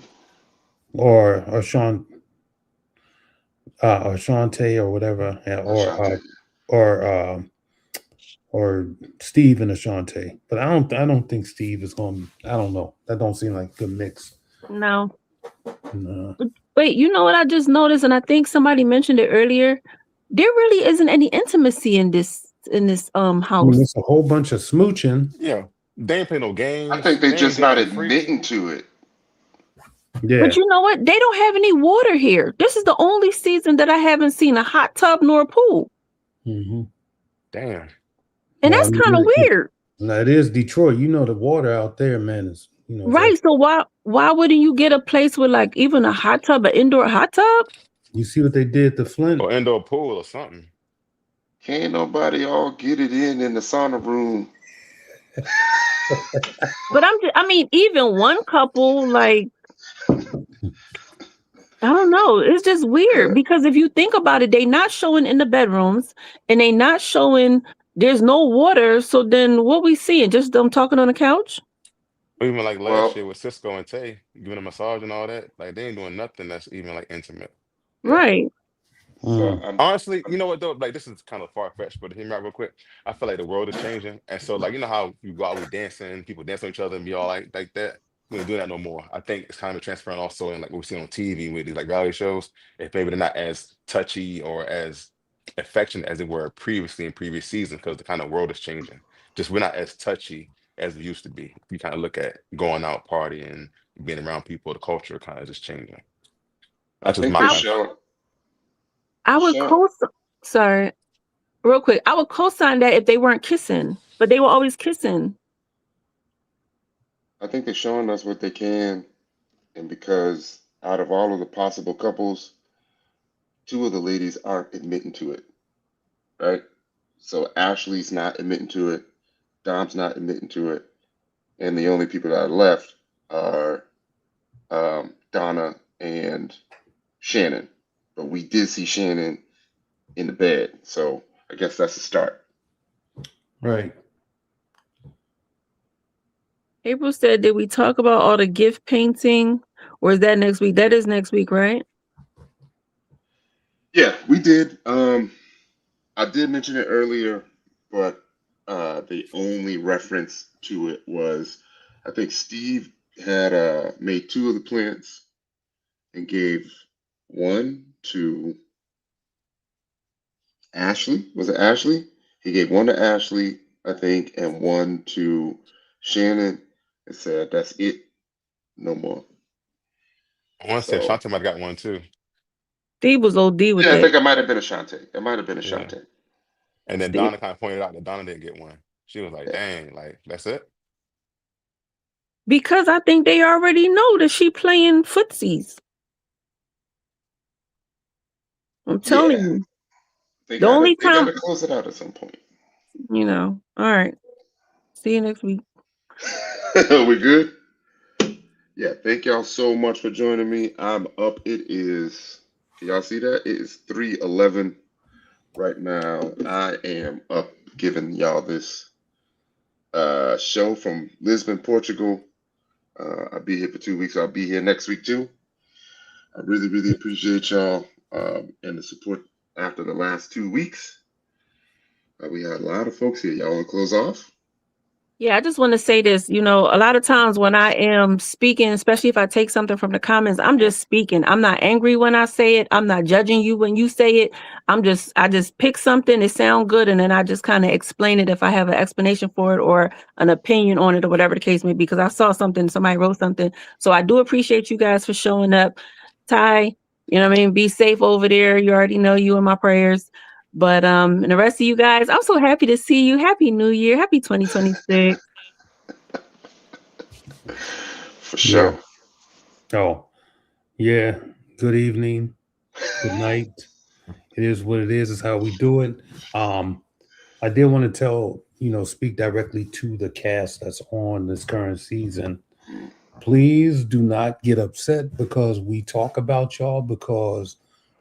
or Ashante or whatever, or Steve and Ashante. But I don't think Steve is going. I don't know. That don't seem like a good mix. No. Wait, you know what I just noticed, and I think somebody mentioned it earlier. There really isn't any intimacy in this house. I mean, it's a whole bunch of smooching. Yeah, they ain't play no games. I think they just not admitting to it. Yeah. But you know what? They don't have any water here. This is the only season that I haven't seen a hot tub nor a pool. Mm-hmm. Damn. And that's kind of weird. Now it is Detroit. You know the water out there, man, is right. So why wouldn't you get a place with like even a hot tub, an indoor hot tub? You see what they did to Flint? Or indoor pool or something. Can't nobody all get it in the sauna room. But I mean, even one couple, like, I don't know. It's just weird because if you think about it, they not showing in the bedrooms and they not showing there's no water. So then what we seeing? Just them talking on the couch? Or even like last year Well, with Cisco and Tay giving a massage and all that. Like they ain't doing nothing that's even like intimate. yeah. Right. So Mm. Honestly, you know what though? Like this is kind of far fetched, but hear me out real quick. I feel like the world is changing, and so like you know how you go out with dancing, people dance on each other and be all like that. We ain't doing that no more. I think it's kind of transferring also in like what we see on TV with these like reality shows. If maybe they're not as touchy or as affectionate as they were previously in previous seasons, because the kind of world is changing. Just we're not as touchy as we used to be. If you kind of look at going out partying, being around people, the culture kind of just changing. I That's just think my they're I kind of showing. I would Show. sorry, real quick. I would co-sign that if they weren't kissing, but they were always kissing. I think they're showing us what they can, and because out of all of the possible couples, two of the ladies aren't admitting to it, right? So Ashley's not admitting to it, Dom's not admitting to it, and the only people that are left are Donnah and Channon. But we did see Channon in the bed, so I guess that's a start. Right. April said, did we talk about all the gift painting? Or is that next week? That is next week, right? Yeah, we did. I did mention it earlier, but the only reference to it was I think Steve had made two of the plants and gave one to Ashley. Was it Ashley? He gave one to Ashley, I think, and one to Shannon and said, "That's it, no more." I want to say So Shante might have got one too. Steve was OD with yeah, I that. think it might have been a Shante. It might have been a Yeah. Shante. And then Steve. Donna kind of pointed out that Donna didn't get one. She was like, Yeah. dang, like, that's it? Because I think they already know that she playing footsies. I'm telling Yeah, you. they The gotta only they gotta time, close it out at some point. all right. See you next week. We good? Yeah, thank y'all so much for joining me. I'm up. It is, can y'all see that? It is 3:11 right now. I am up giving y'all this show from Lisbon, Portugal. I'll be here for 2 weeks. I'll be here next week too. I really, really appreciate y'all and the support after the last 2 weeks. We had a lot of folks here. Y'all want to close off? Yeah, I just want to say this. A lot of times when I am speaking, especially if I take something from the comments, I'm just speaking. I'm not angry when I say it. I'm not judging you when you say it. I just pick something, it sounds good, and then I just kind of explain it if I have an explanation for it or an opinion on it or whatever the case may be, because I saw something, somebody wrote something. So I do appreciate you guys for showing up. Ty, be safe over there. You already know you in my prayers. But and the rest of you guys, I'm so happy to see you. Happy New Year. Happy 2026. For Yeah. sure. Oh, yeah. Good evening. Good night. It is what it is. It's how we do it. I did want to speak directly to the cast that's on this current season. Please do not get upset because we talk about y'all, because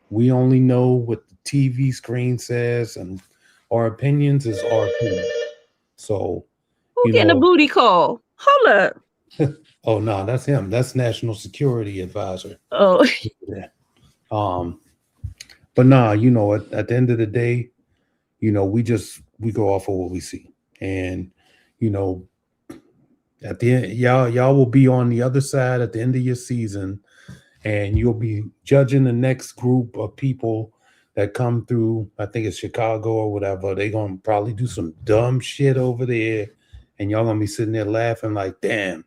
we only know what the TV screen says, and our opinions is our opinion. So, Who getting a booty call? Hold up. oh no, that's him. That's National Security Advisor. Oh, Yeah. But nah, at the end of the day, we go off of what we see. And, you know, at the end, y'all will be on the other side at the end of your season, and you'll be judging the next group of people that come through. I think it's Chicago or whatever. They're gonna probably do some dumb shit over there, and y'all gonna be sitting there laughing like, damn,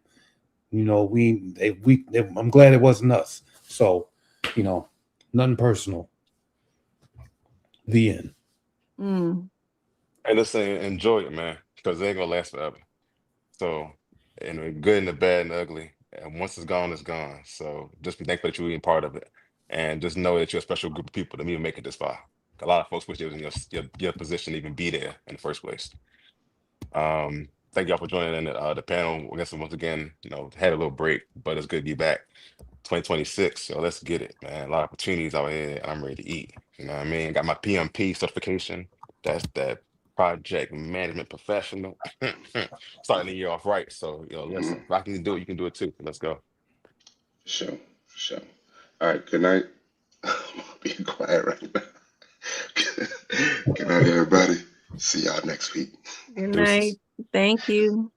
I'm glad it wasn't us. So, nothing personal. The end. And listen, enjoy it, man, because it ain't gonna last forever. So, and the good and the bad and the ugly. And once it's gone, it's gone. So just be thankful that you were part of it. and just know that you're a special group of people to even make it this far. A lot of folks wish they was in your position to even be there in the first place. Thank y'all for joining in the panel. I guess once again, had a little break, but it's good to be back. 2026, so let's get it, man. A lot of opportunities out here, and I'm ready to eat. You know what I mean? Got my PMP certification. That's that project management professional. Starting the year off right. So, listen, if I can do it, you can do it too. Let's go. For sure. For sure. All right. Good night. I'm being quiet right now. Good night, everybody. See y'all next week. Good Deuces. night. Thank you.